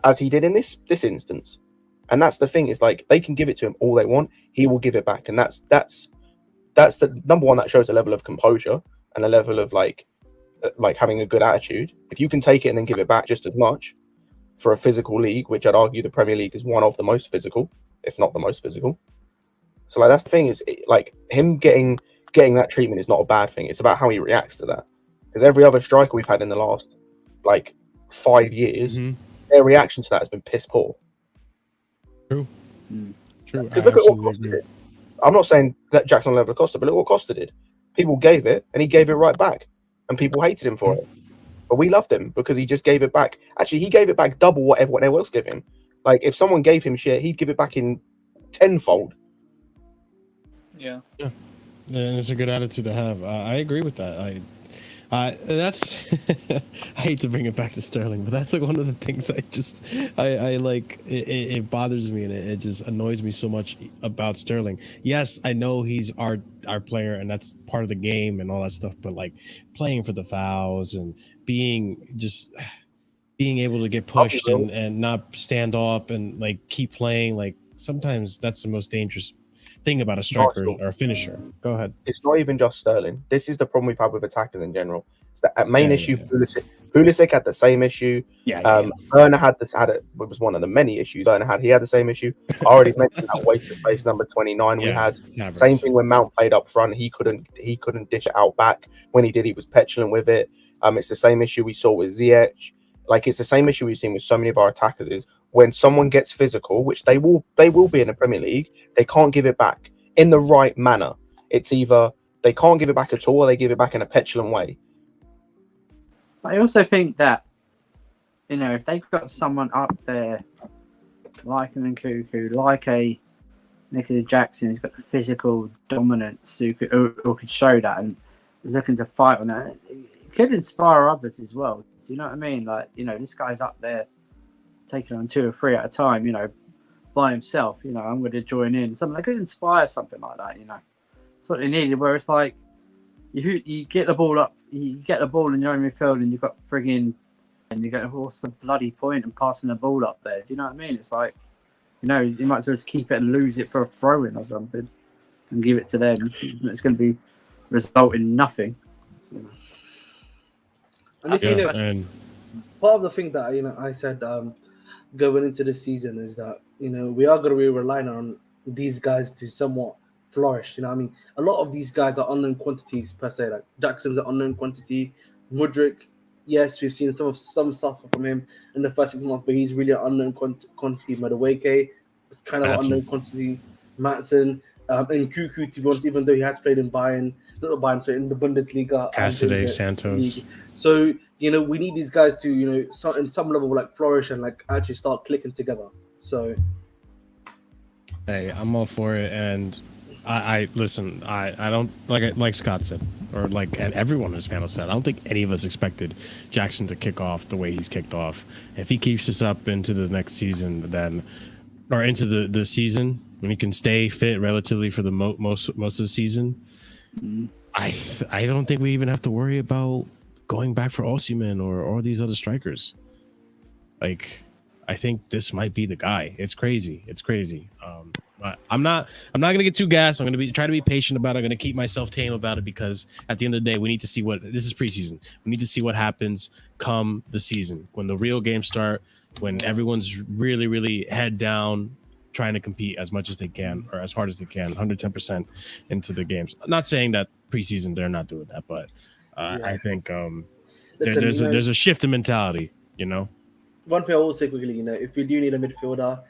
as he did in this instance. And that's the thing. Is like they can give it to him all they want. He will give it back, and that's the number one. That shows a level of composure and a level of like having a good attitude. If you can take it and then give it back just as much for a physical league, which I'd argue the Premier League is one of the most physical, if not the most physical. So like that's the thing is like him getting that treatment is not a bad thing. It's about how he reacts to that. Because every other striker we've had in the last 5 years, their reaction to that has been piss poor. True. Look at what Costa did. I'm not saying that Jackson level of Costa, but look what Costa did. People gave it, and he gave it right back, and people hated him for it. But we loved him because he just gave it back. Actually, he gave it back double what everyone else gave him. Like if someone gave him shit, he'd give it back in tenfold. Yeah. And it's a good attitude to have. I agree with that. That's I hate to bring it back to Sterling, but that's like one of the things I like. It bothers me and it just annoys me so much about Sterling. Yes, I know he's our player and that's part of the game and all that stuff, but like playing for the fouls and being able to get pushed and not stand up and like keep playing, like sometimes that's the most dangerous thing about a striker or a finisher. Go ahead. It's not even just Sterling. This is the problem we've had with attackers in general. It's the main issue. Pulisic had the same issue. Werner had it was one of the many issues Werner had. He had the same issue. I already mentioned that waste of space number 29 we had. Same thing when Mount played up front. He couldn't dish it out back. When he did, he was petulant with it. It's the same issue we saw with Ziyech. Like it's the same issue we've seen with so many of our attackers is when someone gets physical, which they will be in the Premier League, they can't give it back in the right manner. It's either they can't give it back at all or they give it back in a petulant way. I also think that, if they've got someone up there like an Nkuku, like a Nicolas Jackson who's got the physical dominance who could show that and is looking to fight on that, it could inspire others as well. Do you know what I mean? Like, this guy's up there taking on 2 or 3 at a time, by himself. I'm going to join in. Something that could inspire something like that, That's what they needed, where it's like, you get the ball up, you get the ball in your own midfield and you've got frigging, and you go, what's the bloody point in passing the ball up there? Do you know what I mean? It's like, you might as well just keep it and lose it for a throw-in or something and give it to them. It's going to be result in nothing. And part of the thing that I said going into this season is that we are going to be relying on these guys to somewhat flourish. A lot of these guys are unknown quantities per se. Like Jackson's an unknown quantity. Mudryk, yes, we've seen some stuff from him in the first 6 months, but he's really an unknown quantity. Madueke is kind of an unknown quantity. Matson and Nkuku, to be honest, even though he has played in Bayern, in the Bundesliga, Cassidy, Santos. League. So we need these guys to in some level like flourish and like actually start clicking together. So hey, I'm all for it, and I listen. I don't like Scott said, or like everyone in this panel said. I don't think any of us expected Jackson to kick off the way he's kicked off. If he keeps this up into the next season, or into the season, and he can stay fit relatively for the most of the season, I don't think we even have to worry about going back for Osimhen or these other strikers. Like, I think this might be the guy. It's crazy. But I'm not gonna get too gassed. I'm gonna try to be patient about it. I'm gonna keep myself tame about it because at the end of the day, we need to see this is preseason. We need to see what happens come the season when the real games start, when everyone's really, really head down trying to compete as much as they can or as hard as they can, 110% into the games. I'm not saying that preseason they're not doing that, but I think Listen, there's a shift in mentality, you know. one thing I will say quickly, if we do need a midfielder,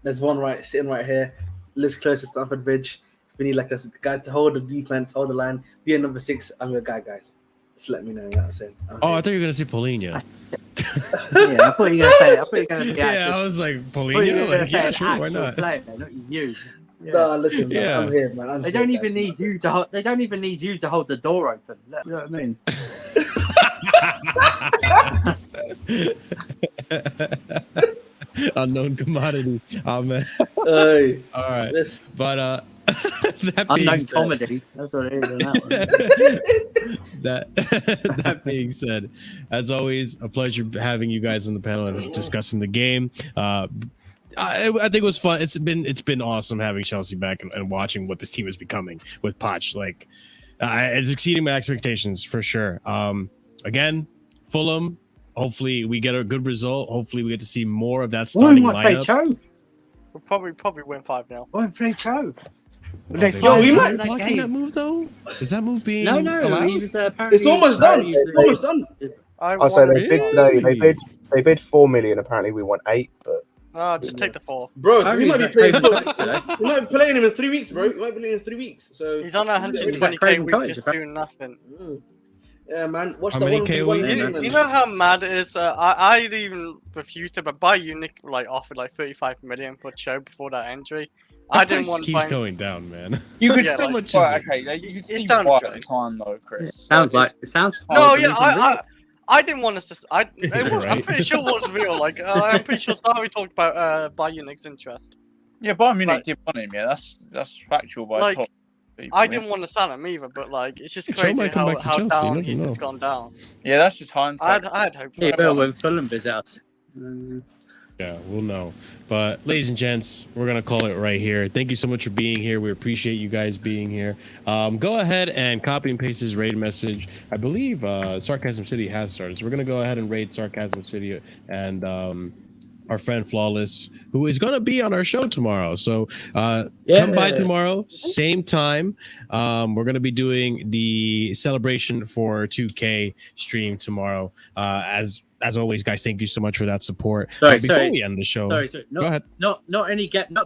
there's one sitting right here, lives close to Stamford Bridge. If we need like a guy to hold the defense, hold the line, be a number 6, I'm your guy, guys. Just let me know. You know what I'm saying? I thought you were gonna say Paulinho. Yeah, I thought you were gonna say. I was like Paulinho. Like, yeah, sure, why not? Player, not you. Yeah. Nah, listen, man, Yeah. I'm here, man. They don't even need you to. They don't even need you to hold the door open. You know what I mean? Unknown commodity. Oh man. Hey, All right, listen, but that being Unknown said, comedy. That's what it is. On that one. that being said, as always, a pleasure having you guys on the panel and discussing the game. I think it was fun. It's been awesome having Chelsea back and watching what this team is becoming with Poch. Like, it's exceeding my expectations for sure. Again, Fulham. Hopefully, we get a good result. Hopefully, we get to see more of that We starting might play lineup. Cho. We'll probably win 5-0. We might play Cho. we might- blocking that move though. Is that move being No, allowed? he was apparently. it's almost done. It's almost done. I say want they bid today. They bid 4 million. Apparently, we want 8. But just take the 4. Bro, Apparently we might be he's playing. not playing today. We might be playing him in 3 weeks, bro. We might be playing in 3 weeks. So He's on 120k Craven week, Cottage, just apparently. doing nothing. Yeah, man. Watch How the many one K v one we- game, man. You know how mad it is? I'd even refused to, but Bayern like offered like 35 million for Cho before that injury. I That didn't price want to keeps buy. going down, man. You could Yeah, still like- you could It's see down why to at the time though, Chris. Sounds Like, like it sounds. No, hard to yeah, believe in I didn't want us to. I'm Right. pretty sure it was real. Like I'm pretty sure Starry talked about Bayern Munich's interest. yeah, Bayern Munich Like- did want him. Yeah, that's factual by Like, top people. I yeah. didn't want to sell him either, but like it's just Cho crazy might come how, back to how Chelsea, you down never he's know. just gone down. Yeah, that's just hindsight. I had hope for Yeah, him. Bill, when Fulham visit us. Yeah, we'll know. But ladies and gents, we're gonna call it right here. Thank you so much for being here. We appreciate you guys being here. Go ahead and copy and paste his raid message. I believe Sarcasm City has started, so we're gonna go ahead and raid Sarcasm City and our friend Flawless, who is gonna be on our show tomorrow. So come by tomorrow, same time. We're gonna be doing the celebration for 2K stream tomorrow. As always, guys, thank you so much for that support. Sorry, Before sorry. we end the show, Sorry, go ahead. not any games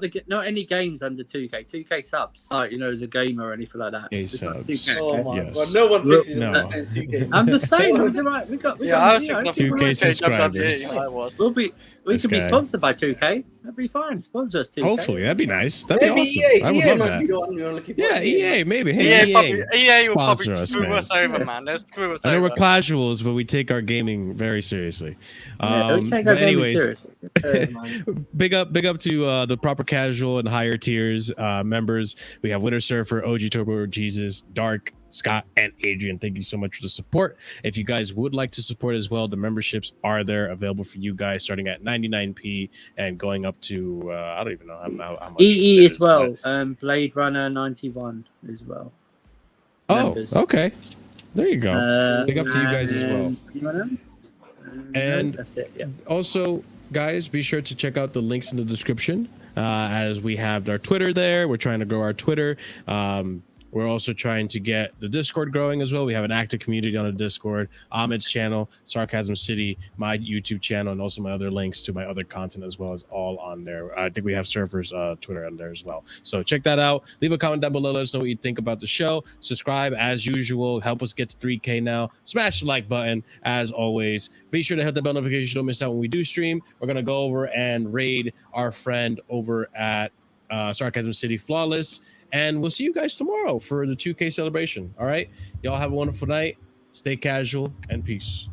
under 2K. 2K subs. Like as a gamer or anything like that. 2K It's like subs. 2K. Oh my Yes. god, no one fixes No. that in 2K. I'm just saying, we're right. We got. Yeah, I you know, think 2K subscribers. I was. we This could be guy. sponsored by 2K. That'd be fine. Sponsor us 2K. Hopefully, that'd be nice. That'd be Maybe awesome. EA, I would EA love might that. be the one you're looking for. Yeah, EA, maybe. Hey, EA will probably sponsor us, screw man. us over, man. They'll screw us I know we're over. casuals, but we take our gaming very seriously. Yeah, we take our But gaming anyways, seriously. big up to the proper casual and higher tiers members. We have Winter Surfer, OG Turbo Jesus, Dark, Scott, and Adrian. Thank you so much for the support. If you guys would like to support as well, the memberships are there available for you guys, starting at 99p and going up to I don't even know how much. EE it as is, well. but- Blade Runner 91 as well. Oh, members. okay. There you go. Big up to you guys as well. Anyone else? And- no, that's it. Yeah. Also, guys, be sure to check out the links in the description as we have our Twitter there. We're trying to grow our Twitter. We're also trying to get the Discord growing as well. We have an active community on the Discord, Ahmeds Channel, Sarcasm City, my YouTube channel, and also my other links to my other content as well as all on there. I think we have Surfer's Twitter on there as well. So check that out. Leave a comment down below. Let us know what you think about the show. Subscribe as usual. Help us get to 3K now. Smash the like button as always. Be sure to hit the bell notification so you don't miss out when we do stream. We're going to go over and raid our friend over at Sarcasm City Flawless. And we'll see you guys tomorrow for the 2K celebration. All right. Y'all have a wonderful night. Stay casual and peace.